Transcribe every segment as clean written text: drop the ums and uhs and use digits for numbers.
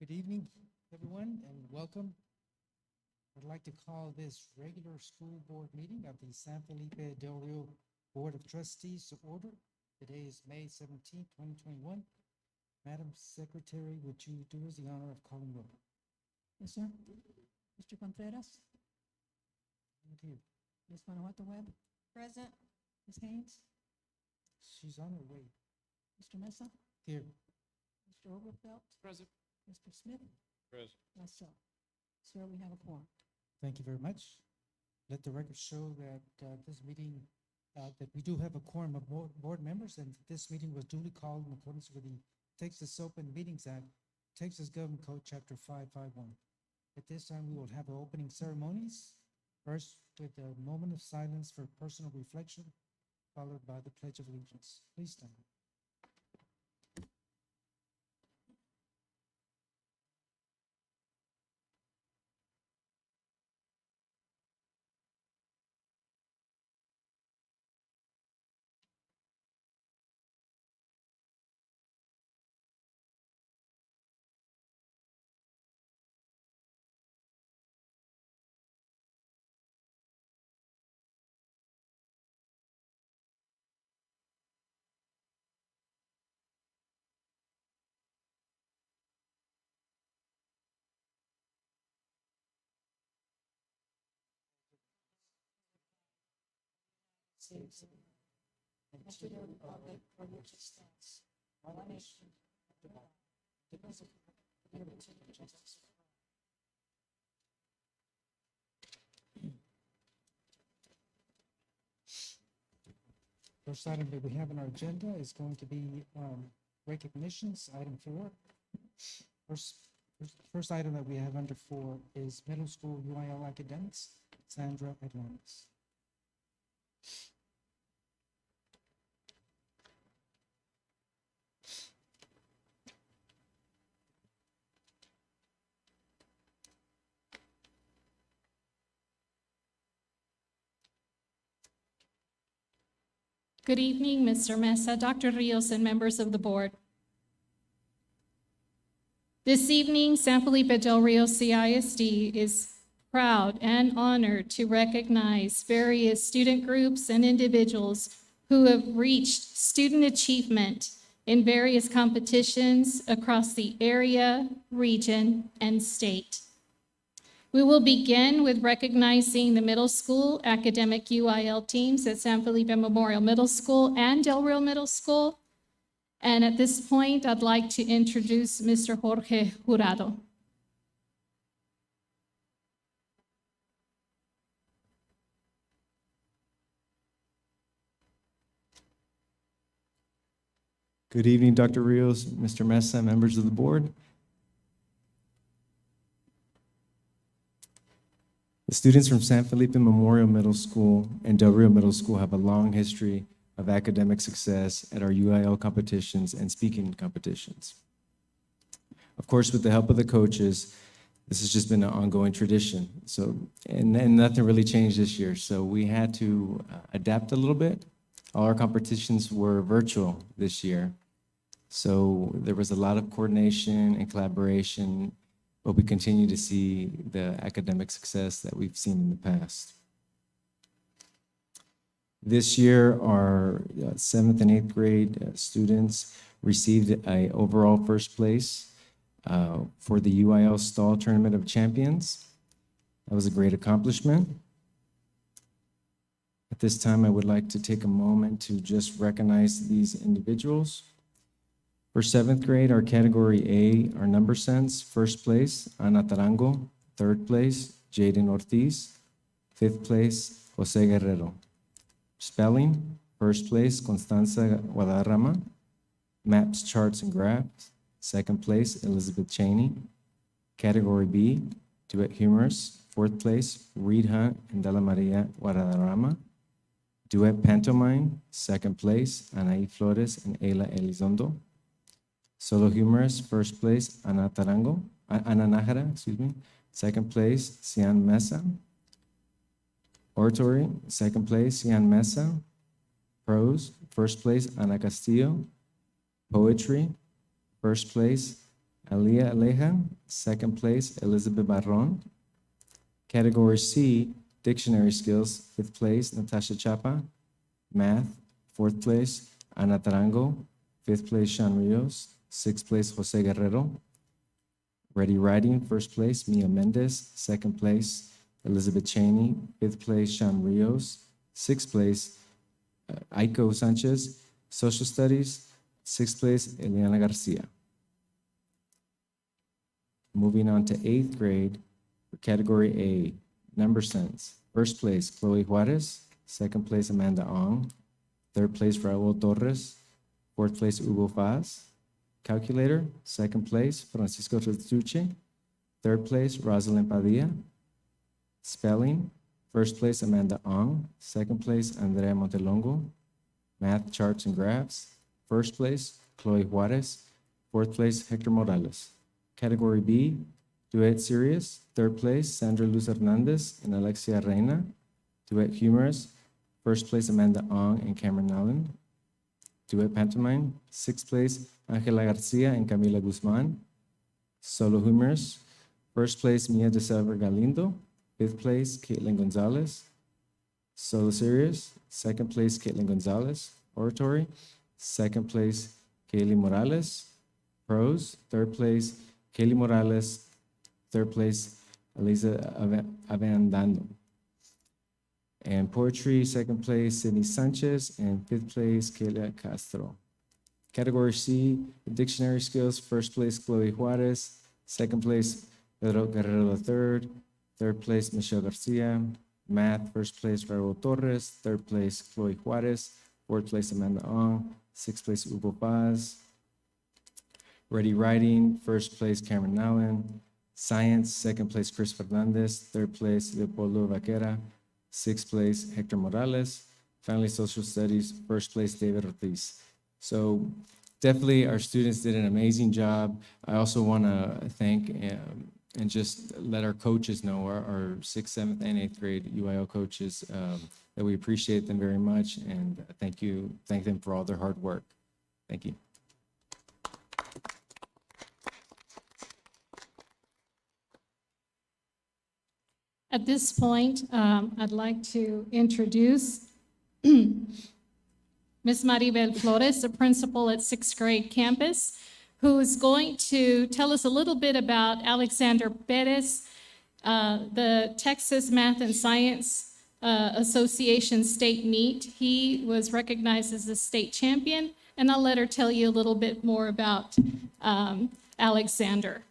Good evening, everyone, and welcome. I'd like to call this regular school board meeting of the San Felipe Del Rio Board of Trustees to order. Today is May 17th, 2021. Madam Secretary, would you do us the honor of calling roll? Yes, sir. Mr. Contreras, Thank you. Ms. Guanajuato Webb, Present. Ms. Haynes, She's on her way. Mr. Mesa, Here. Mr. Overfelt, Present. Mr. Smith, Present. myself. Sir, we have a quorum. Thank you very much. Let the record show that this meeting, that we do have a quorum of board members, and this meeting was duly called in accordance with the Texas Open Meetings Act, Texas Government Code, Chapter 551. At this time, we will have our opening ceremonies, first with a moment of silence for personal reflection, followed by the Pledge of Allegiance. Please stand. States and to the republic for which it stands, one nation, under God, indivisible, with liberty and justice for all. First item that we have on our agenda is going to be recognitions, item 4. First item that we have under 4 is middle school UIL academics, Sandra Atlantis. Good evening, Mr. Mesa, Dr. Rios, and members of the board. This evening, San Felipe Del Rio Cisd is proud and honored to recognize various student groups and individuals who have reached student achievement in various competitions across the area, region, and state. We will begin with recognizing the middle school academic UIL teams at San Felipe Memorial Middle School and Del Rio Middle School. And at this point, I'd like to introduce Mr. Jorge Jurado. Good evening, Dr. Rios, Mr. Mesa, members of the board. The students from San Felipe Memorial Middle School and Del Rio Middle School have a long history of academic success at our UIL competitions and speaking competitions. Of course, with the help of the coaches, this has just been an ongoing tradition. And nothing really changed this year. So we had to adapt a little bit. All our competitions were virtual this year. So there was a lot of coordination and collaboration, but we continue to see the academic success that we've seen in the past. This year, our 7th and 8th grade students received an overall first place for the UIL Stall Tournament of Champions. That was a great accomplishment. At this time, I would like to take a moment to just recognize these individuals. For 7th grade, our category A, our number sense, first place, Ana Tarango. 3rd place, Jaden Ortiz. 5th place, Jose Guerrero. Spelling, first place, Constanza Guadarrama. Maps, charts, and graphs. 2nd place, Elizabeth Cheney. Category B, duet humorous. 4th place, Reed Hunt and Dela Maria Guadarrama. Duet pantomime, 2nd place, Anaí Flores and Ayla Elizondo. Solo humorous, 1st place, Ana Nájera, 2nd place, Cian Mesa. Oratory, 2nd place, Cian Mesa. Prose, 1st place, Ana Castillo. Poetry, 1st place, Alia Aleja. Second place, Elizabeth Barron. Category C, Dictionary Skills. Fifth place, Natasha Chapa. Math. Fourth place, Ana Tarango. Fifth place, Sean Rios. Sixth place, Jose Guerrero. Ready Writing, first place, Mia Mendez. Second place, Elizabeth Cheney. Fifth place, Sean Rios. Sixth place, Aiko Sanchez. Social Studies. Sixth place, Eliana Garcia. Moving on to eighth grade, for category A, number sense. First place, Chloe Juarez. Second place, Amanda Ong. Third place, Raul Torres. Fourth place, Hugo Faz. Calculator, second place, Francisco Restuche. Third place, Rosalind Padilla. Spelling, first place, Amanda Ong. Second place, Andrea Montelongo. Math, charts, and graphs. First place, Chloe Juarez. Fourth place, Hector Morales. Category B, Duet Serious. Third place, Sandra Luz Hernandez and Alexia Reina. Duet Humorous. First place, Amanda Ong and Cameron Allen. Duet Pantomime. Sixth place, Angela Garcia and Camila Guzman. Solo Humorous. First place, Mia de Silva Galindo. Fifth place, Caitlin Gonzalez. Solo Serious. Second place, Caitlin Gonzalez. Oratory. Second place, Kaylee Morales. Prose. Third place, Kaylee Morales. Third place, Elisa Avendano. And poetry, second place, Sydney Sanchez. And fifth place, Kayla Castro. Category C, dictionary skills. First place, Chloe Juarez. Second place, Pedro Guerrero III. Third place, Michelle Garcia. Math, first place, Raul Torres. Third place, Chloe Juarez. Fourth place, Amanda Ong. Sixth place, Hugo Paz. Ready Writing, first place, Cameron Allen. Science, second place, Chris Fernandez. Third place, Leopoldo Vaquera. Sixth place, Hector Morales. Finally, Social Studies, first place, David Ortiz. So definitely our students did an amazing job. I also want to thank and just let our coaches know, our 6th, 7th, and 8th grade UIL coaches, that we appreciate them very much, and thank them for all their hard work. Thank you. At this point, I'd like to introduce Ms. Maribel Flores, the principal at 6th grade campus, who is going to tell us a little bit about Alexander Perez, the Texas Math and Science Association state meet. He was recognized as a state champion, and I'll let her tell you a little bit more about Alexander.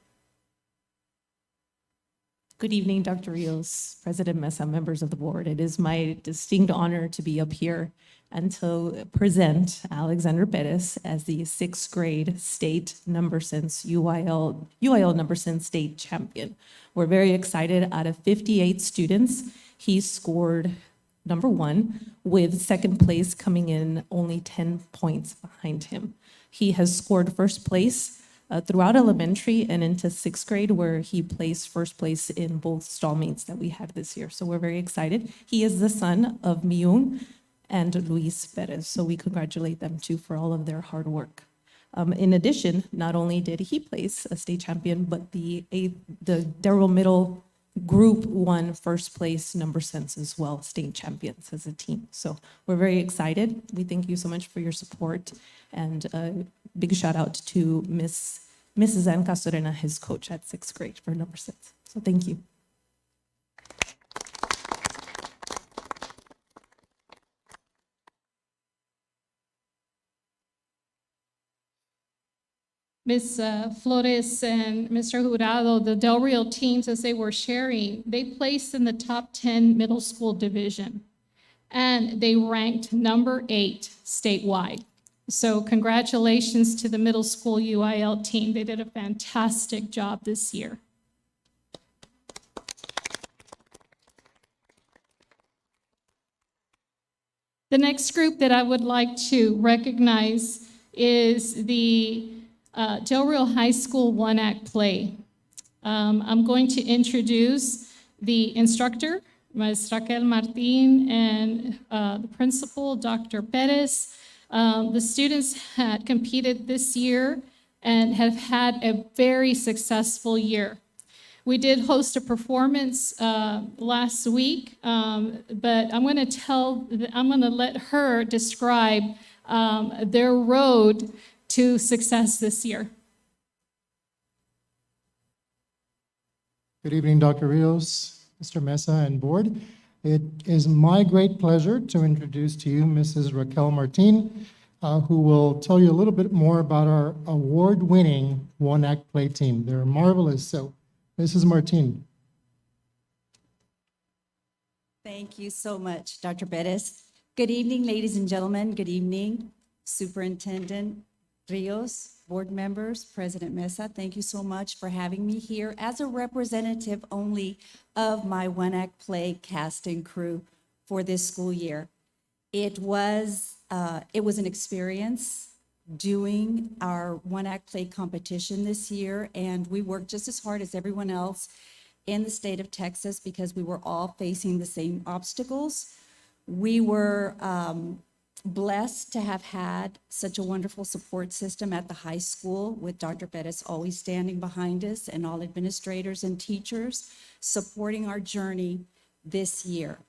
Good evening, Dr. Rios, President Mesa, members of the board. It is my distinct honor to be up here and to present Alexander Perez as the 6th grade state number sense UIL number sense state champion. We're very excited. Out of 58 students, he scored number 1, with second place coming in only 10 points behind him. He has scored first place throughout elementary and into 6th grade, where he placed first place in both stall meets that we had this year. So we're very excited. He is the son of Myung and Luis Perez, so we congratulate them too for all of their hard work. In addition, not only did he place a state champion, but the Darrell Middle group won first place number sense as well, state champions as a team. So we're very excited. We thank you so much for your support, and a big shout out to Mrs. Ann Castorena, his coach at 6th grade for number sense. So thank you. Ms. Flores and Mr. Jurado, the Del Rio teams, as they were sharing, they placed in the top 10 middle school division, and they ranked number 8 statewide. So congratulations to the middle school UIL team. They did a fantastic job this year. The next group that I would like to recognize is the Del Rio High School one-act play. I'm going to introduce the instructor, Ms. Raquel Martin, and the principal, Dr. Perez. The students had competed this year and have had a very successful year. We did host a performance last week, but I'm going to let her describe their road to success this year. Good evening, Dr. Rios, Mr. Mesa, and board. It is my great pleasure to introduce to you Mrs. Raquel Martin, who will tell you a little bit more about our award-winning one-act play team. They're marvelous. So, Mrs. Martin. Thank you so much, Dr. Perez. Good evening, ladies and gentlemen. Good evening, Superintendent Rios, board members, President Mesa. Thank you so much for having me here as a representative only of my one-act play cast and crew for this school year. It was an experience doing our one-act play competition this year, and we worked just as hard as everyone else in the state of Texas because we were all facing the same obstacles. We were blessed to have had such a wonderful support system at the high school with Dr. Perez always standing behind us and all administrators and teachers supporting our journey this year.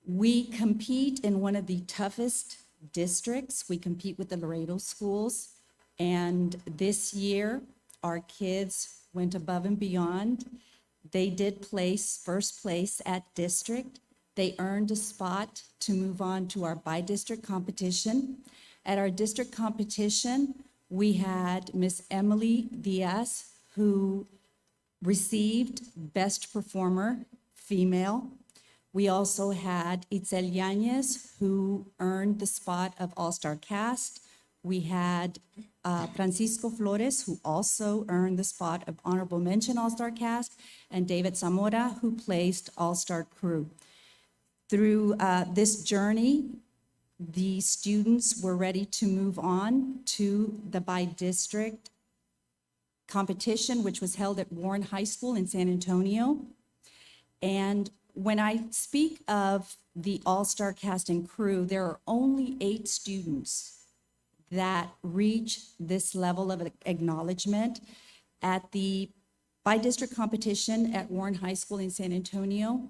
We compete in one of the toughest districts. We compete with the Laredo schools, and this year our kids went above and beyond. They did place first place at district. They earned a spot to move on to our by-district competition. At our district competition, we had Miss Emily Diaz, who received Best Performer Female. We also had Itzel Yanez, who earned the spot of All-Star Cast. We had Francisco Flores, who also earned the spot of Honorable Mention All-Star Cast, and David Zamora, who placed All-Star Crew. Through this journey, the students were ready to move on to the by-district competition, which was held at Warren High School in San Antonio. And when I speak of the All-Star Cast and Crew, there are only 8 students that reach this level of acknowledgement. At the by-district competition at Warren High School in San Antonio,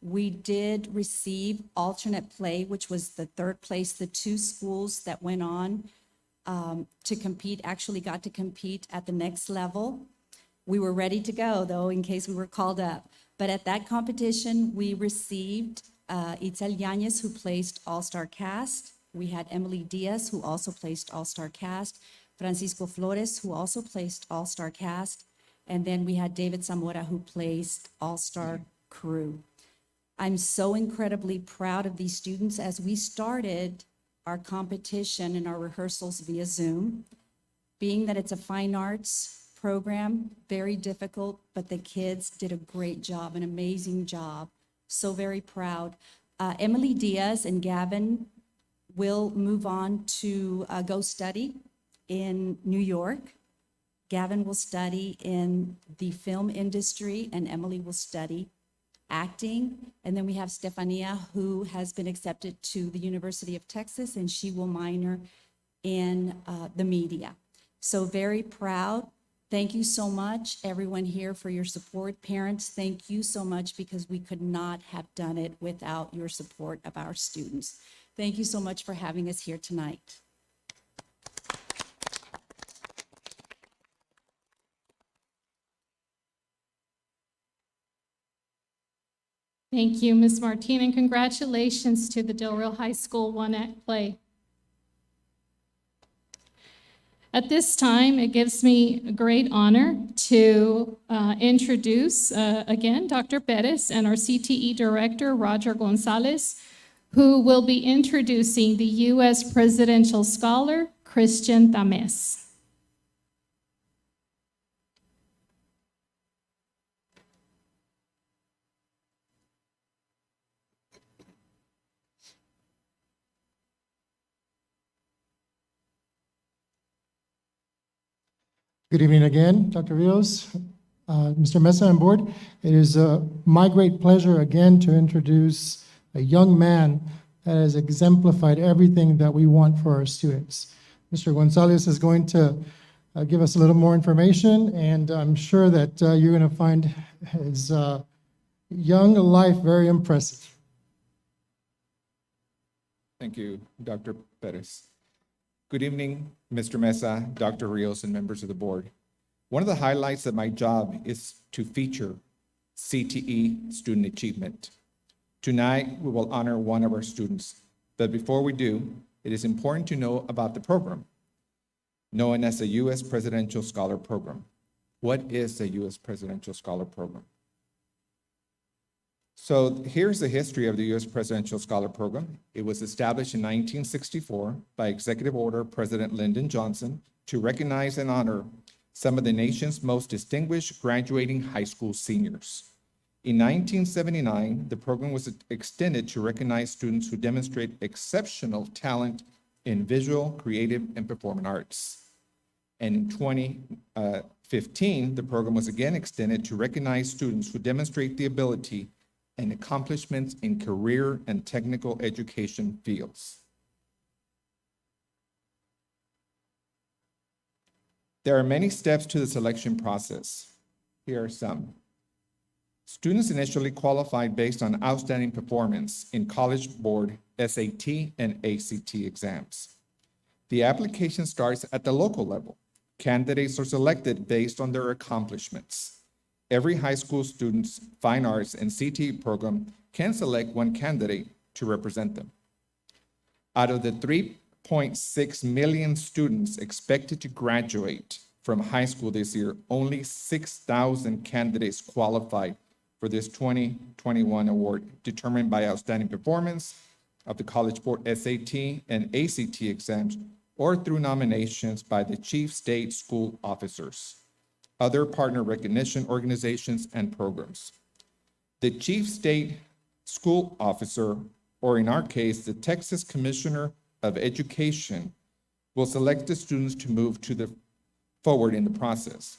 we did receive alternate play, which was the 3rd place. The 2 schools that went on to compete actually got to compete at the next level. We were ready to go, though, in case we were called up. But at that competition, we received Itzel Yanez, who placed All-Star Cast. We had Emily Diaz, who also placed All-Star Cast. Francisco Flores, who also placed All-Star Cast. And then we had David Zamora, who placed All-Star Crew. I'm so incredibly proud of these students as we started our competition and our rehearsals via Zoom. Being that it's a fine arts program, very difficult, but the kids did a great job, an amazing job. So very proud. Emily Diaz and Gavin will move on to go study in New York. Gavin will study in the film industry, and Emily will study acting. And then we have Stefania, who has been accepted to the University of Texas, and she will minor in the media. So very proud. Thank you so much, everyone here, for your support. Parents, thank you so much, because we could not have done it without your support of our students. Thank you so much for having us here tonight. Thank you, Ms. Martin, and congratulations to the Del Rio High School one-act play. At this time, it gives me a great honor to introduce again Dr. Perez and our CTE Director, Roger Gonzalez, who will be introducing the U.S. Presidential Scholar, Christian Tames. Good evening again, Dr. Rios, Mr. Mesa and board. It is my great pleasure again to introduce a young man that has exemplified everything that we want for our students. Mr. Gonzalez is going to give us a little more information, and I'm sure that you're going to find his young life very impressive. Thank you, Dr. Perez. Good evening, Mr. Mesa, Dr. Rios, and members of the board. One of the highlights of my job is to feature CTE student achievement. Tonight, we will honor one of our students, but before we do, it is important to know about the program, known as the U.S. Presidential Scholar Program. What is the U.S. Presidential Scholar Program? So here's the history of the U.S. Presidential Scholar Program. It was established in 1964 by Executive Order President Lyndon Johnson to recognize and honor some of the nation's most distinguished graduating high school seniors. In 1979, the program was extended to recognize students who demonstrate exceptional talent in visual, creative, and performing arts. And in 2015, the program was again extended to recognize students who demonstrate the ability and accomplishments in career and technical education fields. There are many steps to the selection process. Here are some. Students initially qualified based on outstanding performance in College Board, SAT, and ACT exams. The application starts at the local level. Candidates are selected based on their accomplishments. Every high school student's fine arts and CTE program can select one candidate to represent them. Out of the 3.6 million students expected to graduate from high school this year, only 6,000 candidates qualified for this 2021 award, determined by outstanding performance of the College Board SAT and ACT exams, or through nominations by the chief state school officers, other partner recognition organizations, and programs. The chief state school officer, or in our case, the Texas Commissioner of Education, will select the students to move forward in the process.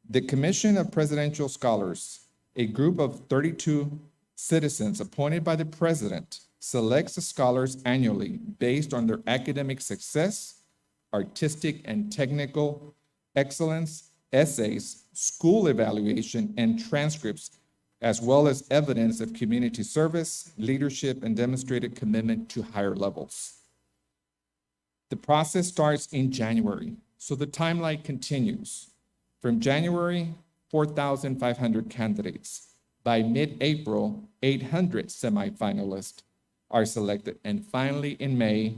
The Commission of Presidential Scholars, a group of 32 citizens appointed by the president, selects the scholars annually based on their academic success, artistic and technical excellence, essays, school evaluation, and transcripts, as well as evidence of community service, leadership, and demonstrated commitment to higher levels. The process starts in January, so the timeline continues. From January, 4,500 candidates. By mid-April, 800 semifinalists are selected. And finally, in May,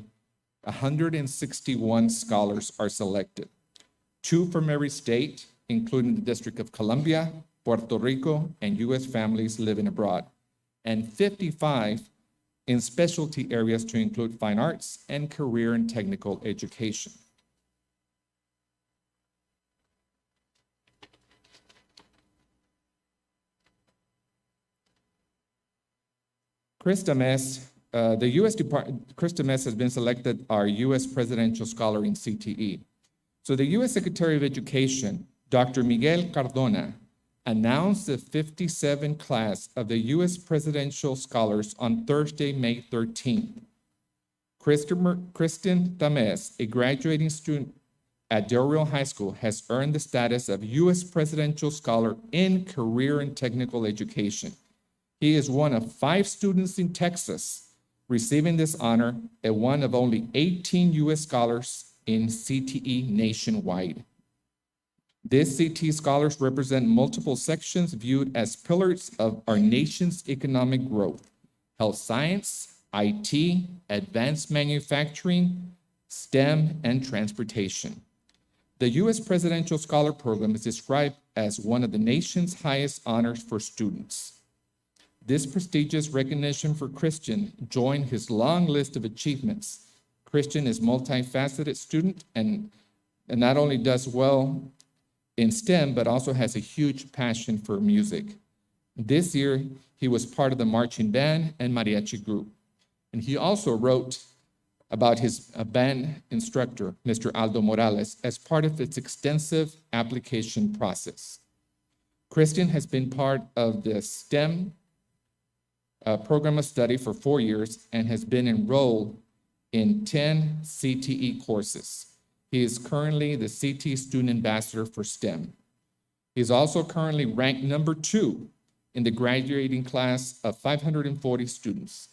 161 scholars are selected. 2 from every state, including the District of Columbia, Puerto Rico, and U.S. families living abroad, and 55 in specialty areas to include fine arts and career and technical education. Krista Mess, Krista Mess has been selected our U.S. Presidential Scholar in CTE. So the U.S. Secretary of Education, Dr. Miguel Cardona, announced the 57 class of the U.S. Presidential Scholars on Thursday, May 13th. Kristen Tamez, a graduating student at Del Rio High School, has earned the status of U.S. Presidential Scholar in Career and Technical Education. He is one of 5 students in Texas receiving this honor and one of only 18 U.S. scholars in CTE nationwide. These CTE scholars represent multiple sections viewed as pillars of our nation's economic growth: health science, IT, advanced manufacturing, STEM, and transportation. The U.S. Presidential Scholar Program is described as one of the nation's highest honors for students. This prestigious recognition for Christian joined his long list of achievements. Christian is a multifaceted student and not only does well in STEM, but also has a huge passion for music. This year, he was part of the marching band and mariachi group. And he also wrote about his band instructor, Mr. Aldo Morales, as part of its extensive application process. Christian has been part of the STEM program of study for 4 years and has been enrolled in 10 CTE courses. He is currently the CT Student Ambassador for STEM. He is also currently ranked number 2 in the graduating class of 540 students.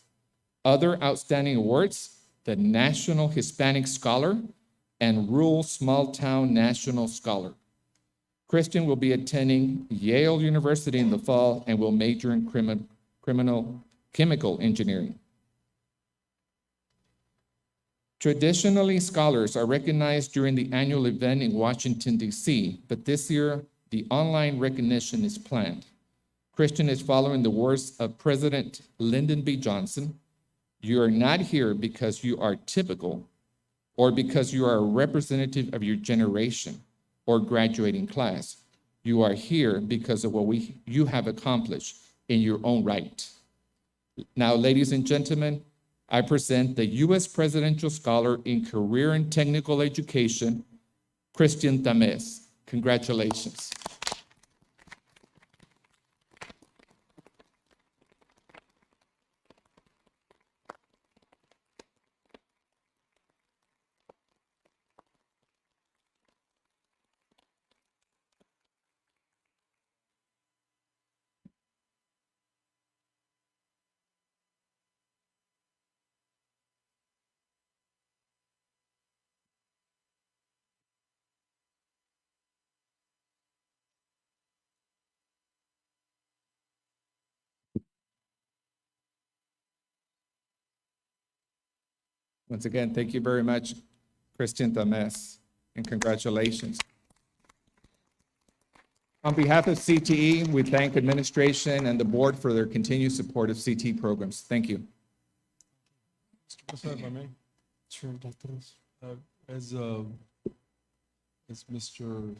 Other outstanding awards, the National Hispanic Scholar and Rural Small Town National Scholar. Christian will be attending Yale University in the fall and will major in chemical engineering. Traditionally, scholars are recognized during the annual event in Washington, D.C., but this year, the online recognition is planned. Christian is following the words of President Lyndon B. Johnson. You are not here because you are typical or because you are a representative of your generation or graduating class. You are here because of what you have accomplished in your own right. Now, ladies and gentlemen, I present the U.S. Presidential Scholar in Career and Technical Education, Christian Tamés. Congratulations. Once again, thank you very much, Christian Tamés, and congratulations. On behalf of CTE, we thank administration and the board for their continued support of CTE programs. Thank you. What's up, my man? Sure, Dr. Rios. As Mr.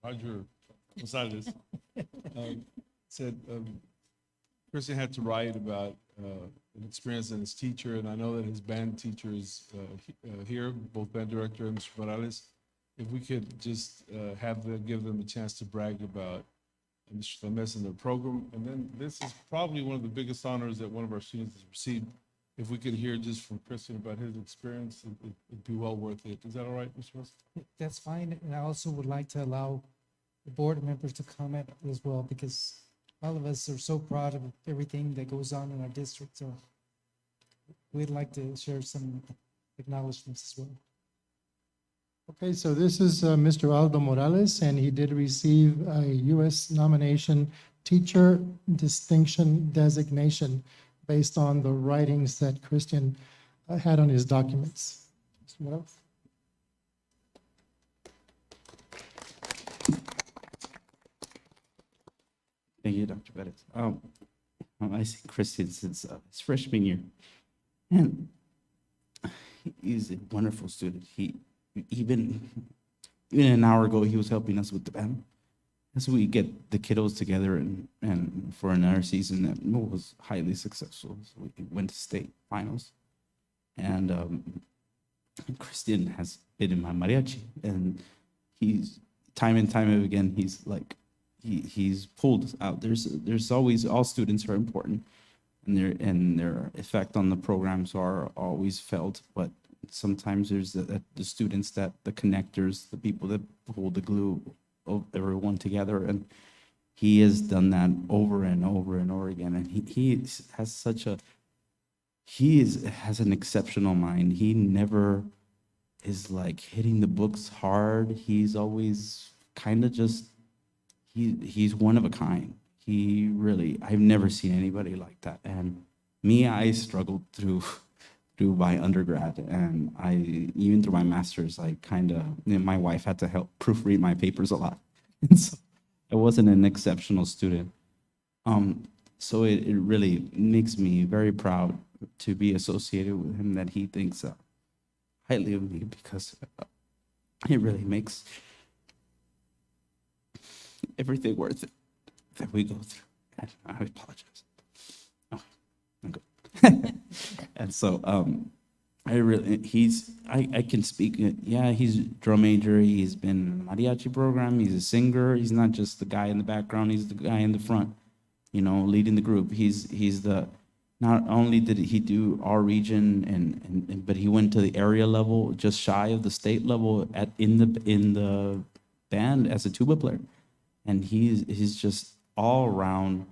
Roger Gonzalez said, Christian had to write about an experience as his teacher, and I know that his band teacher is here, both band director and Mr. Morales. If we could just give them a chance to brag about Mr. Tamés and their program. And then this is probably one of the biggest honors that one of our students has received. If we could hear just from Christian about his experience, it'd be well worth it. Is that all right, Mr. Wilson? That's fine, and I also would like to allow the board members to comment as well, because all of us are so proud of everything that goes on in our district, so we'd like to share some acknowledgements as well. Okay, so this is Mr. Aldo Morales, and he did receive a U.S. nomination teacher distinction designation based on the writings that Christian had on his documents. Mr. Morales? Thank you, Dr. Bettis. I see Christian since his freshman year, and he's a wonderful student. He even an hour ago, he was helping us with the band. As we get the kiddos together and for another season that was highly successful. So we went to state finals. And Christian has been in my mariachi, and he's time and time again, he's like, he's pulled us out. There's always, all students are important, and their effect on the programs are always felt, but sometimes there's the students that, the connectors, the people that hold the glue of everyone together, and he has done that over and over and over again. And he has such a, has an exceptional mind. He never is like hitting the books hard. He's always kind of just, he's one of a kind. He really, I've never seen anybody like that. And me, I struggled through my undergrad, and even through my master's, I kind of, my wife had to help proofread my papers a lot. And so I wasn't an exceptional student. So it really makes me very proud to be associated with him, that he thinks highly of me, because it really makes everything worth it that we go through. And I apologize. Oh, I'm good. And so I can speak. Yeah, he's a drum major. He's been in the mariachi program. He's a singer. He's not just the guy in the background. He's the guy in the front, leading the group. He's the not only did he do our region but he went to the area level, just shy of the state level in the band as a tuba player. And he's just all around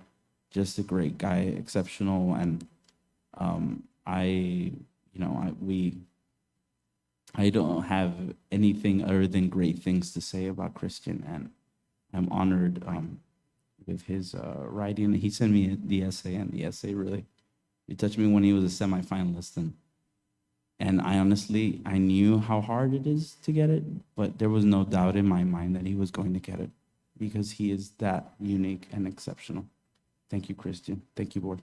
just a great guy, exceptional. And I don't have anything other than great things to say about Christian, and I'm honored with his writing. He sent me the essay, and the essay really it touched me when he was a semifinalist, and I honestly knew how hard it is to get it, but there was no doubt in my mind that he was going to get it because he is that unique and exceptional. Thank you, Christian. Thank you, board.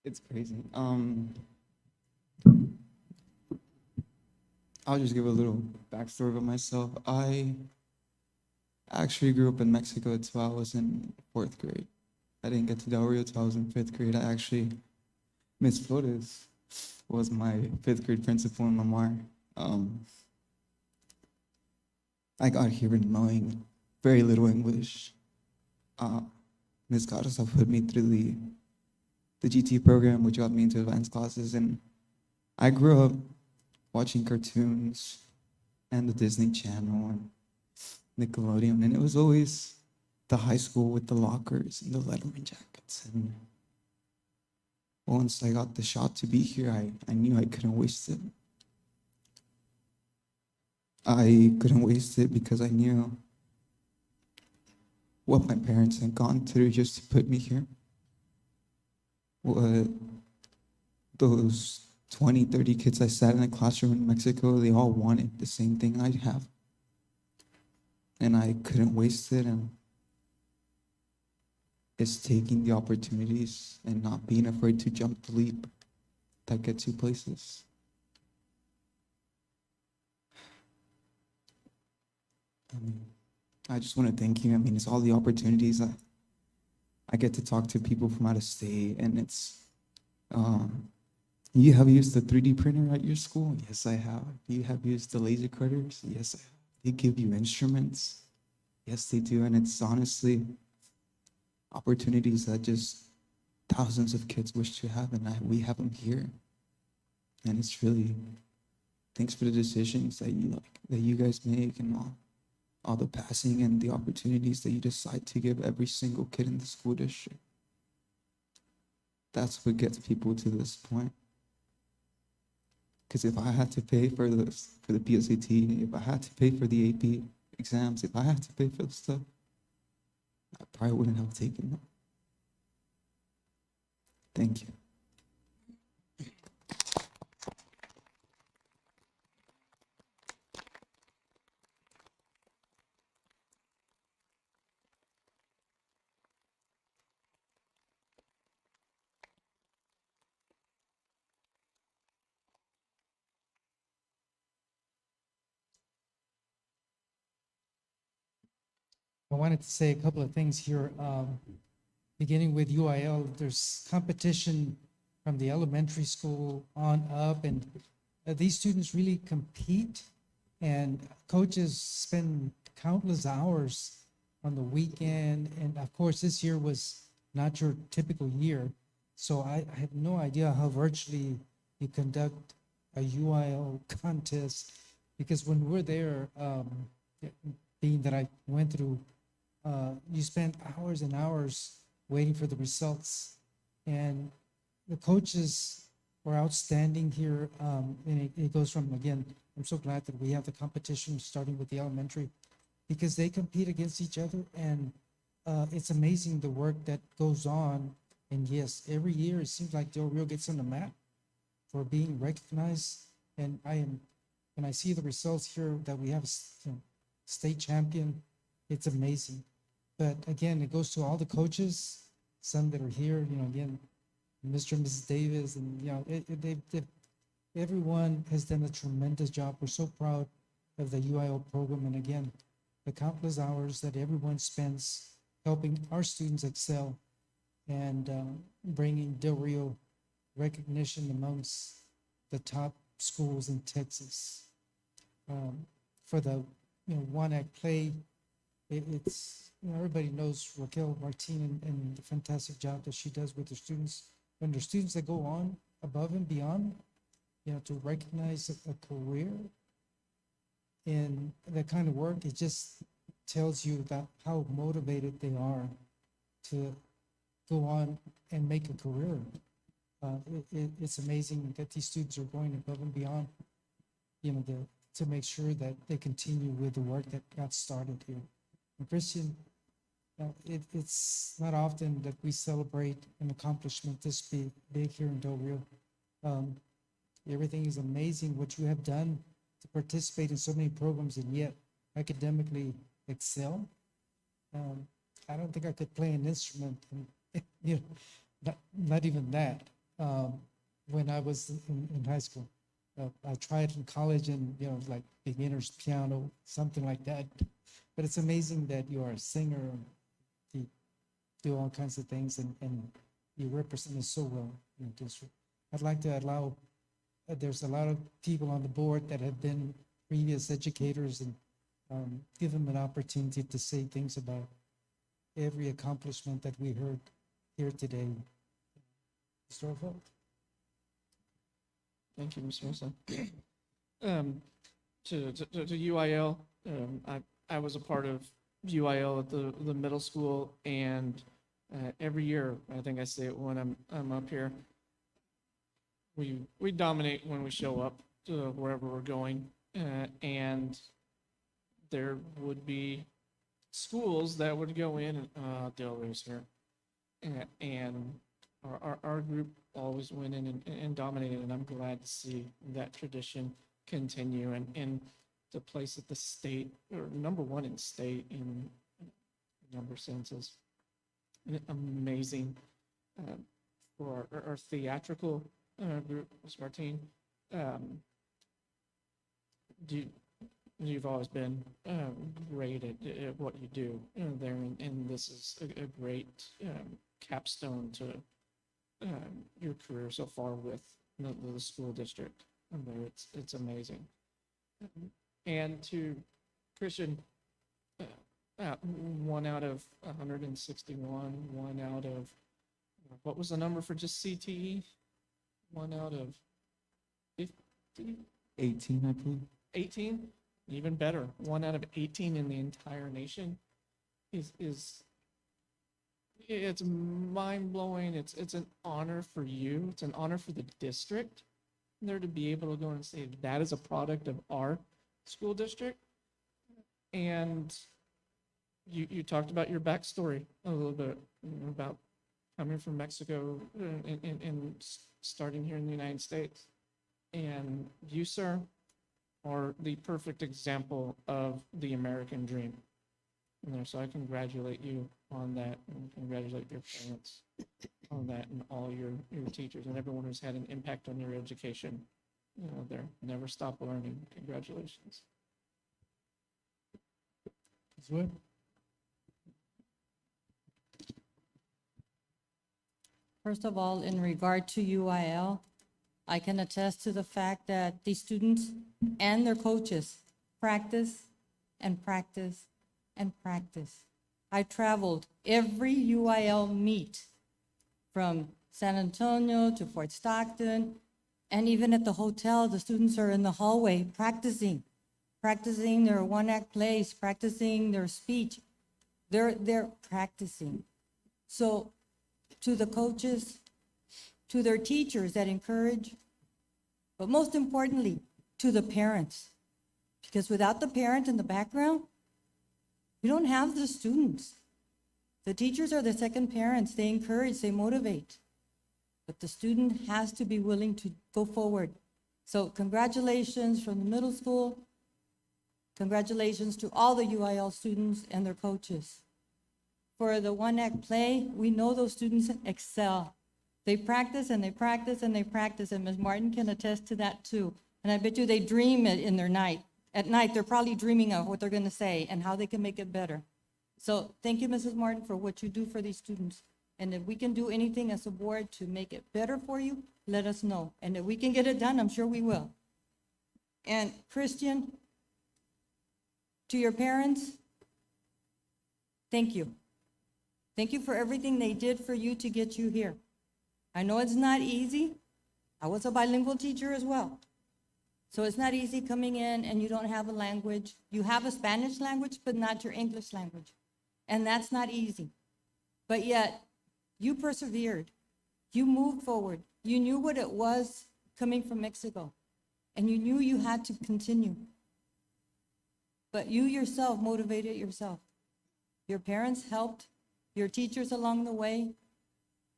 It's crazy. I'll just give a little backstory about myself. I actually grew up in Mexico until I was in 4th grade. I didn't get to Del Rio till I was in 5th grade. Miss Flores was my 5th grade principal in Lamar. I got here knowing very little English. Ms. Garza put me through the GT program, which got me into advanced classes, and I grew up watching cartoons and the Disney Channel and Nickelodeon, and it was always the high school with the lockers and the Letterman jackets. And once I got the shot to be here, I knew I couldn't waste it. I couldn't waste it because I knew what my parents had gone through just to put me here. What those 20, 30 kids I sat in a classroom in Mexico, they all wanted the same thing I have. And I couldn't waste it, and it's taking the opportunities and not being afraid to jump the leap that gets you places. I just want to thank you. It's all the opportunities I get to talk to people from out of state, and it's, you have used the 3D printer at your school? Yes, I have. You have used the laser cutters? Yes, I have. They give you instruments? Yes, they do, and it's honestly opportunities that just thousands of kids wish to have, and we have them here. And it's really, thanks for the decisions that you guys make, and all the passing and the opportunities that you decide to give every single kid in the school district. That's what gets people to this point. Because if I had to pay for the PSAT, if I had to pay for the AP exams, if I had to pay for the stuff, I probably wouldn't have taken them. Thank you. I wanted to say a couple of things here. Beginning with UIL, there's competition from the elementary school on up, and these students really compete, and coaches spend countless hours on the weekend. And of course, this year was not your typical year. So I have no idea how virtually you conduct a UIL contest, because when we're there, being that I went through, you spend hours and hours waiting for the results. And the coaches were outstanding here. And it goes from, again, I'm so glad that we have the competition starting with the elementary, because they compete against each other. And it's amazing the work that goes on. And yes, every year it seems like Del Rio gets on the map for being recognized. And when I see the results here that we have, state champion, it's amazing. But again, it goes to all the coaches, some that are here, again, Mr. and Mrs. Davis, and, everyone has done a tremendous job. We're so proud of the UIL program. And again, the countless hours that everyone spends helping our students excel and bringing Del Rio recognition amongst the top schools in Texas. For the, one act play, it's, everybody knows Raquel Martin and the fantastic job that she does with her students. When there's students that go on above and beyond, to recognize a career in that kind of work, it just tells you that how motivated they are to go on and make a career. It's amazing that these students are going above and beyond, to make sure that they continue with the work that got started here. And Christian, it's not often that we celebrate an accomplishment this big here in Del Rio. Everything is amazing what you have done to participate in so many programs and yet academically excel. I don't think I could play an instrument, and not even that. When I was in high school, I tried in college, and like beginner's piano, something like that. But it's amazing that you are a singer, and you do all kinds of things, and you represent us so well in the district. I'd like to allow. There's a lot of people on the board that have been previous educators, and give them an opportunity to say things about every accomplishment that we heard here today. Mr. Garfield? Thank you, Mr. Mesa. To UIL, I was a part of UIL at the middle school, and every year, I think I say it when I'm up here, we dominate when we show up to wherever we're going, and there would be schools that would go in, Del Rio's here, and our group always went in and dominated, and I'm glad to see that tradition continue and to place at the state, or #1 in state in number senses. Amazing for our theatrical group, Ms. Martin. You've always been great at what you do there, and this is a great capstone to your career so far with the school district. And there, it's amazing. And to Christian, 1 out of 161, 1 out of, what was the number for just CTE? 1 out of 50? 18, I believe. 18? Even better, 1 out of 18 in the entire nation is it's mind-blowing. It's an honor for you. It's an honor for the district there to be able to go and say that is a product of our school district. And you talked about your backstory a little bit, about coming from Mexico and starting here in the United States. And you, sir, are the perfect example of the American dream. So I congratulate you on that, and congratulate your parents on that, and all your teachers and everyone who's had an impact on your education. There, never stop learning. Congratulations. Ms. Wood? First of all, in regard to UIL, I can attest to the fact that the students and their coaches practice and practice and practice. I traveled every UIL meet from San Antonio to Fort Stockton, and even at the hotel, the students are in the hallway practicing their one-act plays, practicing their speech. They're practicing. So to the coaches, to their teachers that encourage, but most importantly, to the parents. Because without the parent in the background, you don't have the students. The teachers are the second parents. They encourage, they motivate. But the student has to be willing to go forward. So congratulations from the middle school. Congratulations to all the UIL students and their coaches. For the one-act play, we know those students excel. They practice and they practice and they practice, and Ms. Martin can attest to that too. And I bet you they dream it in their night. At night, they're probably dreaming of what they're gonna say and how they can make it better. So thank you, Mrs. Martin, for what you do for these students. And if we can do anything as a board to make it better for you, let us know. And if we can get it done, I'm sure we will. And Christian, to your parents, thank you. Thank you for everything they did for you to get you here. I know it's not easy. I was a bilingual teacher as well. So it's not easy coming in and you don't have a language. You have a Spanish language, but not your English language. And that's not easy. But yet, you persevered. You moved forward. You knew what it was coming from Mexico. And you knew you had to continue. But you yourself motivated yourself. Your parents helped, your teachers along the way.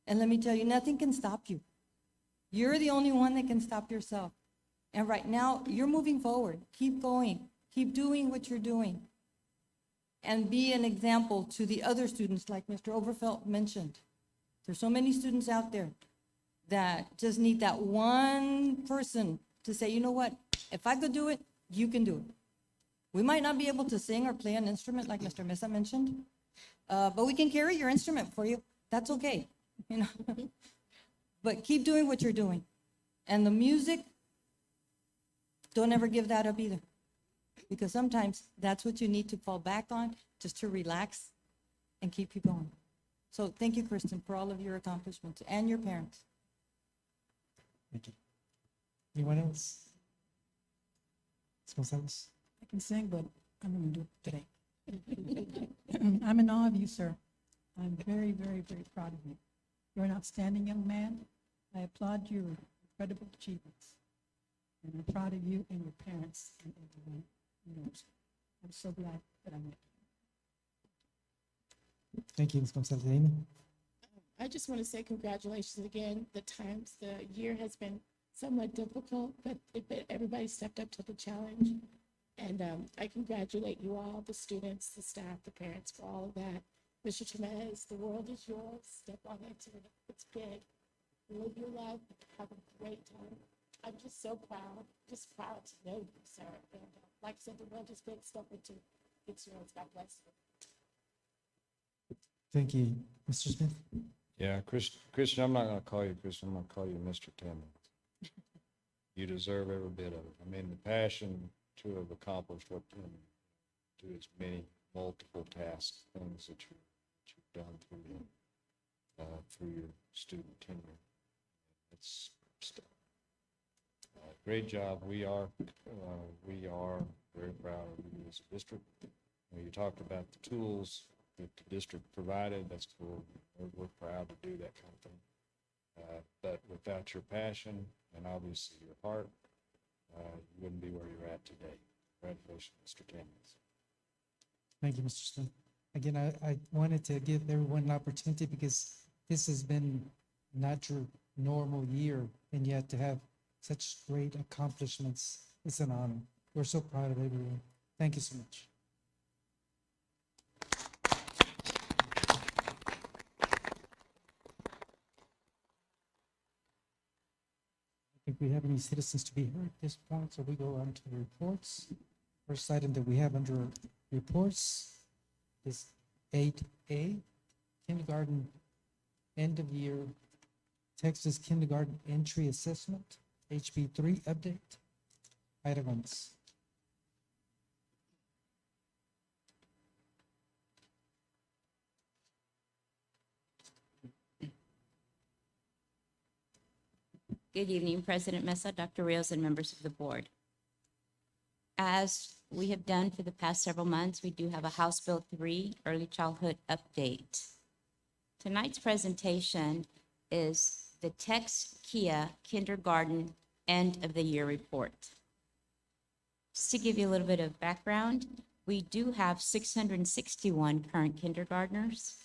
And let me tell you, nothing can stop you. You're the only one that can stop yourself. And right now, you're moving forward. Keep going. Keep doing what you're doing. And be an example to the other students, like Mr. Overfelt mentioned. There's so many students out there that just need that one person to say, you know what, if I could do it, you can do it. We might not be able to sing or play an instrument like Mr. Mesa mentioned, but we can carry your instrument for you. That's okay, you know. But keep doing what you're doing. And the music, don't ever give that up either. Because sometimes that's what you need to fall back on, just to relax and keep you going. So thank you, Kristen, for all of your accomplishments and your parents. Thank you. Anyone else? Ms. Gonzalez? I can sing, but I'm going to do it today. I'm in awe of you, sir. I'm very, very, very proud of you. You're an outstanding young man. I applaud your incredible achievements. And I'm proud of you and your parents and everyone yours. I'm so glad that I met you. Thank you, Ms. Gonzalez. Amy? I just want to say congratulations again. The year has been somewhat difficult, but everybody stepped up to the challenge. And I congratulate you all, the students, the staff, the parents, for all of that. Mr. Chemez, the world is yours. Step on into it. It's big. Live your life. Have a great time. I'm just so proud, to know you, sir. And like I said, the world is big. Step into it. It's yours. God bless you. Thank you. Mr. Smith? Yeah, Christian, I'm not gonna call you Christian, I'm gonna call you Mr. Timmons. You deserve every bit of it. I mean, the passion to have accomplished what, do as many multiple tasks, things that you've done through your student tenure. It's great job. We are very proud of you as a district. You talked about the tools that the district provided. That's cool. We're proud to do that kind of thing. But without your passion and obviously your heart, you wouldn't be where you're at today. Congratulations, Mr. Timmons. Thank you, Mr. Smith. Again, I wanted to give everyone an opportunity because this has been not your normal year, and yet to have such great accomplishments is an honor. We're so proud of everyone. Thank you so much. I think we have any citizens to be heard at this point, so we go on to the reports. First item that we have under reports is 8A, kindergarten end of year Texas kindergarten entry assessment, HB3 update. Items. Good evening, President Mesa, Dr. Rios, and members of the board. As we have done for the past several months, we do have a House Bill 3 early childhood update. Tonight's presentation is the Tex Kia kindergarten end of the year report. Just to give you a little bit of background, we do have 661 current kindergartners.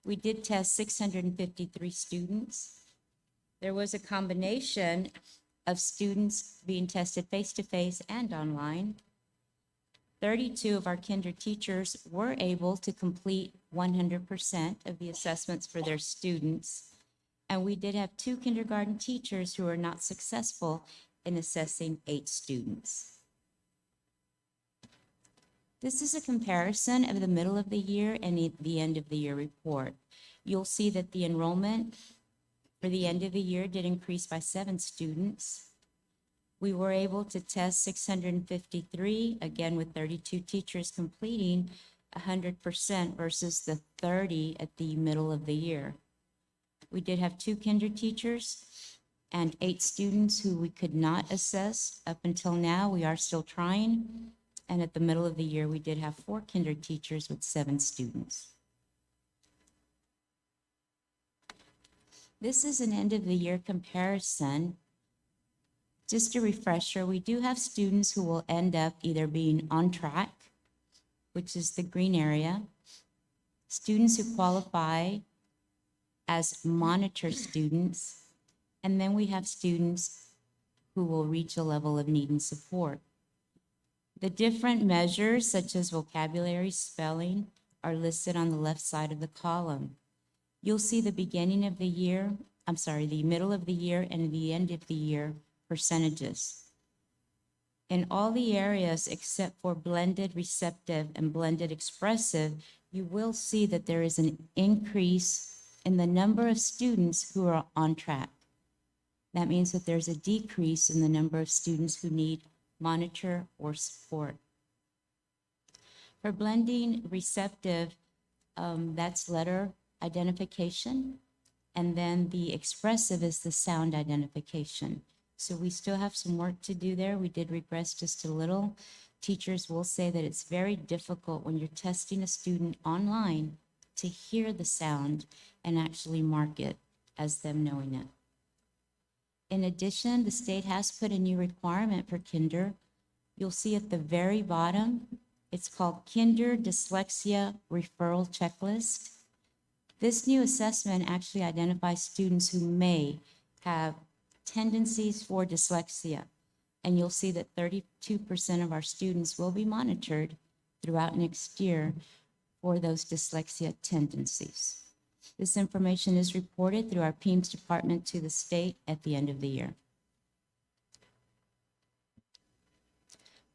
We did test 653 students. There was a combination of students being tested face-to-face and online. 32 of our kinder teachers were able to complete 100% of the assessments for their students. And we did have 2 kindergarten teachers who were not successful in assessing 8 students. This is a comparison of the middle of the year and the end of the year report. You'll see that the enrollment for the end of the year did increase by 7 students. We were able to test 653, again with 32 teachers completing 100% versus the 30 at the middle of the year. We did have 2 kinder teachers and 8 students who we could not assess. Up until now, we are still trying. And at the middle of the year, we did have 4 kinder teachers with 7 students. This is an end of the year comparison. Just a refresher, we do have students who will end up either being on track, which is the green area, students who qualify as monitor students, and then we have students who will reach a level of need and support. The different measures, such as vocabulary, spelling, are listed on the left side of the column. You'll see the beginning of the year, the middle of the year and the end of the year percentages. In all the areas except for blended receptive and blended expressive, you will see that there is an increase in the number of students who are on track. That means that there's a decrease in the number of students who need monitor or support. For blending receptive, that's letter identification, and then the expressive is the sound identification. So we still have some work to do there. We did regress just a little. Teachers will say that it's very difficult when you're testing a student online to hear the sound and actually mark it as them knowing it. In addition, the state has put a new requirement for kinder. You'll see at the very bottom, it's called Kinder Dyslexia Referral Checklist. This new assessment actually identifies students who may have tendencies for dyslexia. And you'll see that 32% of our students will be monitored throughout next year for those dyslexia tendencies. This information is reported through our PEIMS department to the state at the end of the year.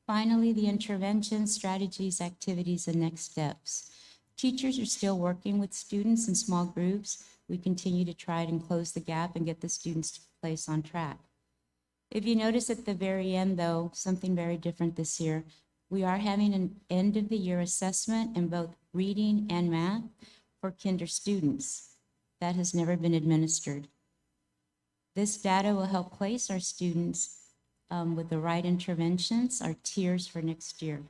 Finally, the intervention, strategies, activities, and next steps. Teachers are still working with students in small groups. We continue to try and close the gap and get the students to place on track. If you notice at the very end, though, something very different this year, we are having an end of the year assessment in both reading and math for kinder students. That has never been administered. This data will help place our students with the right interventions, our tiers for next year.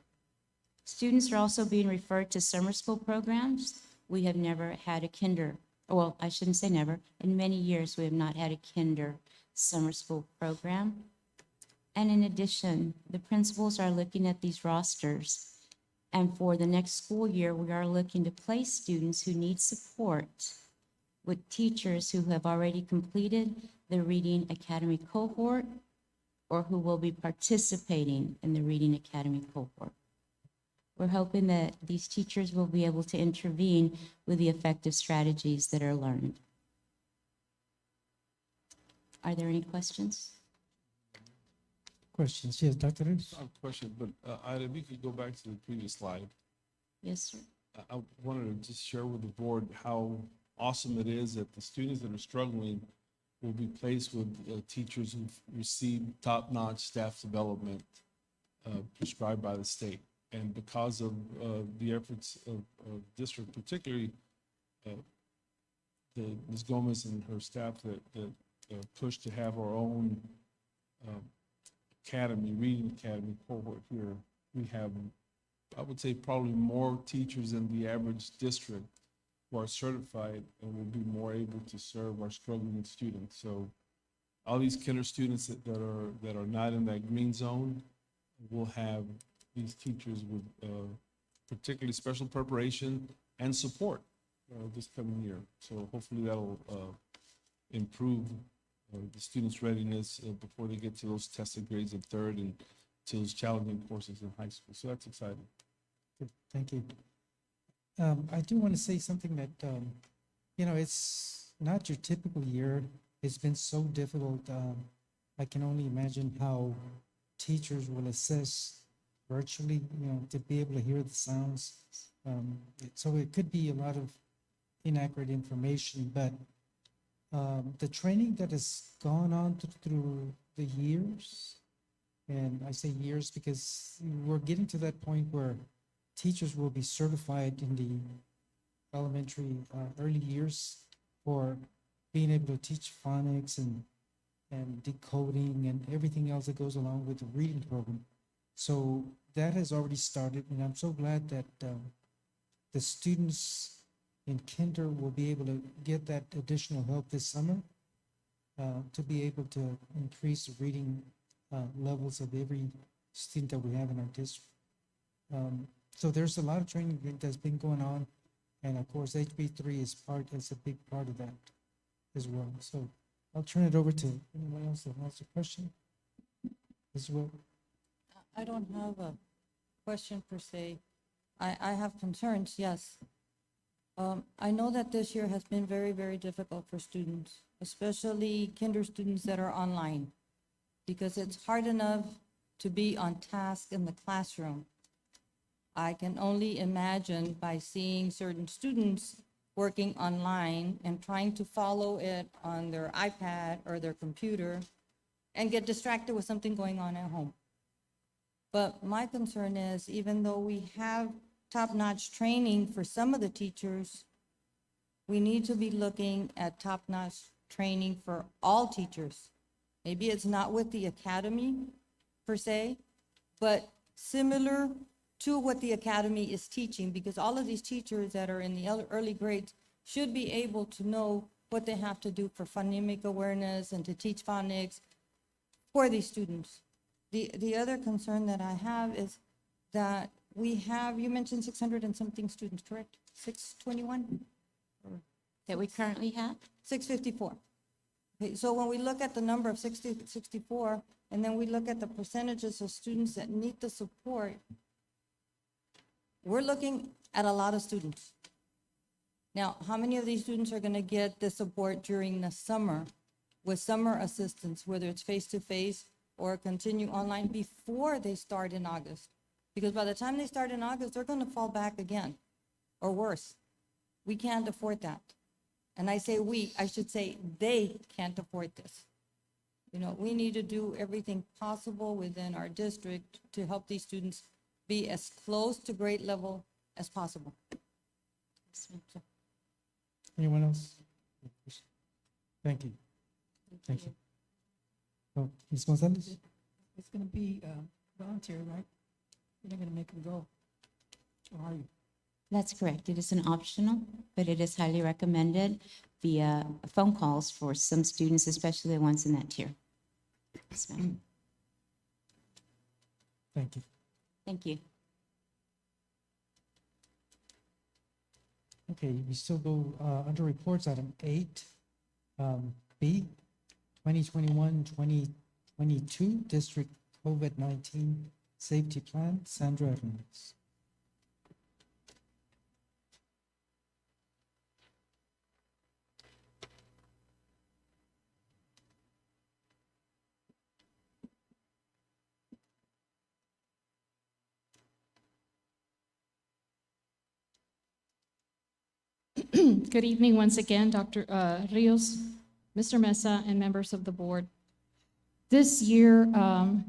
Students are also being referred to summer school programs. We have never had a kinder, well, I shouldn't say never. In many years, we have not had a kinder summer school program. And in addition, the principals are looking at these rosters. And for the next school year, we are looking to place students who need support with teachers who have already completed the Reading Academy cohort or who will be participating in the Reading Academy cohort. We're hoping that these teachers will be able to intervene with the effective strategies that are learned. Are there any questions? Questions? Yes, Dr. Rios. I have a question, but Ida, if you could go back to the previous slide. Yes, sir. I wanted to just share with the board how awesome it is that the students that are struggling will be placed with teachers who've received top-notch staff development prescribed by the state. And because of the efforts of district, particularly Ms. Gomez and her staff that pushed to have our own reading academy cohort here, we have, I would say, probably more teachers than the average district who are certified and will be more able to serve our struggling students. So all these kinder students that are not in that green zone will have these teachers with particularly special preparation and support this coming year. So hopefully that'll improve the students' readiness before they get to those tested grades in third and to those challenging courses in high school. So that's exciting. Good, thank you. I do want to say something that, it's not your typical year. It's been so difficult. I can only imagine how teachers will assess virtually, to be able to hear the sounds. So it could be a lot of inaccurate information, but the training that has gone on through the years, and I say years because we're getting to that point where teachers will be certified in the elementary, early years for being able to teach phonics and decoding and everything else that goes along with the reading program. So that has already started, and I'm so glad that the students in kinder will be able to get that additional help this summer to be able to increase the reading levels of every student that we have in our district. So there's a lot of training that's been going on, and of course HB3 is a big part of that as well. So I'll turn it over to anyone else that wants a question as well. I don't have a question per se. I have concerns, yes. I know that this year has been very, very difficult for students, especially kinder students that are online, because it's hard enough to be on task in the classroom. I can only imagine by seeing certain students working online and trying to follow it on their iPad or their computer and get distracted with something going on at home. But my concern is, even though we have top-notch training for some of the teachers, we need to be looking at top-notch training for all teachers. Maybe it's not with the academy per se, but similar to what the academy is teaching, because all of these teachers that are in the early grades should be able to know what they have to do for phonemic awareness and to teach phonics for these students. The other concern that I have is that we have, you mentioned 600 and something students, correct? 621? That we currently have? 654. Okay, so when we look at the number of 64, and then we look at the percentages of students that need the support, we're looking at a lot of students. Now, how many of these students are gonna get the support during the summer with summer assistance, whether it's face-to-face or continue online before they start in August? Because by the time they start in August, they're gonna fall back again, or worse. We can't afford that. And I say we, I should say they can't afford this. We need to do everything possible within our district to help these students be as close to grade level as possible. Anyone else? Thank you. Thank you. Oh, Ms. Gonzalez? It's gonna be voluntary, right? You're not gonna make them go, or are you? That's correct. It is an optional, but it is highly recommended via phone calls for some students, especially the ones in that tier. Yes, ma'am. Thank you. Thank you. Okay, we still go under reports, item 8B, 2021-2022 District COVID-19 Safety Plan. Sandra Hernandez. Good evening once again, Dr. Rios, Mr. Mesa, and members of the board. This year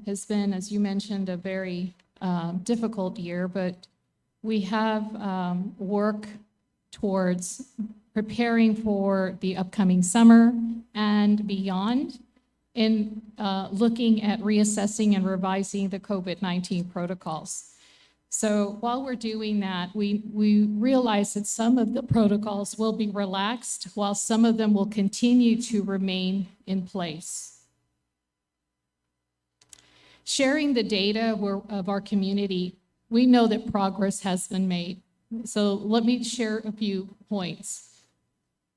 has been, as you mentioned, a very difficult year, but we have work towards preparing for the upcoming summer and beyond in looking at reassessing and revising the COVID-19 protocols. So while we're doing that, we realize that some of the protocols will be relaxed while some of them will continue to remain in place. Sharing the data of our community, we know that progress has been made. So let me share a few points.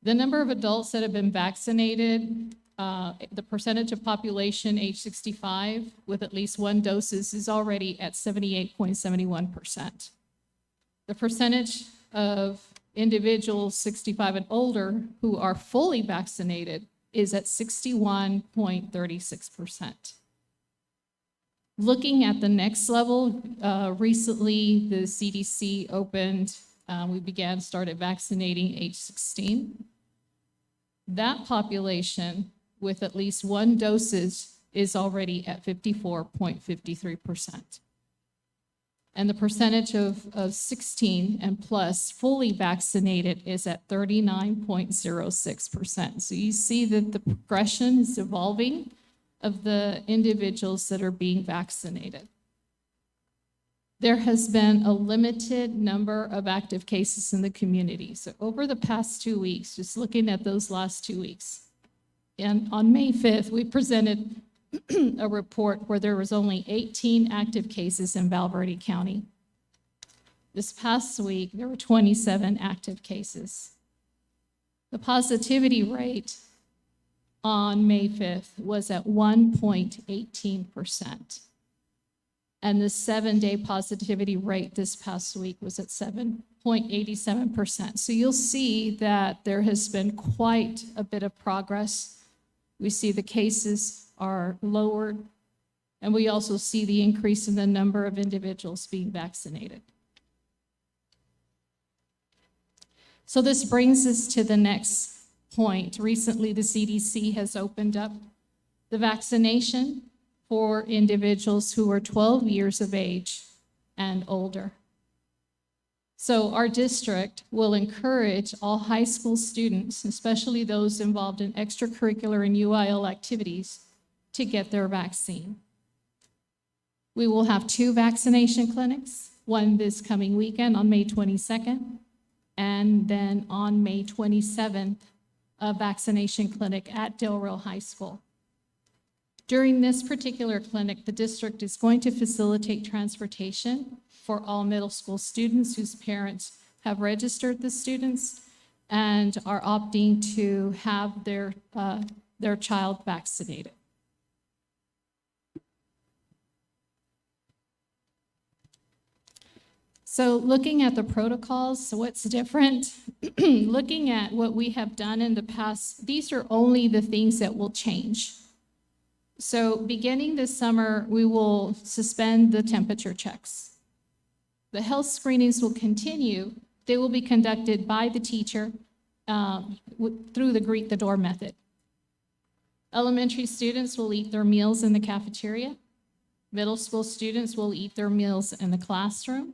The number of adults that have been vaccinated, the percentage of population age 65 with at least one doses is already at 78.71%. The percentage of individuals 65 and older who are fully vaccinated is at 61.36%. Looking at the next level, recently the CDC opened, started vaccinating age 16. That population with at least one dosage is already at 54.53%. And the percentage of 16 and plus fully vaccinated is at 39.06%. So you see that the progression is evolving of the individuals that are being vaccinated. There has been a limited number of active cases in the community. So over the past 2 weeks, just looking at those last 2 weeks, and on May 5th, we presented a report where there was only 18 active cases in Val Verde County. This past week, there were 27 active cases. The positivity rate on May 5th was at 1.18%. And the 7-day positivity rate this past week was at 7.87%. So you'll see that there has been quite a bit of progress. We see the cases are lowered, and we also see the increase in the number of individuals being vaccinated. So this brings us to the next point. Recently, the CDC has opened up the vaccination for individuals who are 12 years of age and older. So our district will encourage all high school students, especially those involved in extracurricular and UIL activities, to get their vaccine. We will have 2 vaccination clinics, one this coming weekend on May 22nd, and then on May 27th, a vaccination clinic at Del Rio High School. During this particular clinic, the district is going to facilitate transportation for all middle school students whose parents have registered the students and are opting to have their child vaccinated. So looking at the protocols, so what's different? Looking at what we have done in the past, these are only the things that will change. So beginning this summer, we will suspend the temperature checks. The health screenings will continue. They will be conducted by the teacher through the greet the door method. Elementary students will eat their meals in the cafeteria. Middle school students will eat their meals in the classroom.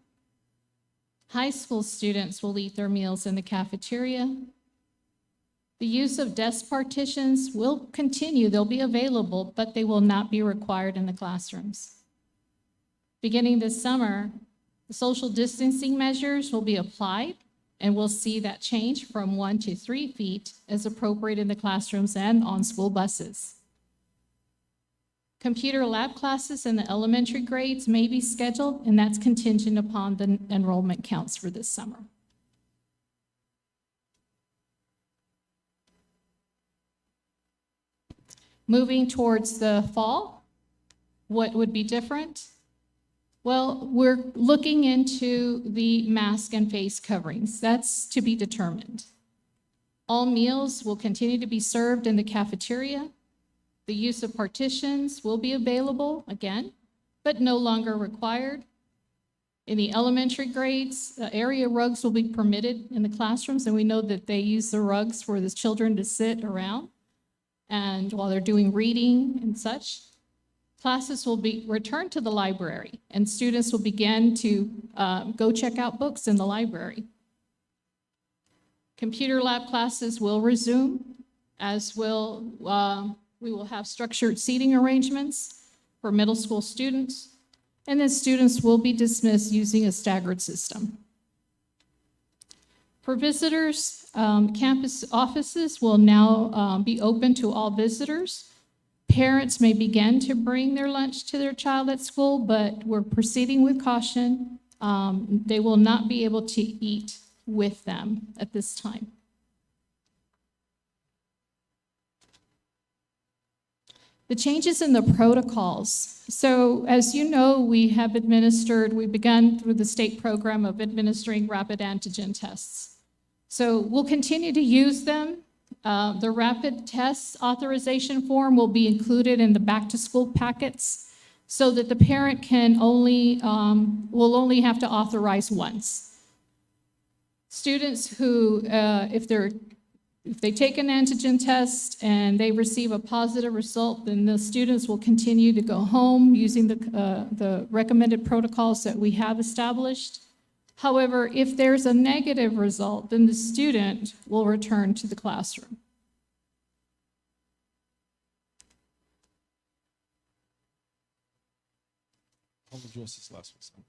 High school students will eat their meals in the cafeteria. The use of desk partitions will continue. They'll be available, but they will not be required in the classrooms. Beginning this summer, the social distancing measures will be applied, and we'll see that change from 1 to 3 feet as appropriate in the classrooms and on school buses. Computer lab classes in the elementary grades may be scheduled, and that's contingent upon the enrollment counts for this summer. Moving towards the fall, what would be different? Well, we're looking into the mask and face coverings. That's to be determined. All meals will continue to be served in the cafeteria. The use of partitions will be available again, but no longer required. In the elementary grades, area rugs will be permitted in the classrooms, and we know that they use the rugs for the children to sit around and while they're doing reading and such. Classes will be returned to the library, and students will begin to go check out books in the library. Computer lab classes will resume, as will we will have structured seating arrangements for middle school students, and then students will be dismissed using a staggered system. For visitors, campus offices will now be open to all visitors. Parents may begin to bring their lunch to their child at school, but we're proceeding with caution. They will not be able to eat with them at this time. The changes in the protocols. So as you know, we begun through the state program of administering rapid antigen tests. So we'll continue to use them. The rapid test authorization form will be included in the back to school packets so that the parent can only, will only have to authorize once. Students who, if they take an antigen test and they receive a positive result, then the students will continue to go home using the recommended protocols that we have established. However, if there's a negative result, then the student will return to the classroom. I'll address this last one.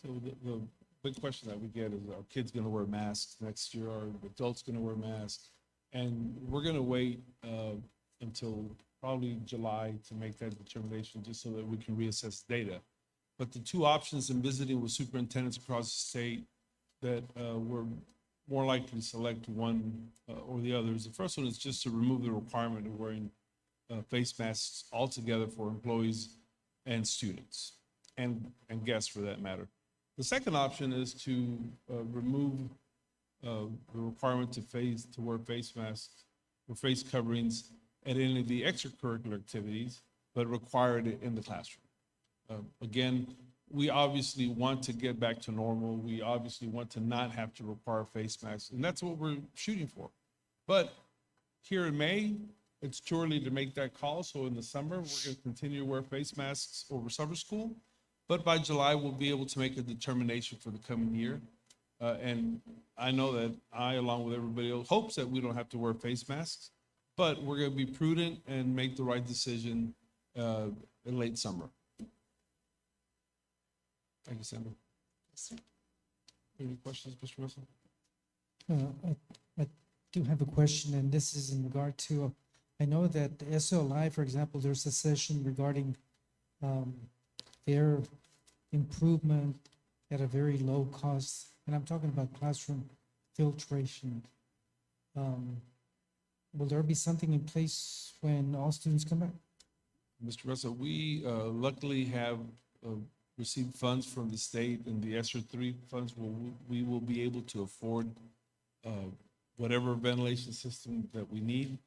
So the big question that we get is, are kids gonna wear masks next year? Are adults gonna wear masks? And we're gonna wait until probably July to make that determination, just so that we can reassess data. But the two options in visiting with superintendents across the state that we're more likely to select one or the others. The first one is just to remove the requirement of wearing face masks altogether for employees and students, and guests for that matter. The second option is to remove the requirement to wear face masks or face coverings at any of the extracurricular activities, but require it in the classroom. Again, we obviously want to get back to normal. We obviously want to not have to require face masks, and that's what we're shooting for. But here in May, it's too early to make that call, so in the summer, we're going to continue to wear face masks over summer school. But by July, we'll be able to make a determination for the coming year. And I know that I, along with everybody else, hopes that we don't have to wear face masks, but we're going to be prudent and make the right decision in late summer. Thank you, Sandra. Any questions, Mr. Russell? I do have a question, and this is in regard to, I know that the SLI, for example, there's a session regarding their improvement at a very low cost, and I'm talking about classroom filtration. Will there be something in place when all students come back? Mr. Russell, we luckily have received funds from the state, and the ESSER 3 funds we will be able to afford whatever ventilation system that we need.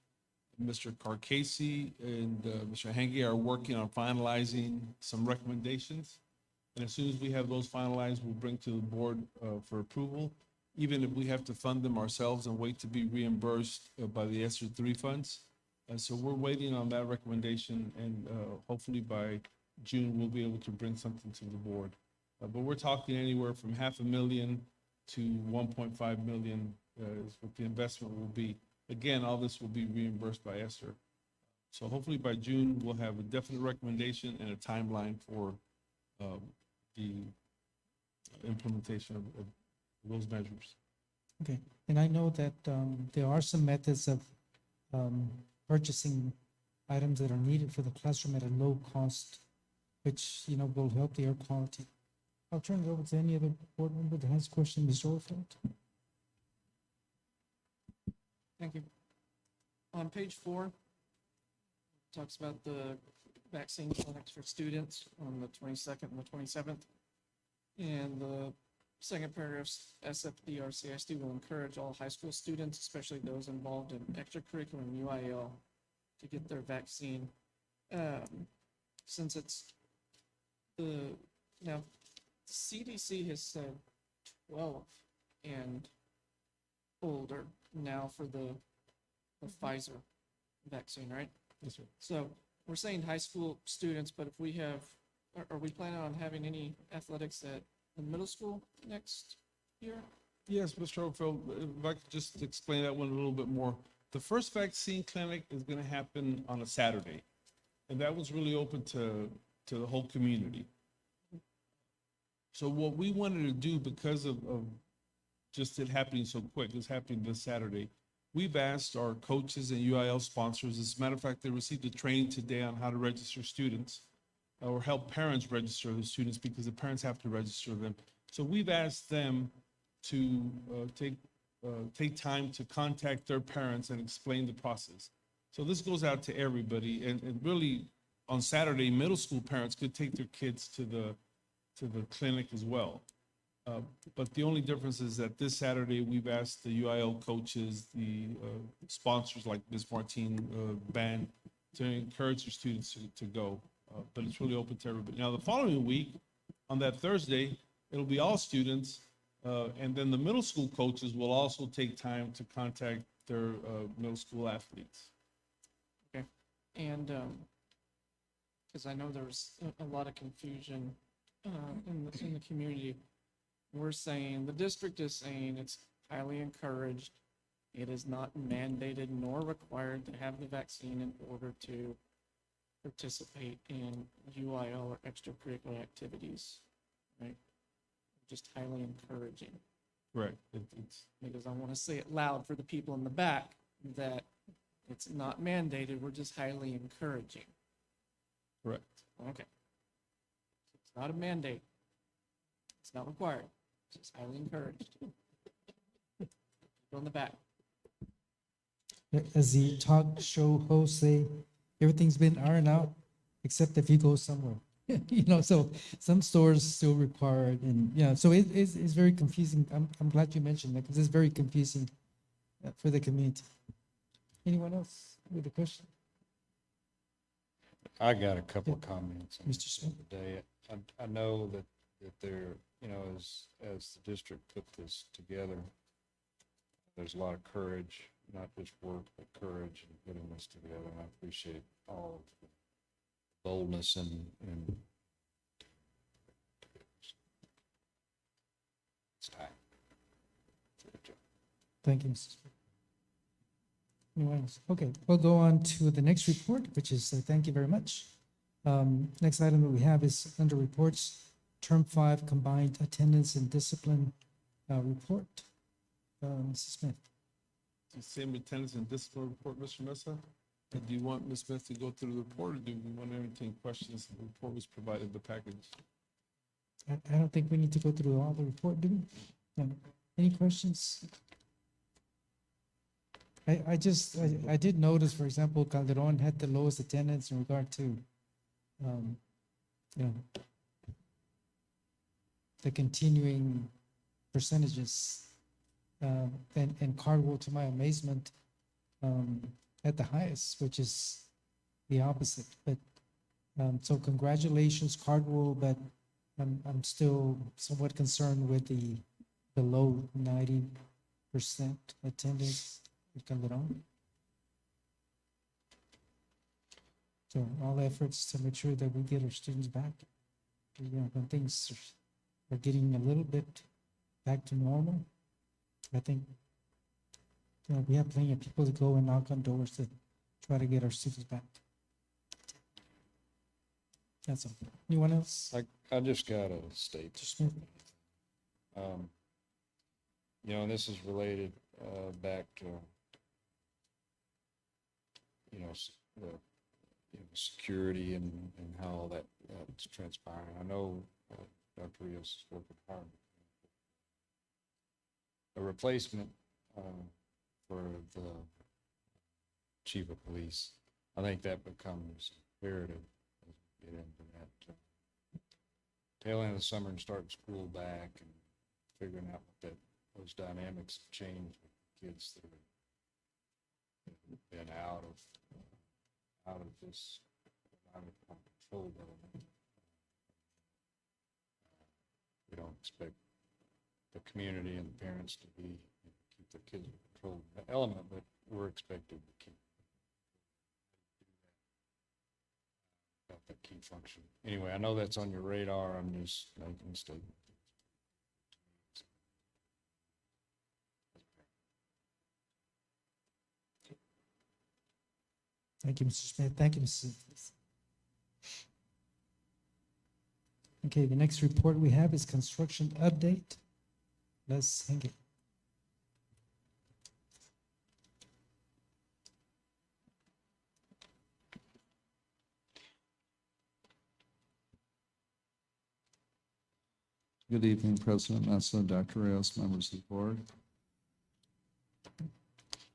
Mr. Carcasey and Mr. Hange are working on finalizing some recommendations. And as soon as we have those finalized, we'll bring to the board for approval, even if we have to fund them ourselves and wait to be reimbursed by the ESSER 3 funds. So we're waiting on that recommendation, and hopefully by June, we'll be able to bring something to the board. But we're talking anywhere from $500,000 to 1.5 million is what the investment will be. Again, all this will be reimbursed by ESSER. So hopefully by June, we'll have a definite recommendation and a timeline for the implementation of those measures. Okay, and I know that there are some methods of purchasing items that are needed for the classroom at a low cost, which, you know, will help the air quality. I'll turn it over to any other board member that has a question. Mr. Orfeld? Thank you. On page 4, talks about the vaccine clinics for students on the 22nd and the 27th. And the second paragraph, SFDR Cisd will encourage all high school students, especially those involved in extracurricular and UIL, to get their vaccine. Since it's now CDC has said 12 and older now for the Pfizer vaccine, right? Yes, sir. So we're saying high school students, but if we have, are we planning on having any athletics at the middle school next year? Yes, Mr. Oakfield, if I could just explain that one a little bit more. The first vaccine clinic is going to happen on a Saturday, and that was really open to the whole community. So what we wanted to do, because of just it happening so quick, it's happening this Saturday, we've asked our coaches and UIL sponsors, as a matter of fact, they received a training today on how to register students or help parents register the students, because the parents have to register them. So we've asked them to take time to contact their parents and explain the process. So this goes out to everybody, and really on Saturday, middle school parents could take their kids to the clinic as well. But the only difference is that this Saturday, we've asked the UIL coaches, the sponsors like Ms. Martine band, to encourage their students to go. but it's really open to everybody. Now, the following week, on that Thursday, it'll be all students, and then the middle school coaches will also take time to contact their middle school athletes. Okay, and, because I know there's a lot of confusion in the community. We're saying, the district is saying it's highly encouraged. It is not mandated nor required to have the vaccine in order to participate in UIL or extracurricular activities, right? Just highly encouraging, Correct. It's, because I want to say it loud for the people in the back that it's not mandated, we're just highly encouraging. correct. Okay. It's not a mandate. It's not required. It's just highly encouraged. Go in the back. As the talk show hosts say, everything's been ironed out, except if you go somewhere. You know, so some stores still require it, and, yeah, so it's very confusing. I'm glad you mentioned that, because it's very confusing for the community. Anyone else with a question? I got a couple of comments on Mr. Smith? today. I know that they're, you know, as the district put this together, there's a lot of courage, not just work, but courage in putting this together. And I appreciate all of the boldness and it's time. Good job. Thank you, Mrs. Smith. Anyone else? Okay, we'll go on to the next report, which is, thank you very much. Next item that we have is under reports, Term 5 Combined Attendance and Discipline Report. Mrs. Smith. The same attendance and discipline report, Mr. Mesa? Do you want Ms. Smith to go through the report, or do we want to entertain questions? The report was provided in the package. I don't think we need to go through all the report, do we? No. Any questions? I did notice, for example, Calderon had the lowest attendance in regard to, you know, the continuing percentages. And Cardwell, to my amazement, at the highest, which is the opposite. But, so congratulations, Cardwell, but I'm still somewhat concerned with the low 90% attendance at Calderon. So all efforts to make sure that we get our students back, you know, when things are getting a little bit back to normal. I think, you know, we have plenty of people to go and knock on doors to try to get our students back. That's all. Anyone else? I just got a statement. Mr. Smith? You know, and this is related back to, you know, security and how that's transpiring. I know Dr. Rios is working hard. A replacement for the chief of police, I think that becomes imperative as we get into that tail end of the summer and starting school back and figuring out what those dynamics have changed with kids that have been out of this out of control element. We don't expect the community and the parents to keep their kids in control of the element, but we're expected to keep that key function. Anyway, I know that's on your radar. I'm just making a statement. Thank you, Mr. Smith. Thank you, Mrs. Okay, the next report we have is construction update. Let's hang it. Good evening, President Mesa, Dr. Rios, members of the board.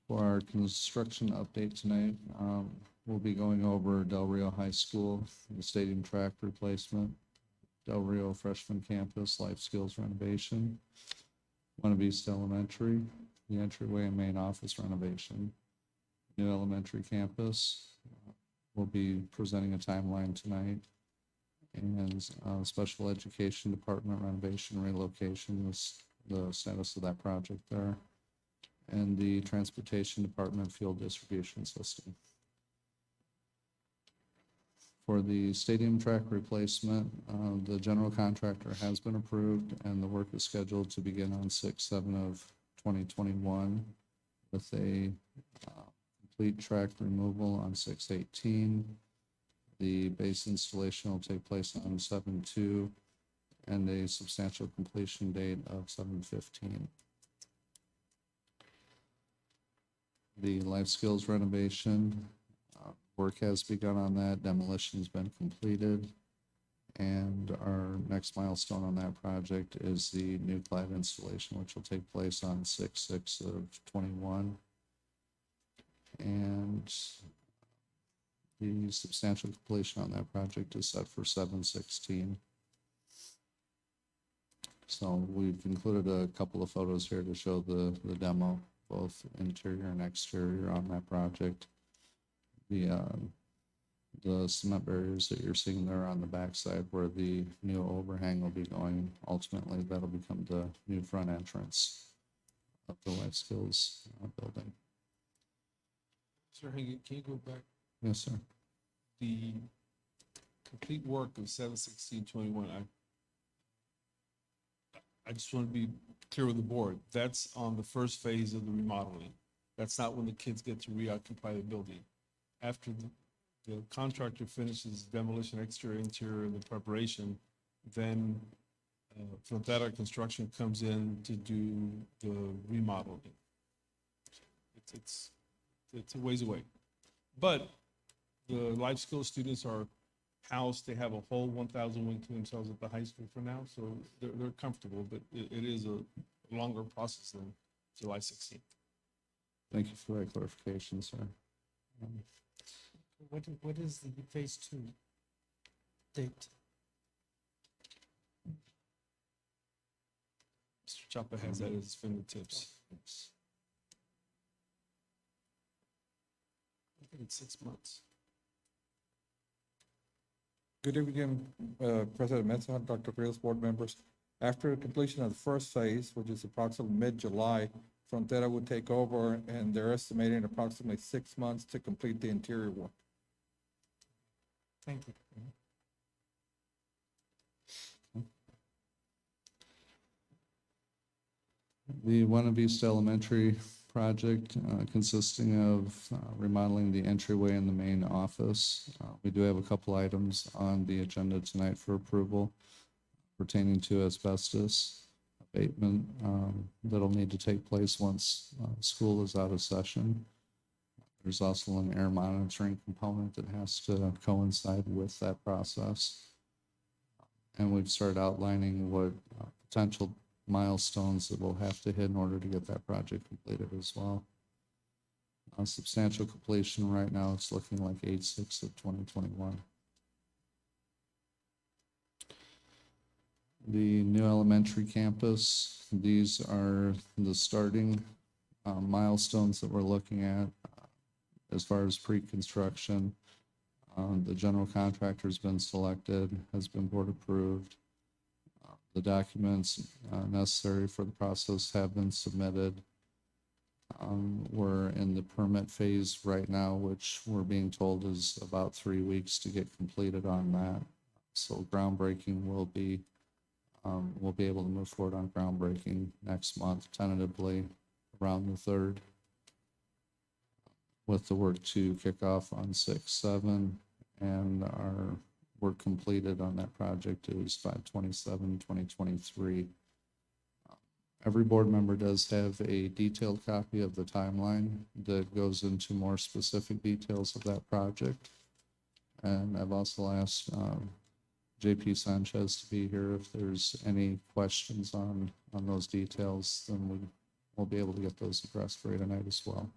For our construction update tonight, we'll be going over Del Rio High School, the stadium track replacement, Del Rio freshman campus, life skills renovation, Buena Vista Elementary, the entryway and main office renovation, new elementary campus, will be presenting a timeline tonight. And Special Education Department renovation relocation is the status of that project there. And the Transportation Department fuel distribution system. For the stadium track replacement, the general contractor has been approved and the work is scheduled to begin on 6/7 of 2021 with a complete track removal on 6/18. The base installation will take place on 7/2 and a substantial completion date of 7/15. The life skills renovation, work has begun on that. Demolition's been completed. And our next milestone on that project is the new clad installation, which will take place on 6/6 of 21. And the substantial completion on that project is set for 7/16. So we've included a couple of photos here to show the demo, both interior and exterior on that project. The cement barriers that you're seeing there on the backside where the new overhang will be going, ultimately that'll become the new front entrance of the life skills building. Sir, can you go back? Yes, sir. The complete work of 7/16/21, I just want to be clear with the board. That's on the first phase of the remodeling. That's not when the kids get to reoccupy the building. After the contractor finishes demolition, exterior, interior, and the preparation, then Frontera Construction comes in to do the remodeling. It's a ways away. But the life skills students are housed, they have a whole 1,000 wing to themselves at the high school for now, so they're comfortable, but it is a longer process than July 16th. Thank you for that clarification, sir. What is the phase 2 date? Mr. Chapa has that at his fingertips. I think it's 6 months. Good evening, President Mesa, Dr. Rios, board members. After completion of the first phase, which is approximately mid-July, Frontera would take over, and they're estimating approximately 6 months to complete the interior work. Thank you. The Buena Vista Elementary project consisting of remodeling the entryway in the main office. We do have a couple items on the agenda tonight for approval pertaining to asbestos abatement that'll need to take place once school is out of session. There's also an air monitoring component that has to coincide with that process. And we've started outlining what potential milestones that we'll have to hit in order to get that project completed as well. On substantial completion right now, it's looking like 8/6 of 2021. The new elementary campus, these are the starting milestones that we're looking at as far as pre-construction. The general contractor's been selected, has been board approved. The documents necessary for the process have been submitted. We're in the permit phase right now, which we're being told is about 3 weeks to get completed on that. So groundbreaking will be, we'll be able to move forward on groundbreaking next month, tentatively around the 3rd. With the work to kick off on 6/7, and our work completed on that project is 5/27/2023. Every board member does have a detailed copy of the timeline that goes into more specific details of that project. And I've also asked JP Sanchez to be here if there's any questions on those details, then we'll be able to get those addressed for you tonight as well.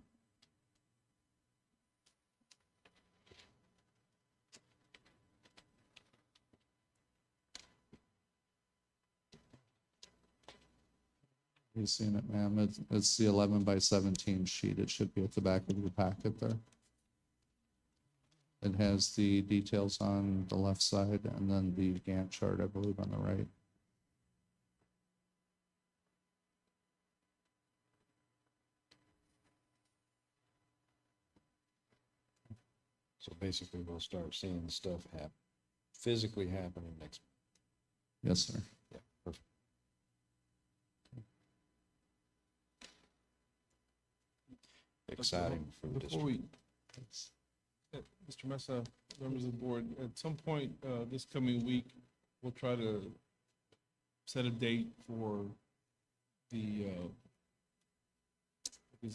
You've seen it, ma'am. It's the 11 by 17 sheet. It should be at the back of your packet there. It has the details on the left side and then the Gantt chart, I believe, on the right. So basically, we'll start seeing stuff physically happening next. Yes, sir. Yeah, perfect. Exciting for the Before district. Mr. Mesa, members of the board, at some point this coming week, we'll try to set a date for the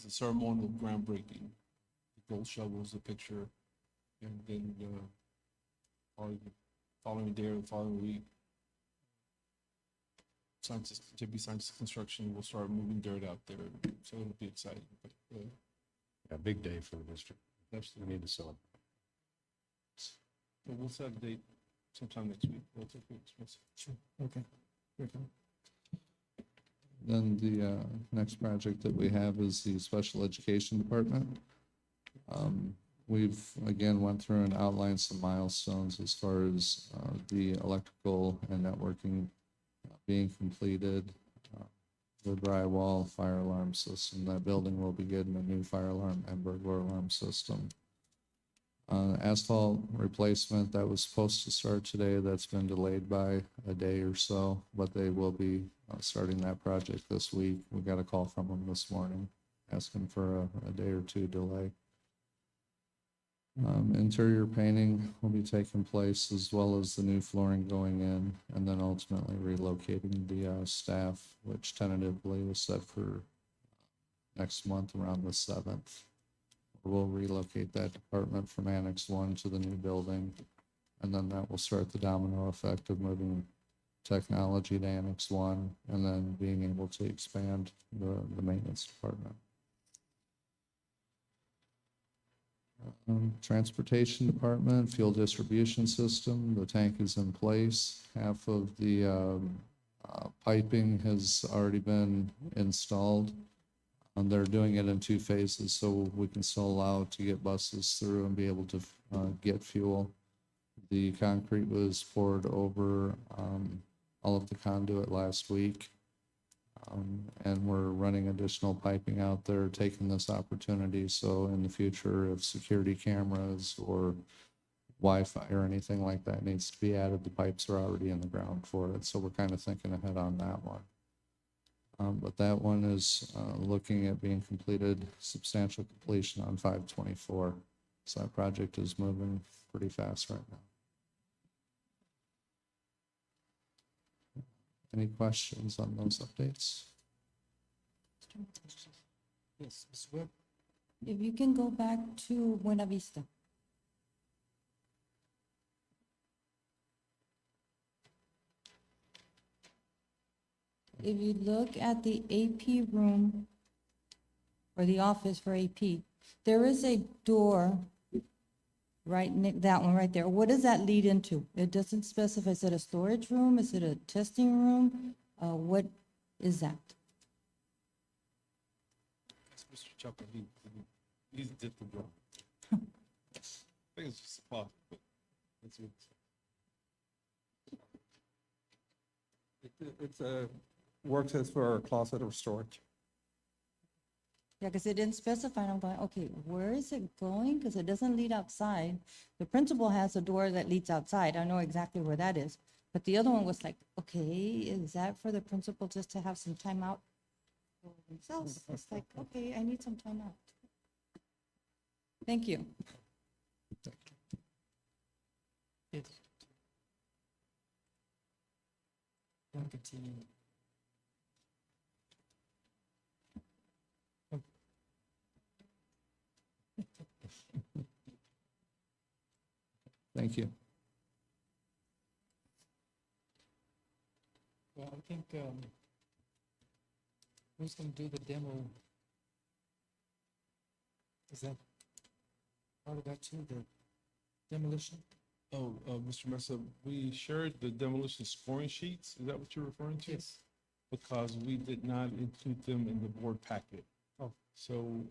ceremonial groundbreaking. The gold shovels, the picture, and then probably the following day or the following week, scientist construction will start moving dirt out there, so it'll be exciting. But, A big day for the district. We absolutely. need to celebrate. But we'll set a date sometime next week. We'll take it. Sure, okay. Very good. Then the next project that we have is the special education department. We've, again, went through and outlined some milestones as far as the electrical and networking being completed. The drywall, fire alarm system, that building will be getting a new fire alarm and burglar alarm system. Asphalt replacement, that was supposed to start today, that's been delayed by a day or so, but they will be starting that project this week. We got a call from them this morning, asking for a day or two delay. Interior painting will be taking place, as well as the new flooring going in, and then ultimately relocating the staff, which tentatively is set for next month around the 7th. We'll relocate that department from Annex 1 to the new building, and then that will start the domino effect of moving technology to Annex 1, and then being able to expand the maintenance department. Transportation department, fuel distribution system, the tank is in place. Half of the piping has already been installed. They're doing it in 2 phases, so we can still allow to get buses through and be able to get fuel. The concrete was poured over all of the conduit last week. And we're running additional piping out there, taking this opportunity. So in the future, if security cameras or Wi-Fi or anything like that needs to be added, the pipes are already in the ground for it. So we're kind of thinking ahead on that one. But that one is looking at being completed, substantial completion on 5/24. So that project is moving pretty fast right now. Any questions on those updates? Yes, Ms. Webb? If you can go back to Buena Vista. If you look at the AP room or the office for AP, there is a door right, that one right there. What does that lead into? It doesn't specify. Is it a storage room? Is it a testing room? What is that? It's Mr. Chuckle, he's did the job. I think it's just a plot, but that's it. It's a works as for a closet or storage. Yeah, because it didn't specify, and I'm going, okay, where is it going? Because it doesn't lead outside. The principal has a door that leads outside. I know exactly where that is. But the other one was like, okay, is that for the principal just to have some time out for themselves? It's like, okay, I need some time out. Thank you. Yes. I'll continue. Thank you. Well, I think, who's gonna do the demo? Is that part of that too, the demolition? Oh, Mr. Mesa, we shared the demolition scoring sheets. Is that what you're referring to? Yes. Because we did not include them in the board packet. Oh. So,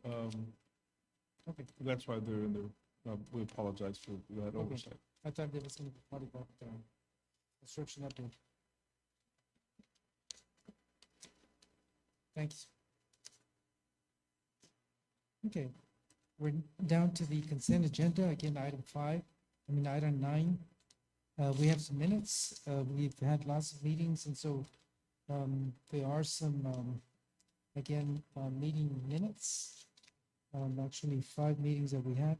Okay. that's why they're in there. we apologize for that oversight. I thought there was going to be part of that construction update. Thanks. Okay, we're down to the consent agenda, again, item 9. We have some minutes. We've had lots of meetings, and so there are some, meeting minutes. Actually, 5 meetings that we had.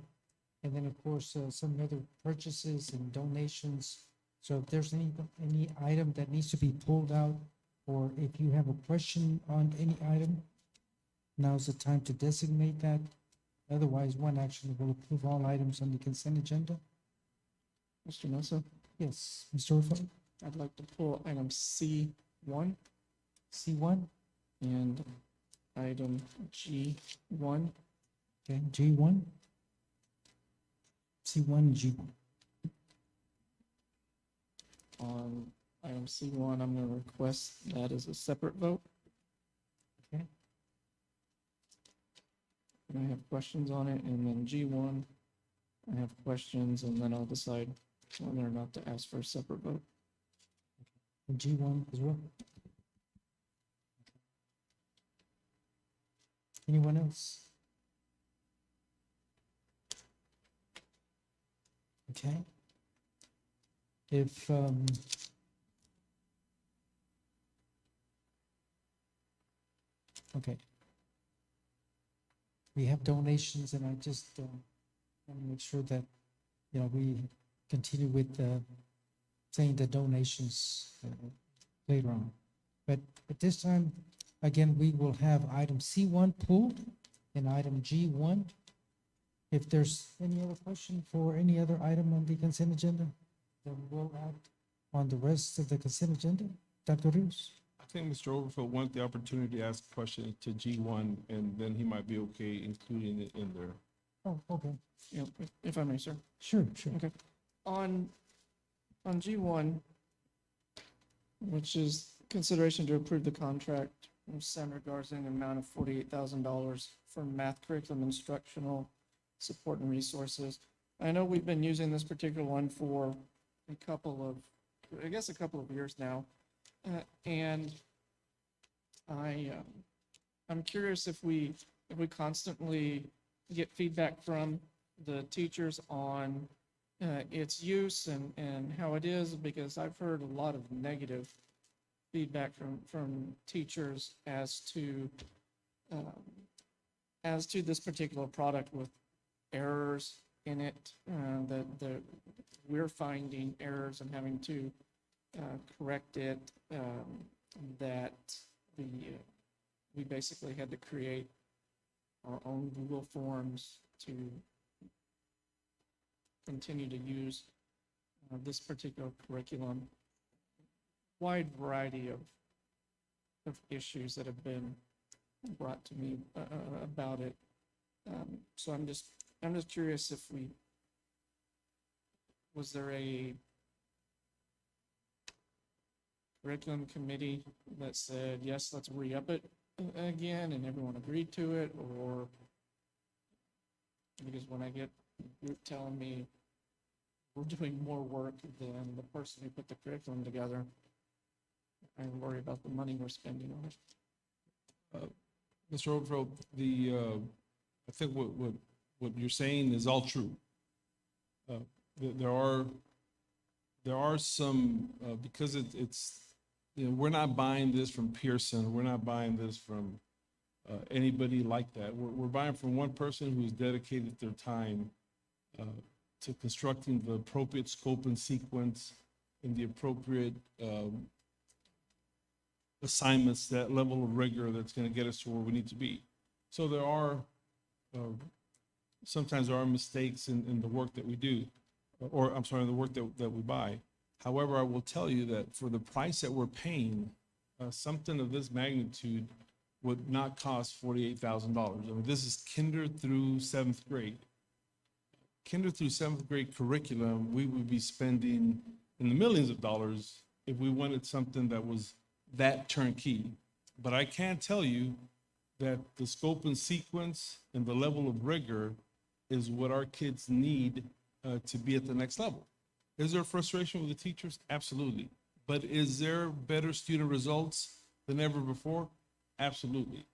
And then, of course, some other purchases and donations. So if there's any item that needs to be pulled out, or if you have a question on any item, now's the time to designate that. Otherwise, one action will approve all items on the consent agenda. Mr. Mesa, Yes, Mr. Urfa, I'd like to pull item C1 C1, and item G1. okay, G1. C1, G1. On item C1, I'm going to request that as a separate vote. Okay. And I have questions on it, and then G1, I have questions, and then I'll decide whether or not to ask for a separate vote. And G1 as well. Anyone else? Okay. If, okay. We have donations, and I just want to make sure that, we continue with saying the donations later on. But at this time, again, we will have item C1 pulled and item G1. If there's any other question for any other item on the consent agenda, then we'll act on the rest of the consent agenda. Dr. Rios? I think Mr. Overfield wanted the opportunity to ask a question to G1, and then he might be okay including it in there. Oh, okay. Yeah, if I may, sir. Sure, sure. Okay. On G1, which is consideration to approve the contract from Sandra Garza in the amount of $48,000 for math curriculum instructional support and resources. I know we've been using this particular one for a couple of years now. And I'm curious if we constantly get feedback from the teachers on its use and how it is, because I've heard a lot of negative feedback from teachers as to this particular product, with errors in it, that we're finding errors and having to correct it, that we basically had to create our own Google Forms to continue to use this particular curriculum. Wide variety of issues that have been brought to me about it. So I'm just curious if was there a curriculum committee that said, yes, let's re-up it again, and everyone agreed to it, or because when I get a group telling me we're doing more work than the person who put the curriculum together, I worry about the money we're spending on it. Mr. Overfield, I think what you're saying is all true. There are some, because it's, we're not buying this from Pearson, we're not buying this from anybody like that. We're buying from one person who's dedicated their time to constructing the appropriate scope and sequence and the appropriate assignments, that level of rigor that's going to get us to where we need to be. So there are, sometimes there are mistakes in the work that we do, or I'm sorry, the work that we buy. However, I will tell you that for the price that we're paying, something of this magnitude would not cost $48,000. I mean, this is kinder through 7th grade. Kinder through 7th grade curriculum, we would be spending in the millions of dollars if we wanted something that was that turnkey. But I can tell you that the scope and sequence and the level of rigor is what our kids need to be at the next level. Is there frustration with the teachers? Absolutely. But is there better student results than ever before? Absolutely.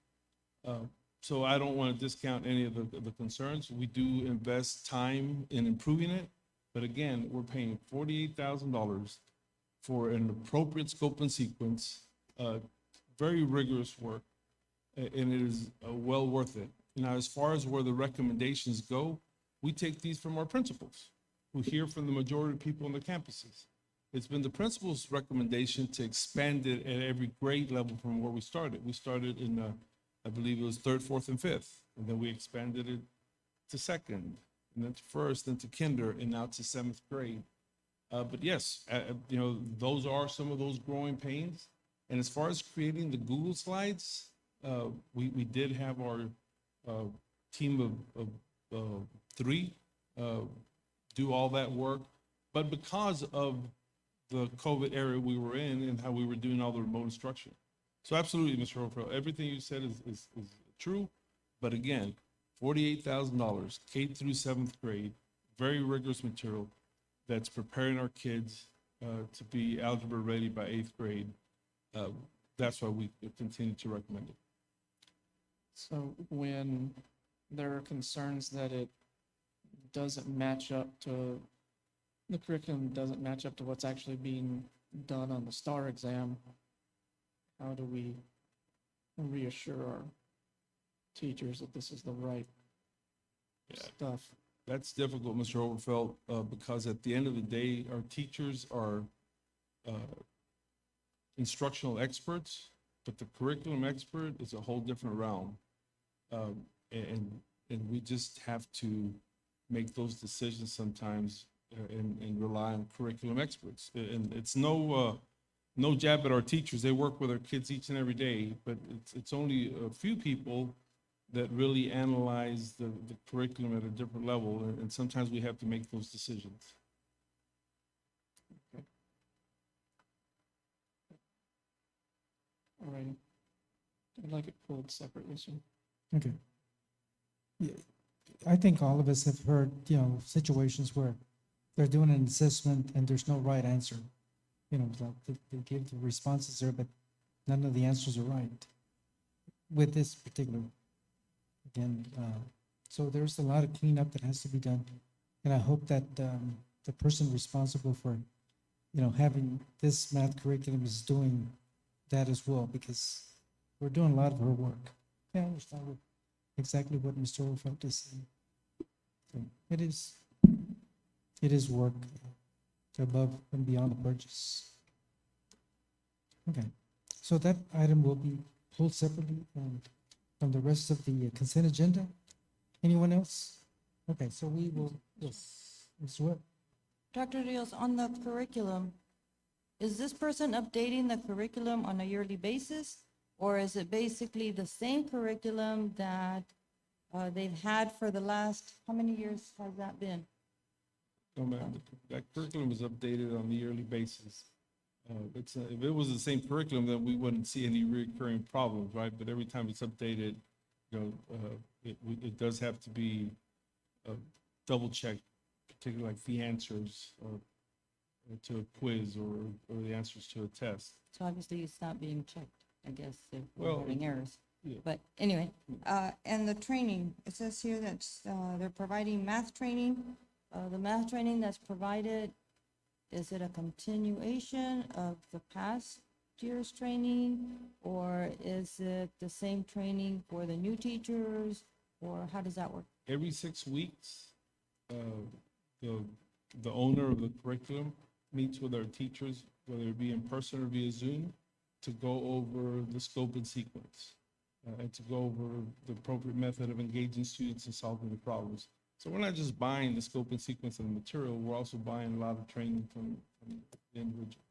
So I don't want to discount any of the concerns. We do invest time in improving it. But again, we're paying $48,000 for an appropriate scope and sequence, very rigorous work, and it is well worth it. Now, as far as where the recommendations go, we take these from our principals, who hear from the majority of people on the campuses. It's been the principal's recommendation to expand it at every grade level from where we started. We started in, I believe it was third, fourth, and fifth, and then we expanded it to second, and then to first, then to kinder, and now to seventh grade. But yes, you know, those are some of those growing pains. And as far as creating the Google slides, we did have our team of 3 do all that work. But because of the COVID era we were in and how we were doing all the remote instruction. So absolutely, Mr. Hofer, everything you said is true. But again, $48,000, K through 7th grade, very rigorous material that's preparing our kids to be algebra ready by 8th grade. That's why we continue to recommend it. So when there are concerns that it doesn't match up to, the curriculum doesn't match up to what's actually being done on the STAR exam, how do we reassure our teachers that this is the right stuff? That's difficult, Mr. Overfelt, because at the end of the day, our teachers are instructional experts, but the curriculum expert is a whole different realm. And we just have to make those decisions sometimes and rely on curriculum experts. And it's no jab at our teachers. They work with our kids each and every day, but it's only a few people that really analyze the curriculum at a different level, and sometimes we have to make those decisions. Okay. All right. I'd like it pulled separately, sir. Okay. Yeah, I think all of us have heard, you know, situations where they're doing an assessment and there's no right answer. You know, like they give the responses there, but none of the answers are right with this particular. Again, so there's a lot of cleanup that has to be done. And I hope that the person responsible for, you know, having this math curriculum is doing that as well, because we're doing a lot of her work. Yeah, I understand exactly what Mr. Overfelt is saying. So it is work above and beyond the purchase. Okay, so that item will be pulled separately from the rest of the consent agenda. Anyone else? Okay, so we will, yes, Ms. Webb. Dr. Rios, on the curriculum, is this person updating the curriculum on a yearly basis? Or is it basically the same curriculum that they've had for the last, how many years has that been? No, ma'am, that curriculum is updated on a yearly basis. If it was the same curriculum, then we wouldn't see any recurring problems, right? But every time it's updated, you know, it does have to be double checked, particularly like the answers or to a quiz or the answers to a test. So obviously it's not being checked, I guess, if Well, we're having errors. yeah. But anyway, and the training, it says here that they're providing math training. The math training that's provided, is it a continuation of the past year's training? Or is it the same training for the new teachers? Or how does that work? Every 6 weeks, the owner of the curriculum meets with our teachers, whether it be in person or via Zoom, to go over the scope and sequence, and to go over the appropriate method of engaging students in solving the problems. So we're not just buying the scope and sequence of the material, we're also buying a lot of training from the individual.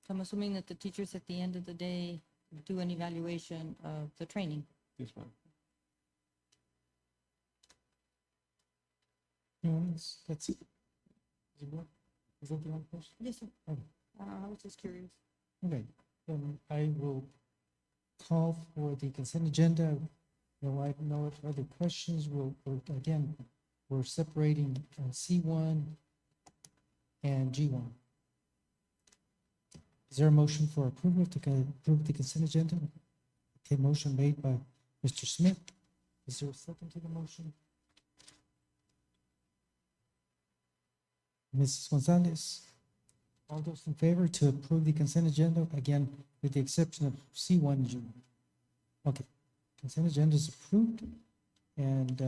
So I'm assuming that the teachers at the end of the day do an evaluation of the training. Yes, ma'am. Anyone else? That's it. Is that the only question? Yes, sir. Okay. I was just curious. Okay, then I will call for the consent agenda. No, I know if other questions will again, we're separating C1 and G1. Is there a motion for approval to approve the consent agenda? Okay, motion made by Mr. Smith. Is there a second to the motion? Mrs. Gonzalez? All those in favor to approve the consent agenda, again, with the exception of C1 and G1? Okay, consent agenda is approved, and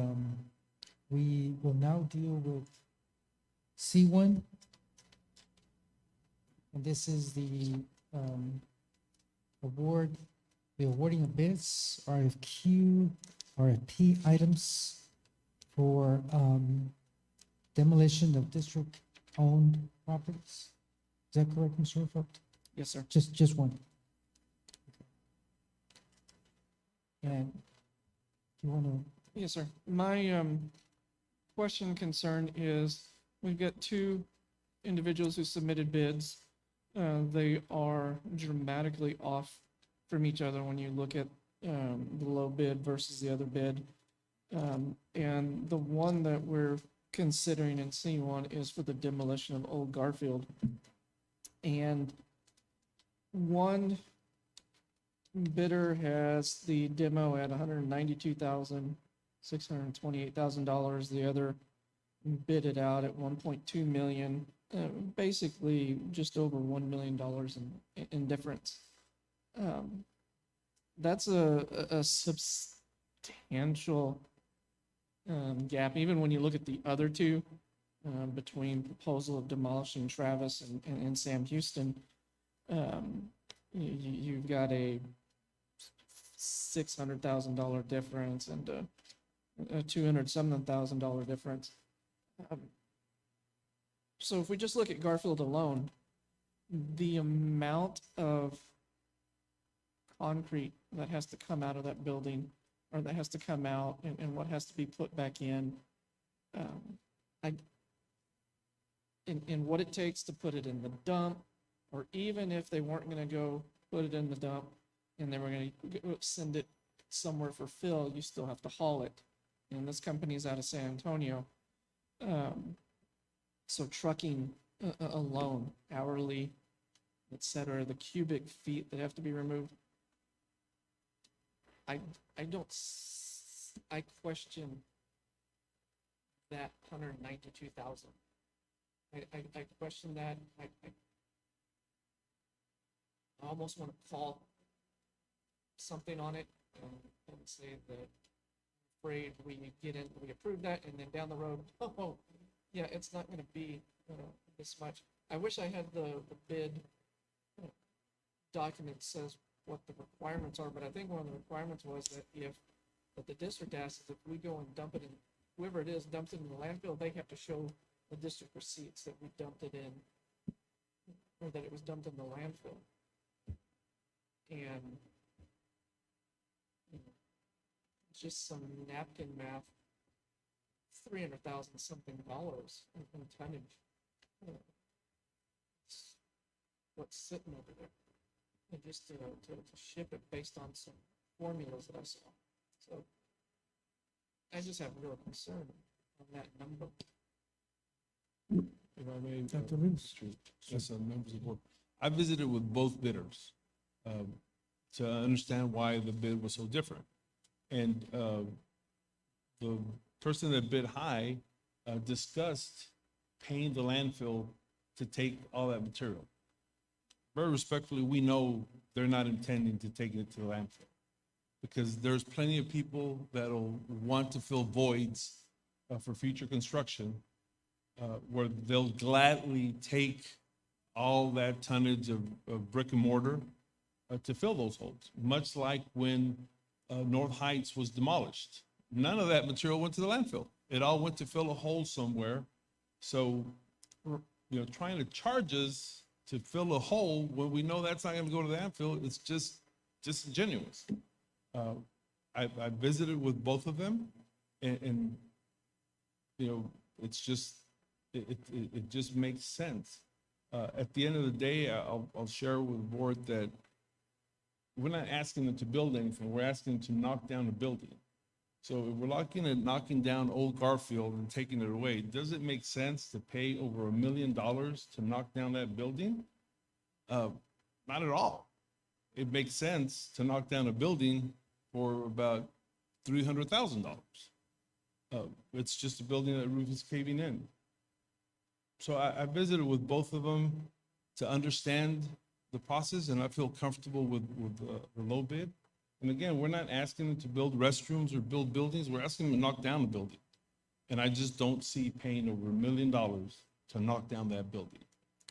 we will now deal with C1. And this is the awarding of bids, RFQ, RFP items for demolition of district-owned properties. Is that correct, Mr. Rufo? Yes, sir. Just one. And you want to, Yes, sir. My question concern is, we've got two individuals who submitted bids. They are dramatically off from each other when you look at the low bid versus the other bid. And the one that we're considering in C1 is for the demolition of Old Garfield. And one bidder has the demo at $192,628,000. The other bid it out at 1.2 million, basically just over $1 million in difference. That's a substantial gap, even when you look at the other two, between proposal of demolishing Travis and Sam Houston. You've got a $600,000 difference and a $200,000 difference. So if we just look at Garfield alone, the amount of concrete that has to come out of that building, or that has to come out, and what has to be put back in, in what it takes to put it in the dump, or even if they weren't gonna go put it in the dump and they were gonna send it somewhere for fill, you still have to haul it. And this company is out of San Antonio. So trucking alone, hourly, et cetera, the cubic feet that have to be removed. I question that 192,000. I question that. I almost want to call something on it and say that afraid we approve that, and then down the road, oh, yeah, it's not going to be this much. I wish I had the bid document says what the requirements are, but I think one of the requirements was that what the district asks is if we go and dump it in, whoever it is dumps it in the landfill, they have to show the district receipts that we dumped it in, or that it was dumped in the landfill. And just some napkin math, 300,000 something dollars in tonnage. What's sitting over there, and just to ship it based on some formulas that I saw. So I just have real concern on that number. If I may, Dr. Luce. yes, members of the board. I visited with both bidders to understand why the bid was so different. And the person that bid high discussed paying the landfill to take all that material. Very respectfully, we know they're not intending to take it to the landfill, because there's plenty of people that'll want to fill voids for future construction, where they'll gladly take all that tonnage of brick and mortar to fill those holes, much like when North Heights was demolished. None of that material went to the landfill. It all went to fill a hole somewhere. So, trying to charge us to fill a hole when we know that's not going to go to the landfill, it's just disingenuous. I visited with both of them, and it's just, it just makes sense. At the end of the day, I'll share with the board that we're not asking them to build anything. We're asking them to knock down a building. So if we're looking at knocking down old Garfield and taking it away, does it make sense to pay over $1 million to knock down that building? Not at all. It makes sense to knock down a building for about $300,000. It's just a building that roof is caving in. So I visited with both of them to understand the process, and I feel comfortable with the low bid. And again, we're not asking them to build restrooms or build buildings, we're asking them to knock down a building. And I just don't see paying over $1 million to knock down that building.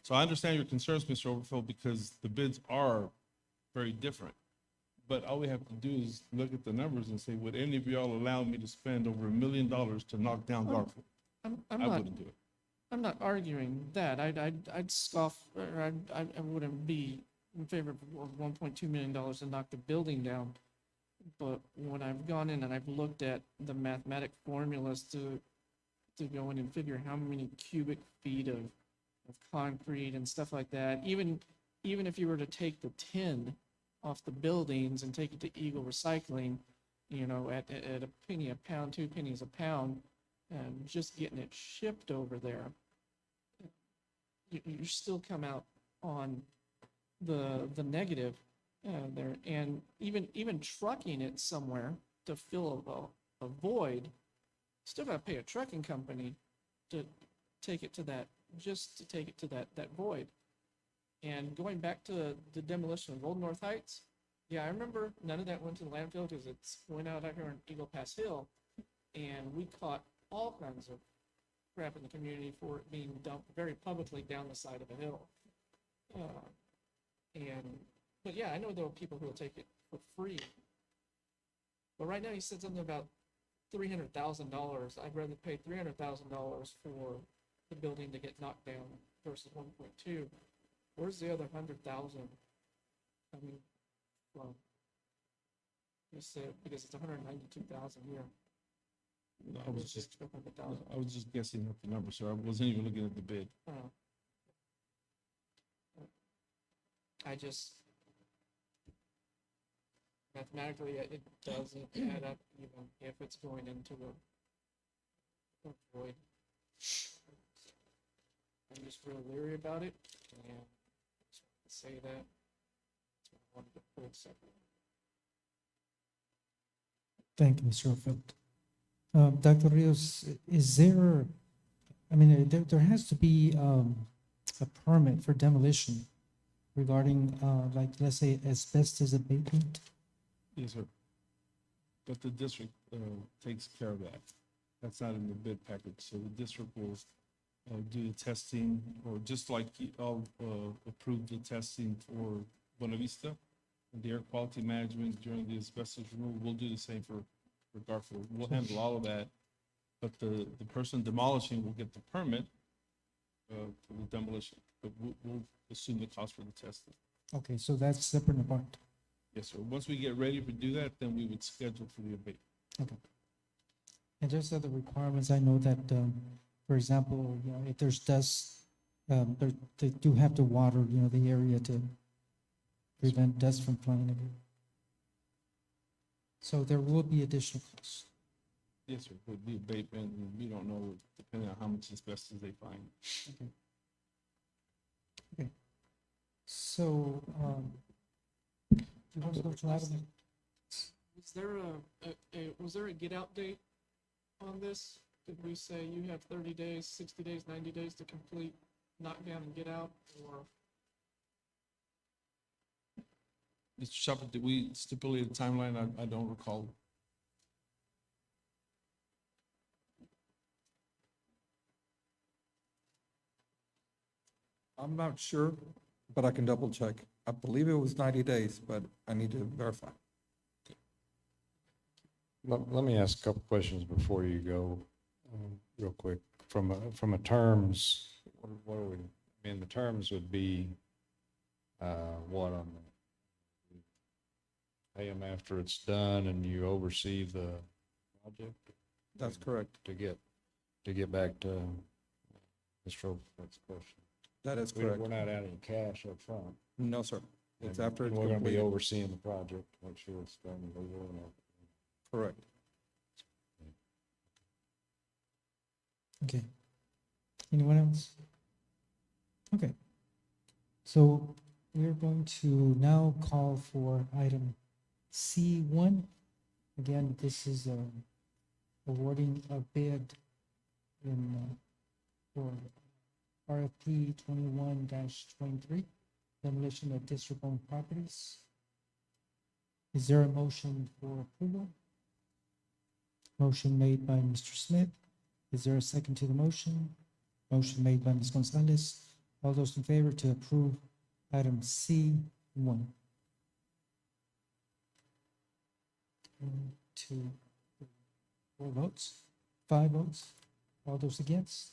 So I understand your concerns, Mr. Overfield, because the bids are very different. But all we have to do is look at the numbers and say, would any of y'all allow me to spend over $1 million to knock down Garfield? I'm I not, wouldn't do it. I'm not arguing that. I'd scoff, or I wouldn't be in favor of $1.2 million to knock the building down. But when I've gone in and I've looked at the mathematic formulas to go in and figure how many cubic feet of concrete and stuff like that, even if you were to take the tin off the buildings and take it to Eagle Recycling, you know, at a penny a pound, 2 pennies a pound, and just getting it shipped over there, you still come out on the negative there. And even trucking it somewhere to fill a void, still gotta pay a trucking company to take it to that, just to take it to that void. And going back to the demolition of Old North Heights, yeah, I remember none of that went to the landfill because it's went out here on Eagle Pass Hill, and we caught all kinds of crap in the community for it being dumped very publicly down the side of a hill. But yeah, I know there are people who will take it for free. But right now, you said something about $300,000. I'd rather pay $300,000 for the building to get knocked down versus 1.2. Where's the other 100,000 coming from? You said, because it's 192,000 here. I was just guessing at the number, sir. I wasn't even looking at the bid. I just, mathematically, it doesn't add up even if it's going into a void. I'm just real leery about it, and just wanted to say that. That's why I wanted to put it separate. Thank you, Mr. Overfield. Dr. Rios, is there, I mean, there has to be a permit for demolition regarding, like, let's say asbestos abatement? Yes, sir. But the district takes care of that. That's not in the bid package, so the district will do the testing, or just like y'all approved the testing for Buena Vista, and the air quality management during the asbestos removal, we'll do the same for Garfield. We'll handle all of that, but the person demolishing will get the permit for the demolition, but we'll assume the cost for the testing. Okay, so that's separate and apart. Yes, sir. Once we get ready to do that, then we would schedule for the abatement. Okay. And just other requirements, I know that, for example, you know, if there's dust, they do have to water, you know, the area to prevent dust from flying in. So there will be additional costs. Yes, sir. With the abatement, and we don't know, depending on how much asbestos they find. Okay. So, you want to go to item? Was there a get out date on this? Did we say you have 30 days, 60 days, 90 days to complete knockdown and get out, or? Mr. Shepherd, did we stipulate a timeline? I don't recall. I'm not sure, but I can double check. I believe it was 90 days, but I need to verify. Let me ask a couple questions before you go, real quick. From a terms, what are we, I mean, the terms would be, what on the, pay them after it's done and you oversee the project? That's correct. To get back to Mr. Overfield's question. That is We're correct. not adding cash up front. No, sir. It's And after it's we're gonna be completed. overseeing the project, make sure it's done legally and everything. Correct. Okay. Anyone else? Okay. So we're going to now call for item C1. Again, this is awarding a bid in for RFP 21-23, demolition of district-owned properties. Is there a motion for approval? Motion made by Mr. Smith. Is there a second to the motion? Motion made by Ms. Gonzalez. All those in favor to approve item C1? 1, 2, 4 votes, 5 votes. All those against?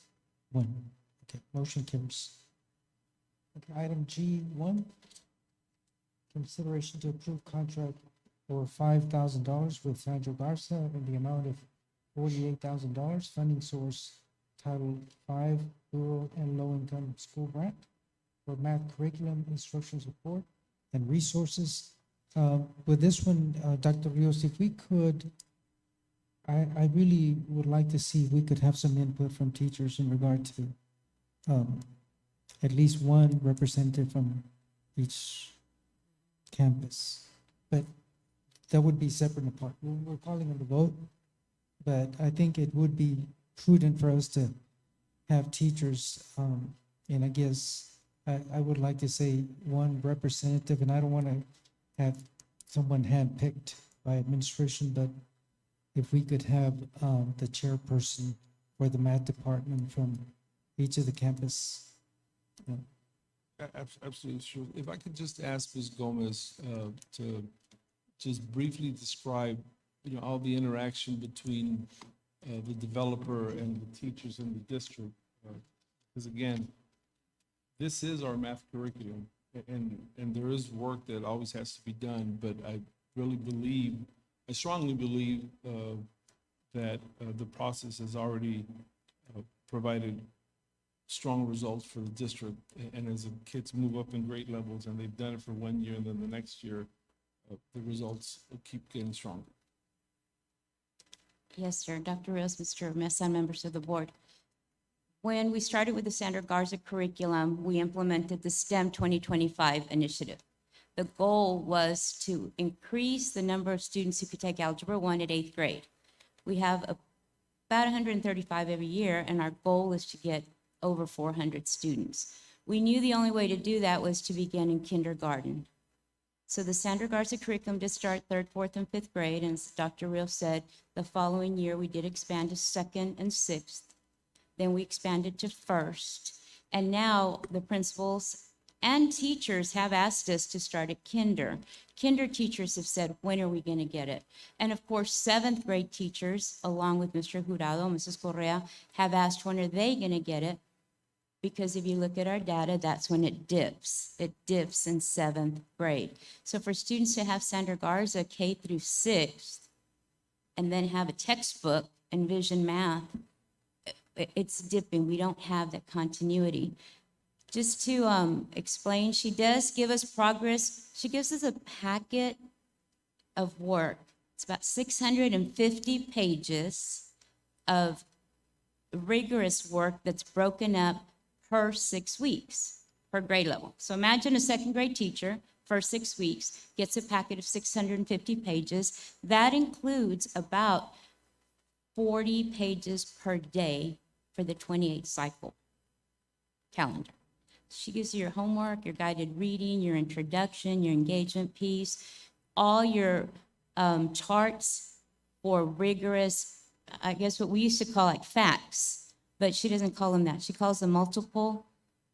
1. Okay, motion carries. Okay, item G1, consideration to approve contract for $5,000 with Sandro Garza in the amount of $48,000, funding source Title 5 Rural and Low-Income School Grant for math curriculum, instruction support, and resources. With this one, Dr. Rios, if we could, I really would like to see if we could have some input from teachers in regard to at least one representative from each campus. But that would be separate and apart. We're calling on the vote, but I think it would be prudent for us to have teachers, and I guess I would like to say one representative, and I don't want to have someone handpicked by administration, but if we could have the chairperson for the math department from each of the campus. Absolutely, sure. If I could just ask Ms. Gomez to just briefly describe, all the interaction between the developer and the teachers in the district. Because again, this is our math curriculum, and there is work that always has to be done, but I strongly believe that the process has already provided strong results for the district. And as the kids move up in grade levels, and they've done it for 1 year, and then the next year, the results keep getting stronger. Yes, sir. Dr. Rios, Mr. Mesa, members of the board. When we started with the Sandra Garza curriculum, we implemented the STEM 2025 initiative. The goal was to increase the number of students who could take Algebra 1 at 8th grade. We have about 135 every year, and our goal is to get over 400 students. We knew the only way to do that was to begin in kindergarten. So the Sandra Garza curriculum did start 3rd, 4th, and 5th grade, and as Dr. Real said, the following year we did expand to 2nd and 6th. Then we expanded to 1st, and now the principals and teachers have asked us to start at kinder. Kinder teachers have said, when are we going to get it? And of course, 7th grade teachers, along with Mr. Jurado, Mrs. Correa, have asked, when are they going to get it? Because if you look at our data, that's when it dips. It dips in 7th grade. So for students to have Sandra Garza K through 6th, and then have a textbook, Envision Math, it's dipping. We don't have that continuity. Just to explain, she does give us progress. She gives us a packet of work. It's about 650 pages of rigorous work that's broken up per 6 weeks, per grade level. So imagine a 2nd grade teacher, for 6 weeks, gets a packet of 650 pages. That includes about 40 pages per day for the 28 cycle calendar. She gives you your homework, your guided reading, your introduction, your engagement piece, all your charts for rigorous, I guess what we used to call like facts, but she doesn't call them that. She calls them multiple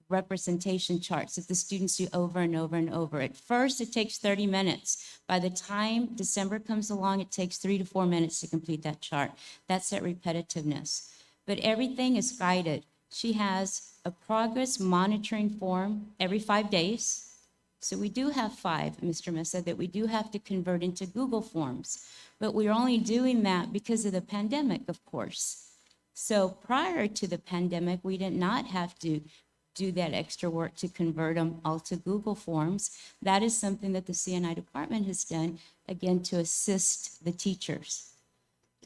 representation charts that the students do over and over and over. At first, it takes 30 minutes. By the time December comes along, it takes 3 to 4 minutes to complete that chart. That's that repetitiveness. But everything is guided. She has a progress monitoring form every 5 days. So we do have 5, Mr. Mesa, that we do have to convert into Google Forms. But we're only doing that because of the pandemic, of course. So prior to the pandemic, we did not have to do that extra work to convert them all to Google Forms. That is something that the CNI department has done, again, to assist the teachers.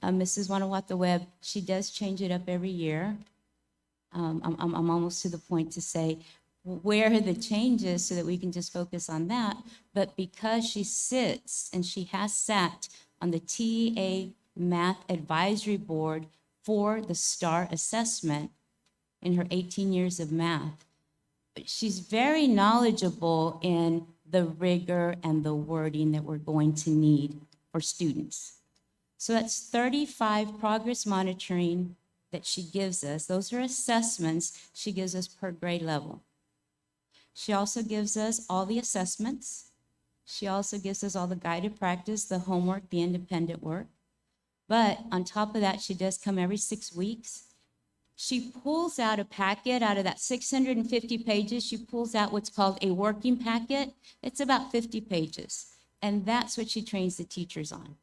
Mrs. Guanajuato Webb, she does change it up every year. I'm almost to the point to say, where are the changes so that we can just focus on that? But because she sits and she has sat on the TEA Math Advisory Board for the STAR assessment in her 18 years of math, she's very knowledgeable in the rigor and the wording that we're going to need for students. So that's 35 progress monitoring that she gives us. Those are assessments she gives us per grade level. She also gives us all the assessments. She also gives us all the guided practice, the homework, the independent work. But on top of that, she does come every 6 weeks. She pulls out a packet out of that 650 pages. She pulls out what's called a working packet. It's about 50 pages. And that's what she trains the teachers on.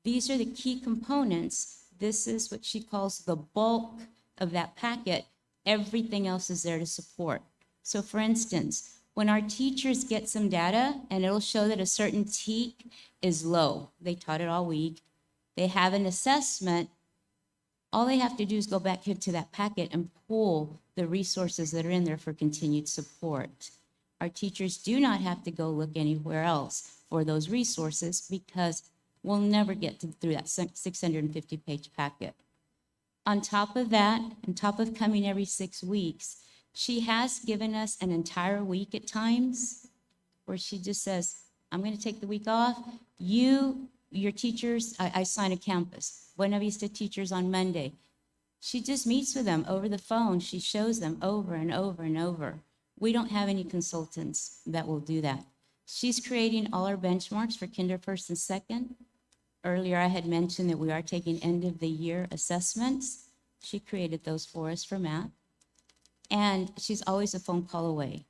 These are the key components. This is what she calls the bulk of that packet. Everything else is there to support. So for instance, when our teachers get some data and it'll show that a certain TEAC is low, they taught it all week, they have an assessment, all they have to do is go back here to that packet and pull the resources that are in there for continued support. Our teachers do not have to go look anywhere else for those resources because we'll never get through that 650-page packet. On top of that, on top of coming every 6 weeks, she has given us an entire week at times where she just says, I'm going to take the week off. Your teachers, I assign a campus. Buena Vista teachers on Monday. She just meets with them over the phone. She shows them over and over and over. We don't have any consultants that will do that. She's creating all our benchmarks for kinder first and second. Earlier, I had mentioned that we are taking end of the year assessments. She created those for us for math. And she's always a phone call away.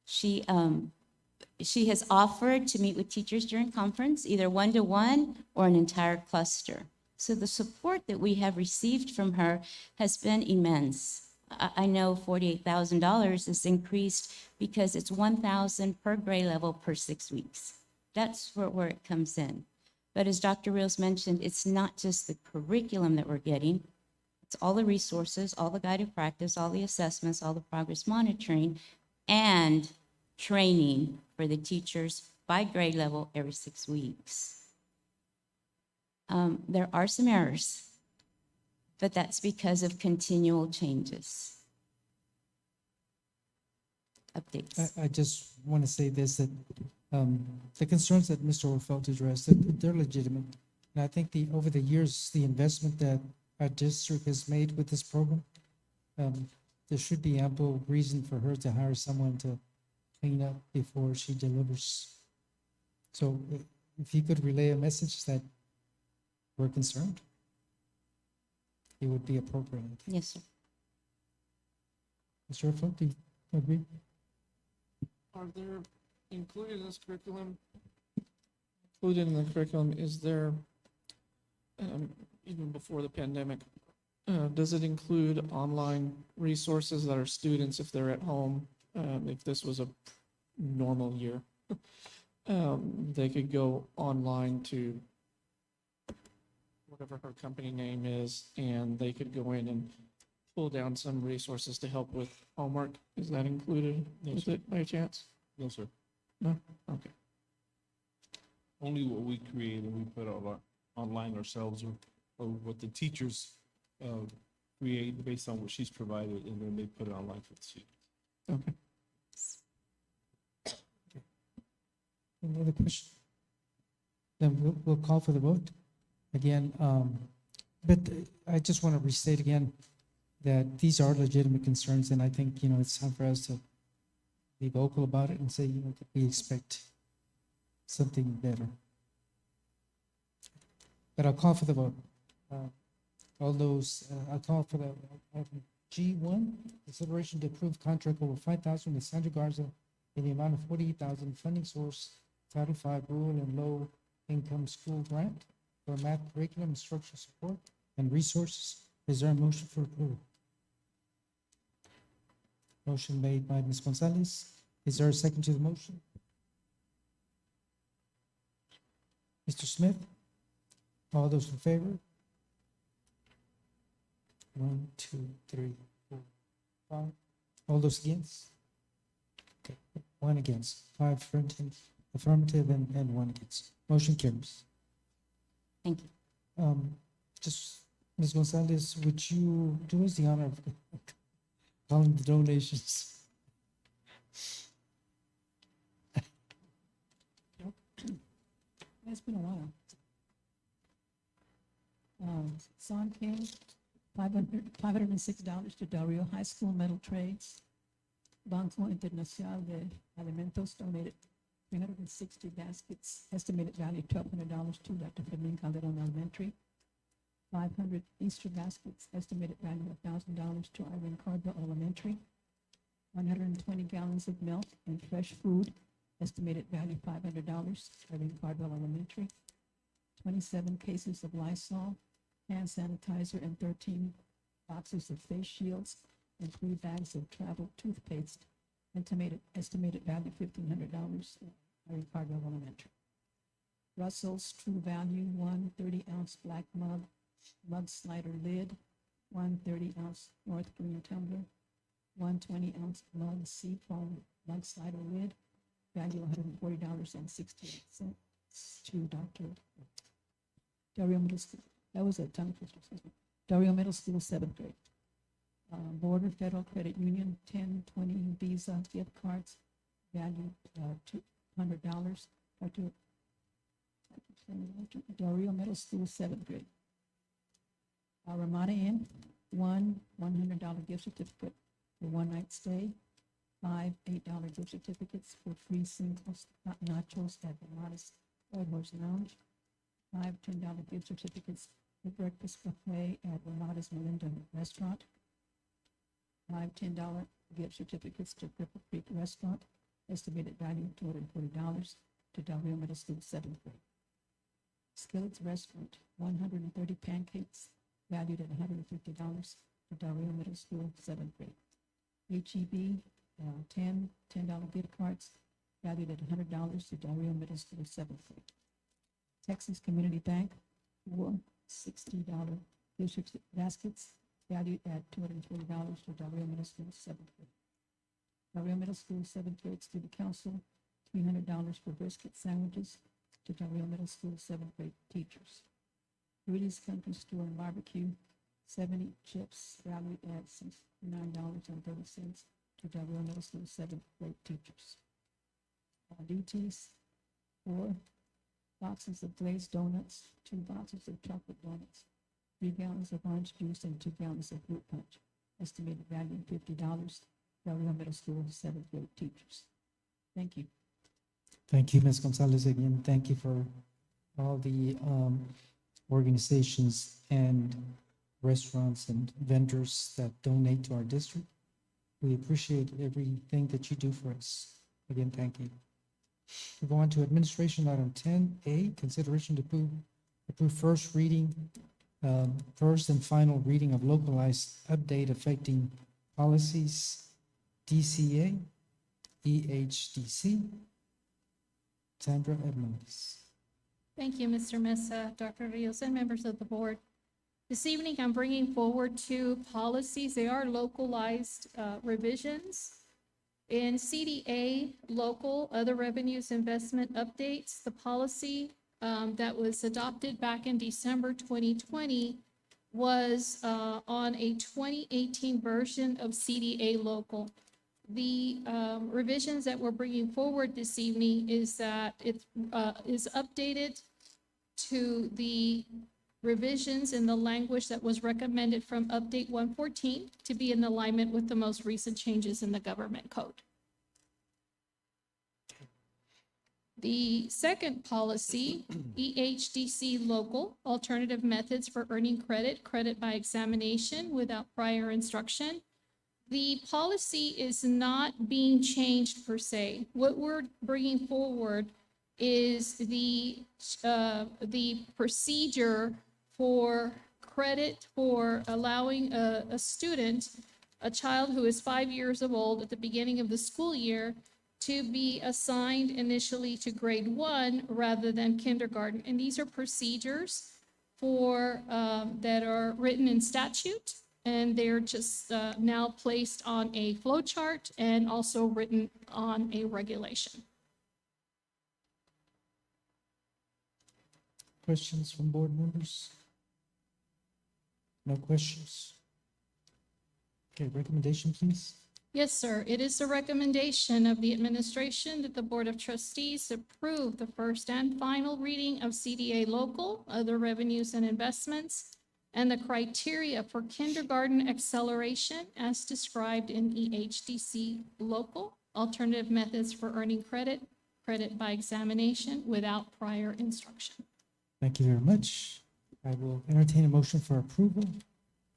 She has offered to meet with teachers during conference, either one-to-one or an entire cluster. So the support that we have received from her has been immense. I know $48,000 is increased because it's $1,000 per grade level per 6 weeks. That's where it comes in. But as Dr. Rios mentioned, it's not just the curriculum that we're getting. It's all the resources, all the guided practice, all the assessments, all the progress monitoring, and training for the teachers by grade level every 6 weeks. There are some errors, but that's because of continual changes. Updates. I just want to say this, that the concerns that Mr. Orfeld addressed, they're legitimate. And I think over the years, the investment that our district has made with this program, there should be ample reason for her to hire someone to clean up before she delivers. So if you could relay a message that we're concerned, it would be appropriate. Yes, sir. Mr. Orfeld, do you agree? Are there, included in this curriculum, is there, even before the pandemic, does it include online resources that our students, if they're at home, if this was a normal year, they could go online to whatever her company name is, and they could go in and pull down some resources to help with homework? Is that included with it by chance? No, sir. No? Okay. Only what we create and we put online ourselves, or what the teachers create based on what she's provided, and then they put it online for the students. Okay. Any other question? Then we'll call for the vote again. But I just want to restate again that these are legitimate concerns, and I think, it's time for us to be vocal about it and say, that we expect something better. But I'll call for the vote. All those, I'll call for the item G1, consideration to approve contract over 5,000 with Sandra Garza in the amount of 48,000 funding source, Title V Rural and Low Income School Grant for math curriculum, instructional support, and resources. Is there a motion for approval? Motion made by Ms. Gonzalez. Is there a second to the motion? Mr. Smith? All those in favor? 1, 2, 3, 4, Five. All those against? Okay, one against, five affirmative and one against. Motion carries. Thank you. Just, Ms. Gonzalez, would you do us the honor of calling the donations? It's been a while. Son King, $506 to Del Rio High School Metal Trades. Banco Internacional de Alimentos donated 360 baskets, estimated value $1,200 to Dr. Fermin Calderon Elementary. 500 Easter baskets, estimated value $1,000 to Irene Cardwell Elementary. 120 gallons of milk and fresh food, estimated value $500, Irene Cardwell Elementary. 27 cases of Lysol, hand sanitizer, and 13 boxes of face shields, and 3 bags of travel toothpaste, estimated value $1,500, Irene Cardwell Elementary. Russell's True Value, 1 30-ounce black mug slider lid, 1 30-ounce North Green tumbler, 1 20-ounce mug seafoam mug slider lid, value $140.68 to Dr. Del Rio Middle School. That was a tongue twister, excuse me. Del Rio Middle School, 7th grade. Border Federal Credit Union, 10/20 Visa gift cards, value $200. Del Rio Middle School, 7th grade. Ramada Inn, 1 $100 gift certificate for one night stay, 5 $8 gift certificates for free singles nachos at Ramada's White Horse Lounge, 5 $10 gift certificates for breakfast buffet at Ramada's Melinda Restaurant, 5 $10 gift certificates to Cripple Creek Restaurant, estimated value $240 to Del Rio Middle School, 7th grade. Skillets Restaurant, 130 pancakes, valued at $150 to Del Rio Middle School, 7th grade. HEB, 10 $10 gift cards, valued at $100 to Del Rio Middle School, 7th grade. Texas Community Bank, 4 $60 gift baskets, valued at $220 to Del Rio Middle School, 7th grade. Del Rio Middle School, 7th grade Student Council, $300 for brisket sandwiches to Del Rio Middle School, 7th grade teachers. Rudy's Country Store and Barbecue, 70 chips, valued at $69.30 to Del Rio Middle School, 7th grade teachers. DT's, 4 boxes of glazed donuts, 2 boxes of chocolate donuts, 3 gallons of orange juice, and 2 gallons of fruit punch. Estimated value $50. Del Rio Middle School, 7th grade teachers. Thank you. Thank you, Ms. Gonzalez. Again, thank you for all the organizations and restaurants and vendors that donate to our district. We appreciate everything that you do for us. Again, thank you. We go on to administration item 10A, consideration to approve first and final reading of localized update affecting policies DCA, EHDC. Sandra Edmonds. Thank you, Mr. Mesa, Dr. Rios, and members of the board. This evening, I'm bringing forward 2 policies. They are localized revisions. In CDA, local, other revenues investment updates, the policy that was adopted back in December 2020 was on a 2018 version of CDA local. The revisions that we're bringing forward this evening is that it is updated to the revisions in the language that was recommended from Update 114 to be in alignment with the most recent changes in the government code. The second policy, EHDC local, alternative methods for earning credit by examination without prior instruction. The policy is not being changed per se. What we're bringing forward is the procedure for credit for allowing a student, a child who is 5 years old at the beginning of the school year, to be assigned initially to grade 1 rather than kindergarten. And these are procedures for that are written in statute and they're just now placed on a flow chart and also written on a regulation. Questions from board members? No questions? Okay, recommendation, please. Yes, sir. It is the recommendation of the administration that the Board of Trustees approve the first and final reading of CDA local, other revenues and investments, and the criteria for kindergarten acceleration as described in EHDC local, alternative methods for earning credit, credit by examination without prior instruction. Thank you very much. I will entertain a motion for approval.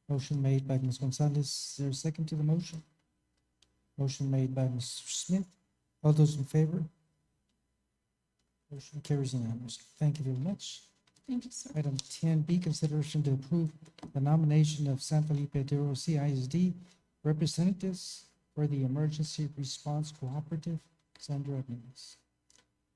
Motion made by Ms. Gonzalez. Is there a second to the motion? Motion made by Mr. Smith. All those in favor? Motion carries unanimously. Thank you very much. Thank you, sir. Item 10B, consideration to approve the nomination of San Felipe del CISD representatives for the Emergency Response Cooperative. Sandra Edmonds.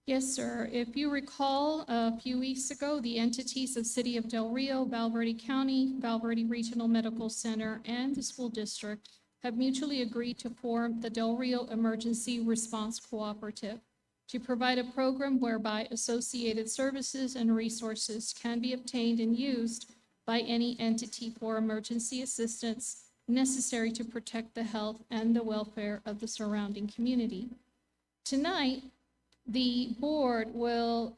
Yes, sir. If you recall, a few weeks ago, the entities of City of Del Rio, Val Verde County, Val Verde Regional Medical Center, and the school district have mutually agreed to form the Del Rio Emergency Response Cooperative to provide a program whereby associated services and resources can be obtained and used by any entity for emergency assistance necessary to protect the health and the welfare of the surrounding community. Tonight, the board will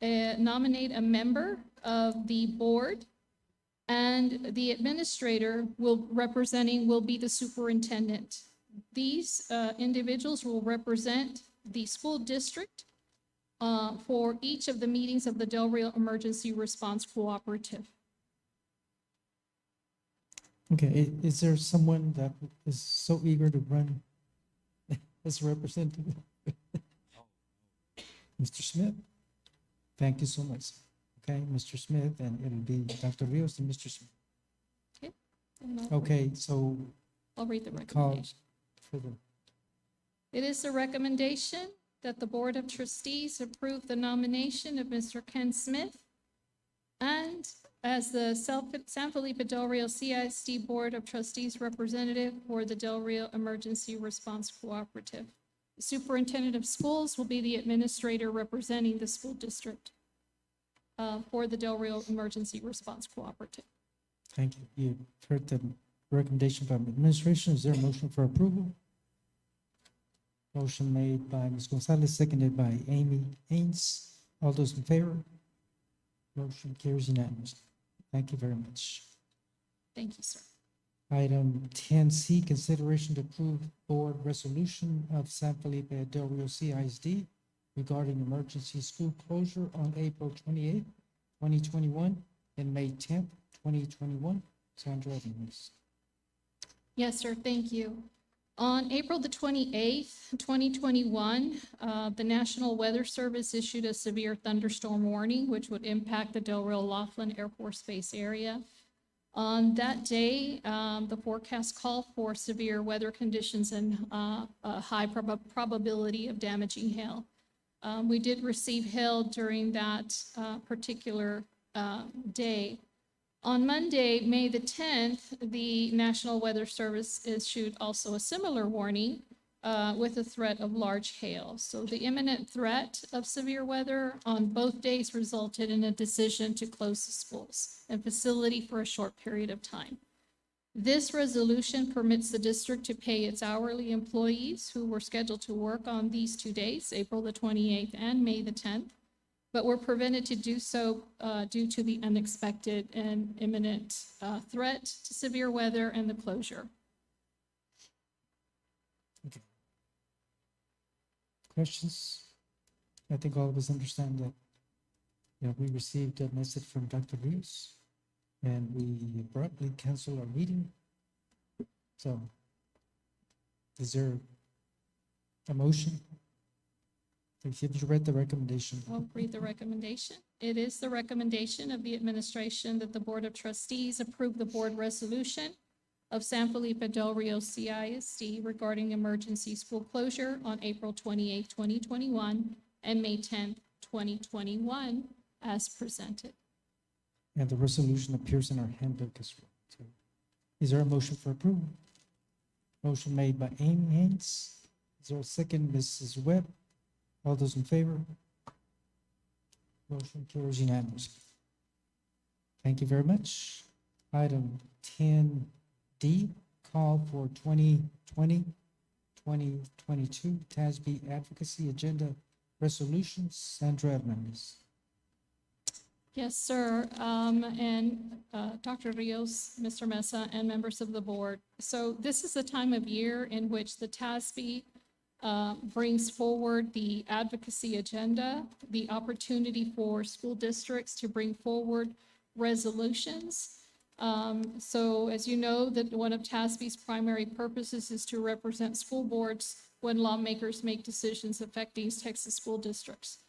nominate a member of the board, and the administrator will be the superintendent. These individuals will represent the school district for each of the meetings of the Del Rio Emergency Response Cooperative. Okay, is there someone that is so eager to run as representative? Mr. Smith? Thank you so much. Okay, Mr. Smith, and it'll be Dr. Rios and Mr. Smith. And I'll- Okay, so I'll read the call recommendation. for the, It is the recommendation that the Board of Trustees approve the nomination of Mr. Ken Smith and as the San Felipe Del Rio CISD Board of Trustees representative for the Del Rio Emergency Response Cooperative. The superintendent of schools will be the administrator representing the school district for the Del Rio Emergency Response Cooperative. thank you. You've heard the recommendation from administration. Is there a motion for approval? Motion made by Ms. Gonzalez, seconded by Amy Haynes. All those in favor? Motion carries unanimously. Thank you very much. Thank you, sir. Item 10C, consideration to approve board resolution of San Felipe Del Rio CISD regarding emergency school closure on April 28th, 2021 and May 10th, 2021. Sandra Edmonds. Yes, sir, thank you. On April the 28th, 2021, the National Weather Service issued a severe thunderstorm warning, which would impact the Del Rio Laughlin Air Force Base area. On that day, the forecast called for severe weather conditions and a high probability of damaging hail. We did receive hail during that particular day. On Monday, May the 10th, the National Weather Service issued also a similar warning with a threat of large hail. So the imminent threat of severe weather on both days resulted in a decision to close the schools and facility for a short period of time. This resolution permits the district to pay its hourly employees who were scheduled to work on these 2 days, April the 28th and May the 10th, but were prevented to do so due to the unexpected and imminent threat to severe weather and the closure. Questions? I think all of us understand that, we received a message from Dr. Rios and we abruptly canceled our meeting. So is there a motion? If you read the recommendation. I'll read the recommendation. It is the recommendation of the administration that the Board of Trustees approve the board resolution of San Felipe Del Rio CISD regarding emergency school closure on April 28, 2021 and May 10, 2021 as presented. And the resolution appears in our handbook as well. So Is there a motion for approval? Motion made by Amy Haynes. Is there a second, Mrs. Webb? All those in favor? Motion carries unanimously. Thank you very much. Item 10D, call for 2020-2022 TASB Advocacy Agenda Resolutions. Sandra Hernandez. Yes, sir. Dr. Rios, Mr. Mesa, and members of the board. So this is the time of year in which the TASB brings forward the advocacy agenda, the opportunity for school districts to bring forward resolutions. So as you know, that one of TASB's primary purposes is to represent school boards when lawmakers make decisions affecting Texas school districts.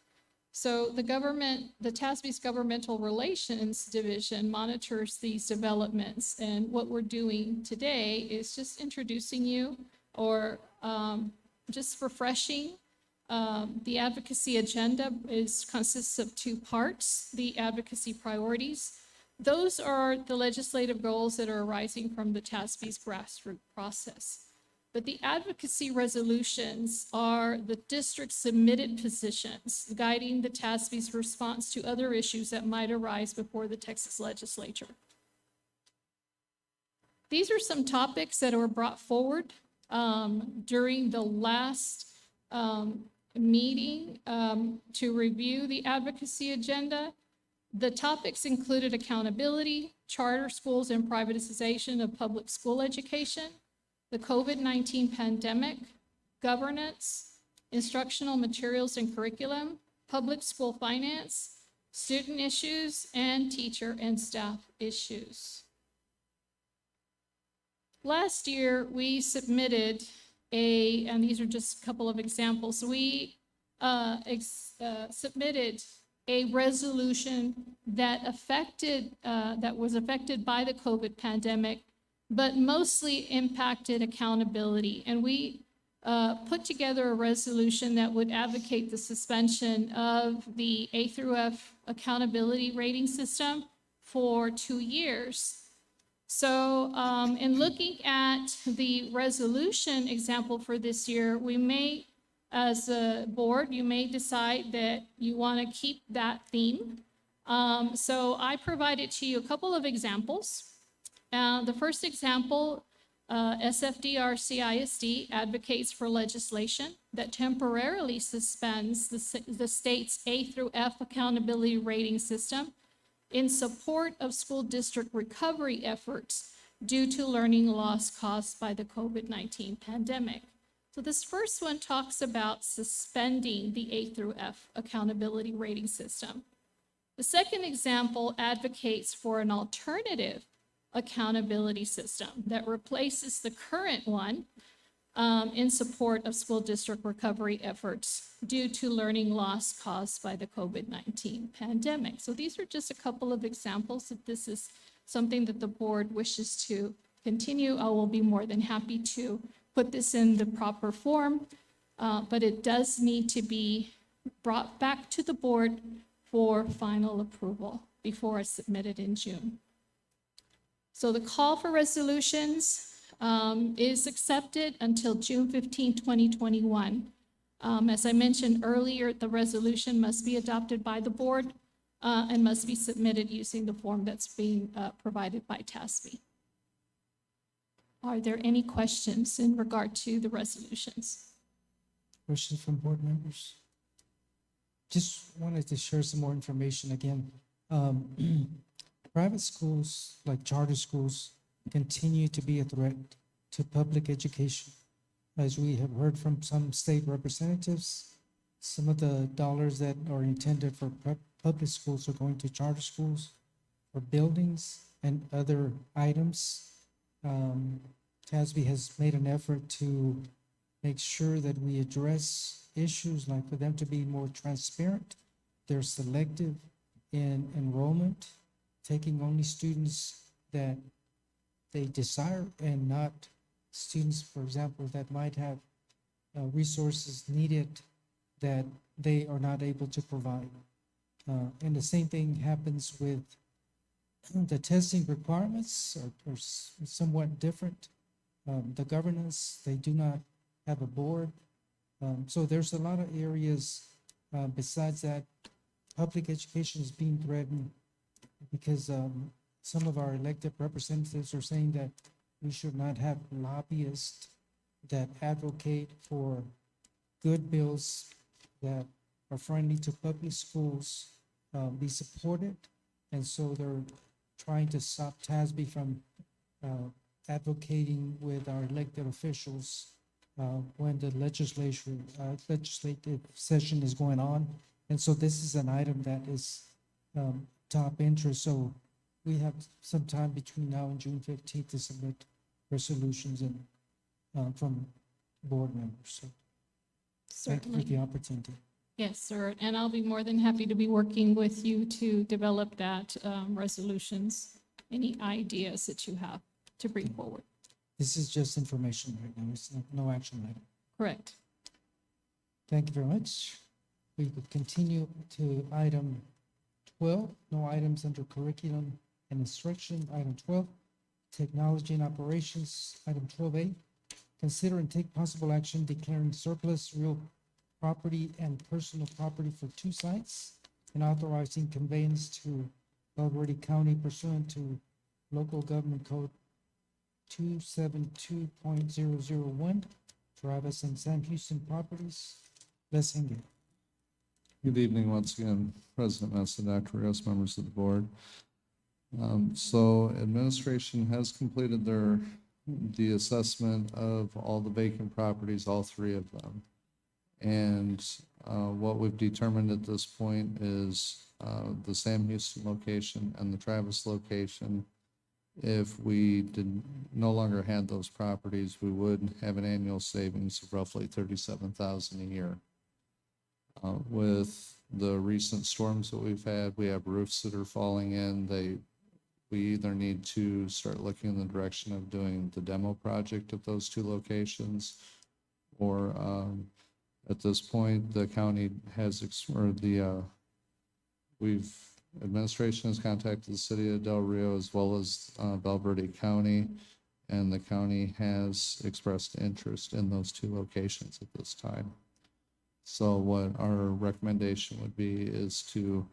So the TASB's Governmental Relations Division monitors these developments. And what we're doing today is just introducing you or just refreshing. The advocacy agenda consists of two parts: the advocacy priorities. Those are the legislative goals that are arising from the TASB's grassroots process. But the advocacy resolutions are the district's submitted positions guiding the TASB's response to other issues that might arise before the Texas legislature. These are some topics that were brought forward during the last meeting to review the advocacy agenda. The topics included accountability, charter schools and privatization of public school education, the COVID-19 pandemic, governance, instructional materials and curriculum, public school finance, student issues, and teacher and staff issues. Last year, we submitted and these are just a couple of examples, we submitted a resolution that was affected by the COVID pandemic, but mostly impacted accountability. And we put together a resolution that would advocate the suspension of the A through F accountability rating system for 2 years. So in looking at the resolution example for this year, we may, as a board, you may decide that you want to keep that theme. So I provided to you a couple of examples. The first example, SFDR Cisd advocates for legislation that temporarily suspends the state's A through F accountability rating system in support of school district recovery efforts due to learning loss caused by the COVID-19 pandemic. So this first one talks about suspending the A through F accountability rating system. The second example advocates for an alternative accountability system that replaces the current one in support of school district recovery efforts due to learning loss caused by the COVID-19 pandemic. So these are just a couple of examples. If this is something that the board wishes to continue, I will be more than happy to put this in the proper form, but it does need to be brought back to the board for final approval before I submit it in June. So the call for resolutions is accepted until June 15, 2021. As I mentioned earlier, the resolution must be adopted by the board and must be submitted using the form that's being provided by TASB. Are there any questions in regard to the resolutions? Questions from board members? Just wanted to share some more information again. Private schools, like charter schools, continue to be a threat to public education. As we have heard from some state representatives, some of the dollars that are intended for public schools are going to charter schools for buildings and other items. TASB has made an effort to make sure that we address issues like for them to be more transparent. They're selective in enrollment, taking only students that they desire and not students, for example, that might have resources needed that they are not able to provide. And the same thing happens with the testing requirements are somewhat different. The governance, they do not have a board. So there's a lot of areas, besides that, public education is being threatened because some of our elected representatives are saying that we should not have lobbyists that advocate for good bills that are friendly to public schools be supported. And so they're trying to stop TASB from advocating with our elected officials when the legislative session is going on. And so this is an item that is top interest. So we have some time between now and June 15th to submit resolutions and from board members. So thank you for Certainly. the opportunity. Yes, sir. And I'll be more than happy to be working with you to develop that resolutions, any ideas that you have to bring forward. This is just information right now. It's no action item. Correct. Thank you very much. We could continue to item 12, no items under curriculum and instruction. Item 12, technology and operations. Item 12A, consider and take possible action declaring surplus real property and personal property for 2 sites and authorizing conveyance to Valverde County pursuant to local government code 272.001, Travis and Sam Houston properties. Les Hinge. Good evening once again, President Messa, Dr. Rios, members of the board. So administration has completed the assessment of all the vacant properties, all 3 of them. And what we've determined at this point is the Sam Houston location and the Travis location. If we no longer had those properties, we would have an annual savings of roughly $37,000 a year. With the recent storms that we've had, we have roofs that are falling in. We either need to start looking in the direction of doing the demo project at those 2 locations, or at this point, the county has, administration has contacted the city of Del Rio as well as Valverde County, and the county has expressed interest in those 2 locations at this time. So what our recommendation would be is to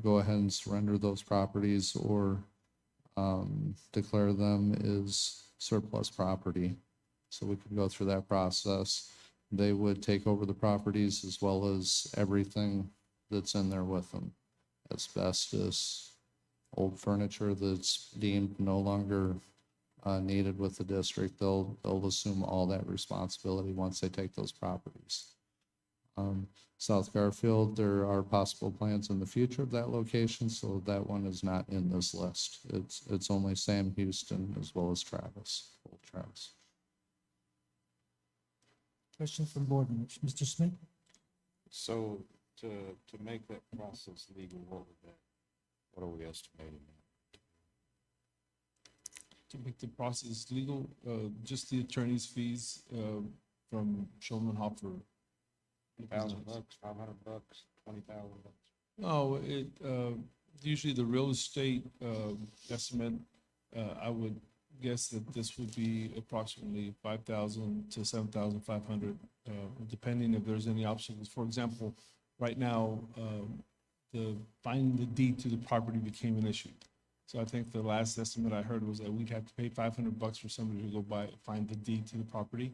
go ahead and surrender those properties or declare them as surplus property. So we could go through that process. They would take over the properties as well as everything that's in there with them. Asbestos, old furniture that's deemed no longer needed with the district. They'll assume all that responsibility once they take those properties. South Garfield, there are possible plans in the future of that location, so that one is not in this list. It's only Sam Houston as well as Travis, Old Travis. Questions from board members? Mr. Smith? So to make that process legal, what are we estimating? To make the process legal, just the attorney's fees from Shulman Hopper. $1,000, $500, $20,000? No, usually the real estate estimate, I would guess that this would be approximately 5,000 to 7,500, depending if there's any obstacles. For example, right now, finding the deed to the property became an issue. So I think the last estimate I heard was that we'd have to pay $500 for somebody to go find the deed to the property.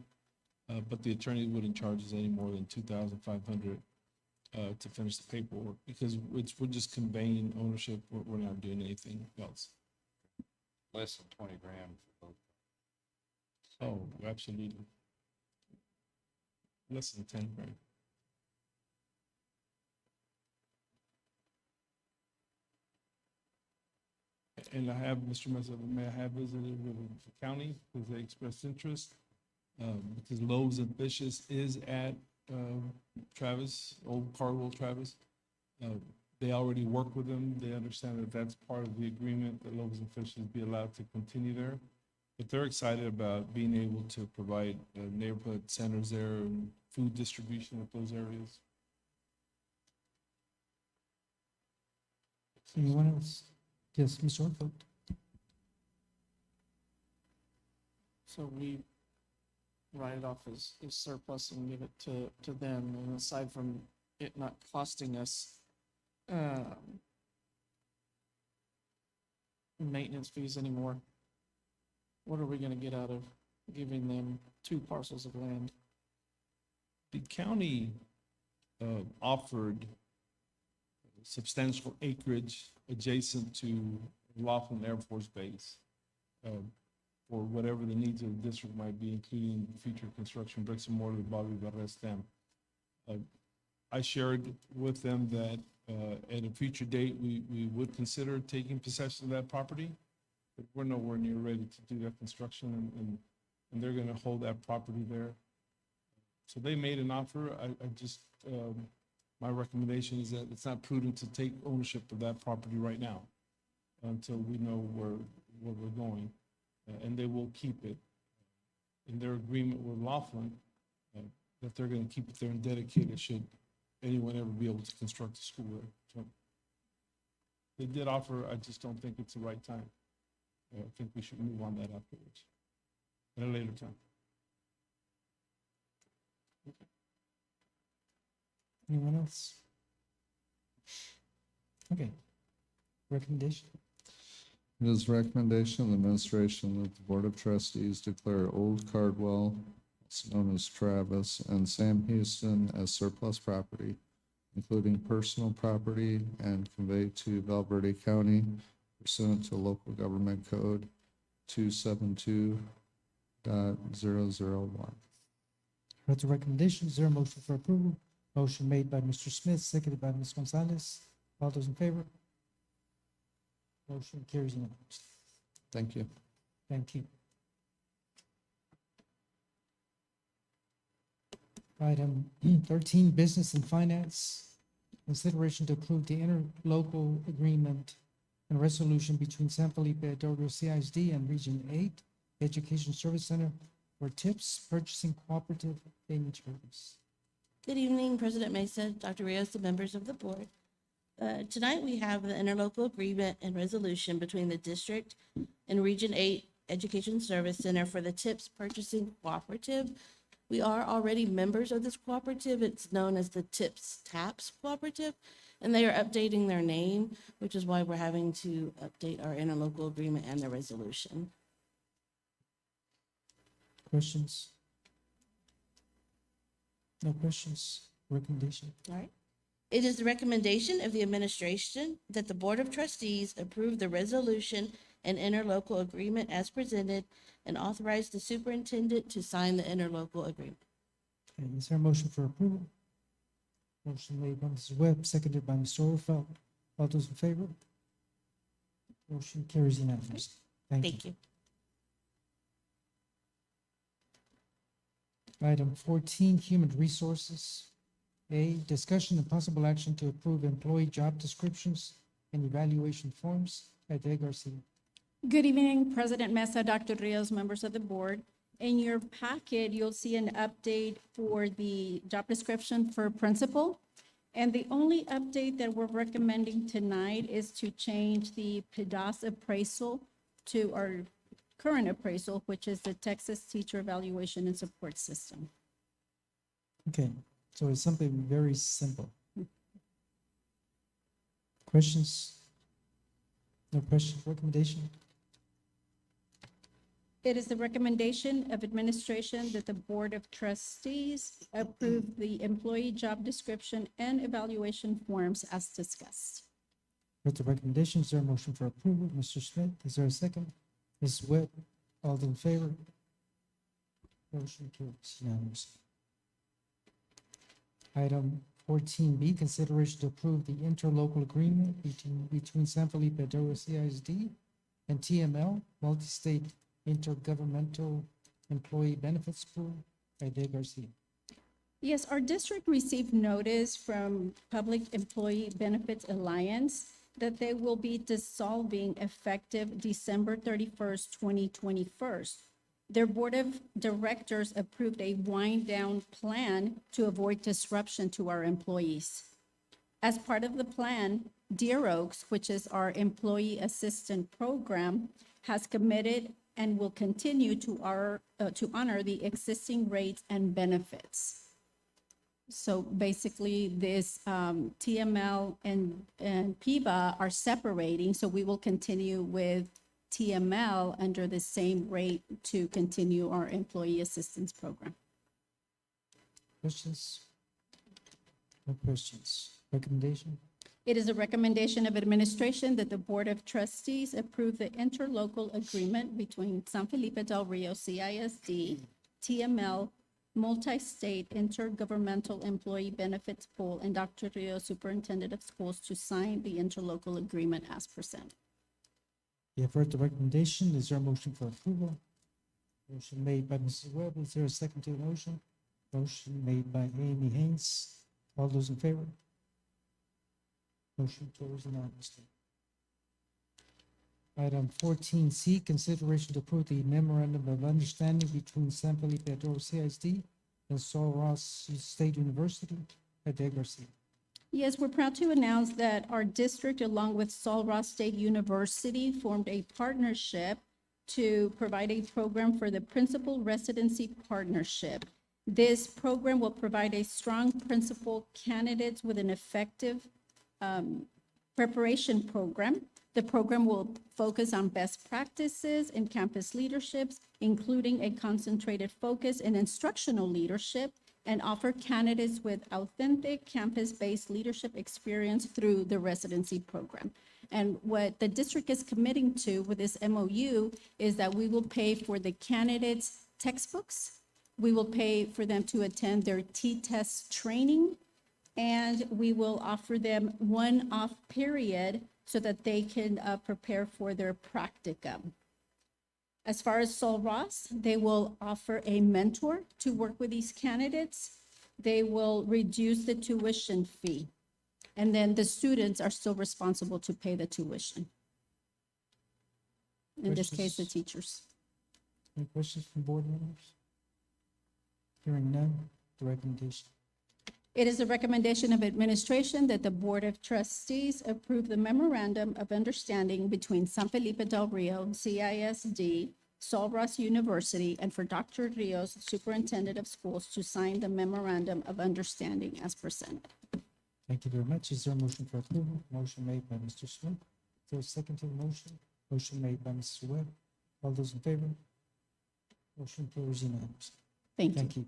But the attorney wouldn't charge us any more than $2,500 to finish the paperwork, because we're just conveying ownership. We're not doing anything else. Less than 20 grand for both. Oh, absolutely. Less than 10 grand. And I have, Mr. Mesa, may I have visited with the county because they expressed interest. Because Loaves and Fishes is at Travis, Old Cardwell Travis. They already work with them. They understand that that's part of the agreement, that Loaves and Fishes be allowed to continue there. But they're excited about being able to provide neighborhood centers there and food distribution at those areas. Anyone else? Yes, Ms. Orfeld. So we write it off as surplus and give it to them, and aside from it not costing us, maintenance fees anymore, what are we gonna get out of giving them 2 parcels of land? The county offered substantial acreage adjacent to Laughlin Air Force Base for whatever the needs of the district might be, including future construction, bricks and mortar, Bobby Barres Dam. I shared with them that at a future date, we would consider taking possession of that property, but we're nowhere near ready to do that construction, and they're gonna hold that property there. So they made an offer. I just, my recommendation is that it's not prudent to take ownership of that property right now until we know where we're going. And they will keep it in their agreement with Laughlin, that they're gonna keep it there and dedicate it should anyone ever be able to construct a school there. So they did offer, I just don't think it's the right time. I think we should move on that afterwards, at a later time. Anyone else? Okay. Recommendation? It is recommendation of the administration that the Board of Trustees declare Old Cardwell, also known as Travis, and Sam Houston as surplus property, including personal property, and convey to Valverde County pursuant to local government code 272.001. Heard the recommendation. Is there a motion for approval? Motion made by Mr. Smith, seconded by Ms. Gonzalez. All those in favor? Motion carries unanimously. Thank you. Thank you. Item 13, Business and Finance. Consideration to approve the interlocal agreement and resolution between San Felipe Del Rio Cisd and Region 8 Education Service Center for TIPS Purchasing Cooperative Payment Service. Good evening, President Mesa, Dr. Rios, and members of the board. Tonight, we have the interlocal agreement and resolution between the district and Region 8 Education Service Center for the TIPS Purchasing Cooperative. We are already members of this cooperative. It's known as the TIPS TAPS Cooperative, and they are updating their name, which is why we're having to update our interlocal agreement and the resolution. Questions? No questions? Recommendation? All right. It is the recommendation of the administration that the Board of Trustees approve the resolution and interlocal agreement as presented and authorize the superintendent to sign the interlocal agreement. Okay, is there a motion for approval? Motion made by Mrs. Webb, seconded by Mr. Orfeld. All those in favor? Motion carries unanimously. Thank you. Thank you. Item 14, Human Resources. A, discussion and possible action to approve employee job descriptions and evaluation forms. Ade Garcia. Good evening, President Mesa, Dr. Rios, members of the board. In your packet, you'll see an update for the job description for principal. And the only update that we're recommending tonight is to change the PDAS appraisal to our current appraisal, which is the Texas Teacher Evaluation and Support System. Okay, so it's something very simple. Questions? No questions? Recommendation? It is the recommendation of administration that the Board of Trustees approve the employee job description and evaluation forms as discussed. With the recommendation, is there a motion for approval? Mr. Smith, is there a second? Ms. Webb, all in favor? Motion carries unanimously. Item 14B, consideration to approve the interlocal agreement between San Felipe Del Rio Cisd and TML, Multi-State Intergovernmental Employee Benefits Pool. Ade Garcia. Yes, our district received notice from Public Employee Benefits Alliance that they will be dissolving effective December 31st, 2021. Their board of directors approved a wind down plan to avoid disruption to our employees. As part of the plan, Deer Oaks, which is our employee assistant program, has committed and will continue to honor the existing rates and benefits. So basically, this TML and PIVA are separating, so we will continue with TML under the same rate to continue our employee assistance program. Questions? No questions. Recommendation? It is a recommendation of administration that the Board of Trustees approve the interlocal agreement between San Felipe Del Rio CISD, TML, Multi-State Intergovernmental Employee Benefits Pool, and Dr. Rios, Superintendent of Schools, to sign the interlocal agreement as presented. You have heard the recommendation. Is there a motion for approval? Motion made by Mrs. Webb. Is there a second to the motion? Motion made by Amy Haynes. All those in favor? Motion carries unanimously. Item 14C, consideration to approve the memorandum of understanding between San Felipe Del CISD and Sol Ross State University. Ade Garcia. Yes, we're proud to announce that our district, along with Sol Ross State University, formed a partnership to provide a program for the Principal Residency Partnership. This program will provide a strong principal candidates with an effective preparation program. The program will focus on best practices in campus leaderships, including a concentrated focus in instructional leadership, and offer candidates with authentic campus-based leadership experience through the residency program. And what the district is committing to with this MOU is that we will pay for the candidates' textbooks, we will pay for them to attend their T-test training, and we will offer them one off period so that they can prepare for their practicum. As far as Sol Ross, they will offer a mentor to work with these candidates. They will reduce the tuition fee. And then the students are still responsible to pay the tuition. In this case, the Questions? teachers. Any questions from board members? Hearing none, the recommendation. It is a recommendation of administration that the Board of Trustees approve the memorandum of understanding between San Felipe Del Rio, CISD, Sol Ross University, and for Dr. Rios, Superintendent of Schools, to sign the memorandum of understanding as presented. Thank you very much. Is there a motion for approval? Motion made by Mr. Smith. Is there a second to the motion? Motion made by Mrs. Webb. All those in favor? Motion carries unanimously. Thank you. Thank you.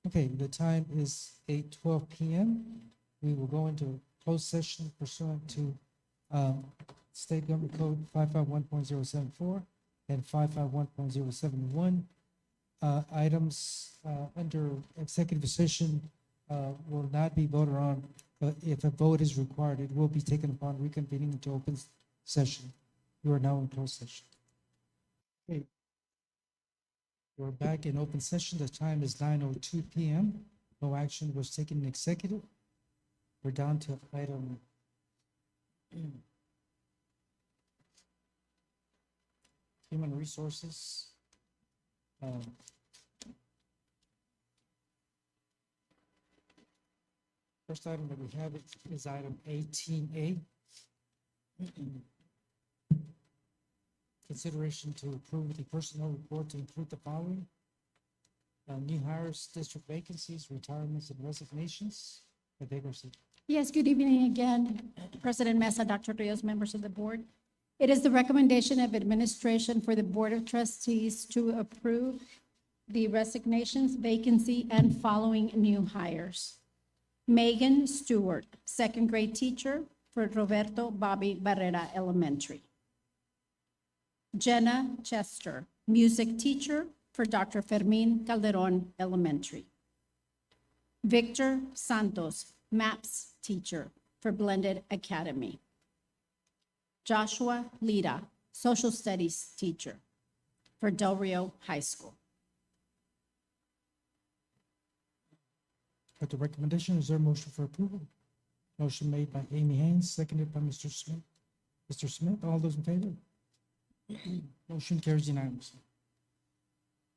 Okay, the time is 8:12 p.m. We will go into closed session pursuant to State Government Code 551.074 and 551.071. Items under executive session will not be voted on, but if a vote is required, it will be taken upon reconvening into open session. You are now in closed session. Okay. We're back in open session. The time is 9:02 p.m. No action was taken in executive. We're down to item human resources. First item that we have is item 18A. Consideration to approve the personnel report to include the following: new hires, district vacancies, retirements, and resignations. Ade Garcia. Yes, good evening again, President Mesa, Dr. Rios, members of the board. It is the recommendation of administration for the Board of Trustees to approve the resignations, vacancy, and following new hires. Megan Stewart, second grade teacher for Roberto Bobby Barrera Elementary. Jenna Chester, music teacher for Dr. Fermin Calderon Elementary. Victor Santos, maps teacher for Blended Academy. Joshua Lida, social studies teacher for Del Rio High School. At the recommendation, is there a motion for approval? Motion made by Amy Haynes, seconded by Mr. Smith. Mr. Smith, all those in favor? Motion carries unanimously.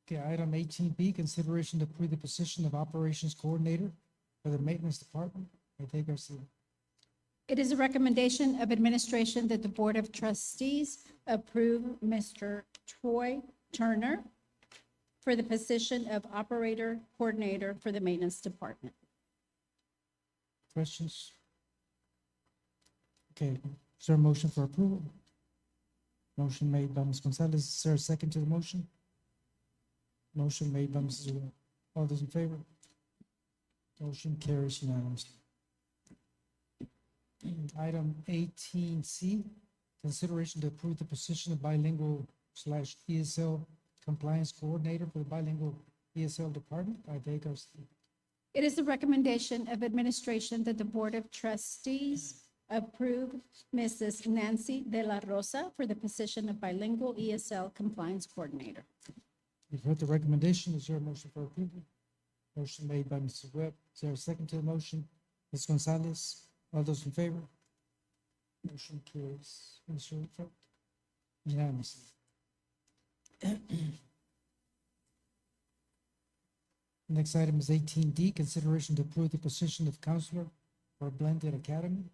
Okay, item 18B, consideration to approve the position of operations coordinator for the maintenance department. Ade Garcia. It is a recommendation of administration that the Board of Trustees approve Mr. Troy Turner for the position of Operator Coordinator for the Maintenance Department. Questions? Okay, is there a motion for approval? Motion made by Ms. Gonzalez. Is there a second to the motion? Motion made by Mrs. Webb. All those in favor? Motion carries unanimously. Item 18C, consideration to approve the position of bilingual / ESL compliance coordinator for the bilingual ESL department by Dave Garcia. It is the recommendation of administration that the Board of Trustees approve Mrs. Nancy De La Rosa for the position of bilingual ESL compliance coordinator. You've heard the recommendation. Is there a motion for approval? Motion made by Mrs. Webb. Is there a second to the motion? Ms. Gonzalez, all those in favor? Motion carries. Mr. Rutherford, unanimously. Next item is 18D, consideration to approve the position of counselor for blended academy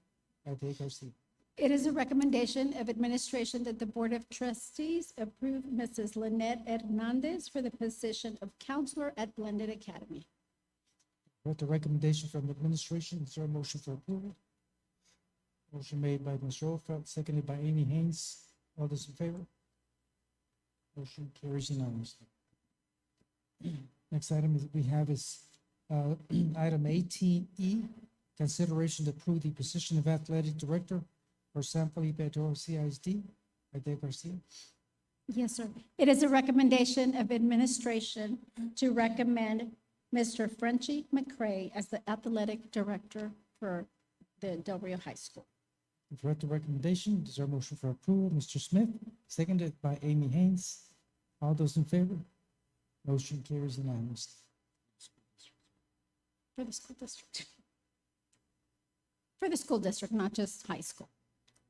by Dave Garcia. It is a recommendation of administration that the Board of Trustees approve Mrs. Lynette Hernandez for the position of counselor at Blended Academy. Heard the recommendation from the administration. Is there a motion for approval? Motion made by Ms. Rutherford, seconded by Amy Haynes. All those in favor? Motion carries unanimously. Next item we have is item 18E, consideration to approve the position of athletic director for San Felipe Cisd by Dave Garcia. Yes, sir. It is a recommendation of administration to recommend Mr. Frenchie McCray as the athletic director for the Del Rio High School. You've heard the recommendation. Is there a motion for approval? Mr. Smith, seconded by Amy Haynes. All those in favor? Motion carries unanimously. For the school district. For the school district, not just high school.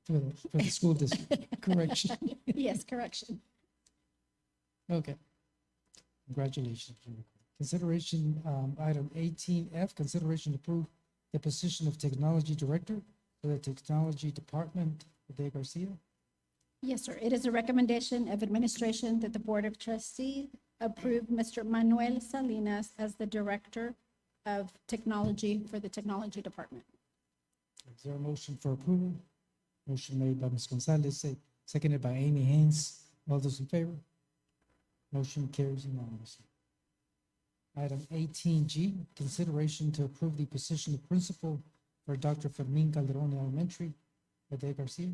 For the school district, correction. Yes, correction. Okay. Congratulations. Consideration, item 18F, consideration to approve the position of technology director for the technology department for Dave Garcia. Yes, sir. It is a recommendation of administration that the Board of Trustees approve Mr. Manuel Salinas as the Director of Technology for the Technology Department. Is there a motion for approval? Motion made by Ms. Gonzalez, seconded by Amy Haynes. All those in favor? Motion carries unanimously. Item 18G, consideration to approve the position of principal for Dr. Fermin Calderon Elementary by Dave Garcia.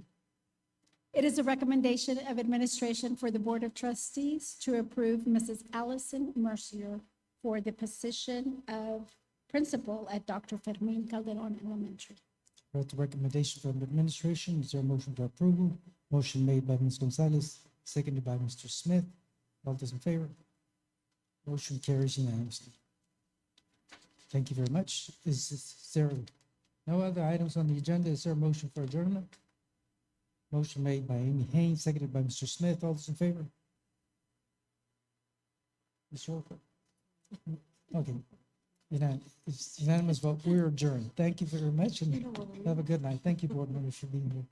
It is a recommendation of administration for the Board of Trustees to approve Mrs. Allison Mercier for the position of principal at Dr. Fermin Calderon Elementary. Heard the recommendation from the administration. Is there a motion for approval? Motion made by Ms. Gonzalez, seconded by Mr. Smith. All those in favor? Motion carries unanimously. Thank you very much. Is there no other items on the agenda? Is there a motion for adjournment? Motion made by Amy Haynes, seconded by Mr. Smith. All those in favor? Mr. Orford? Okay. It's unanimous vote. We're adjourned. Thank you very much and have a good night. Thank you, board members, for being here.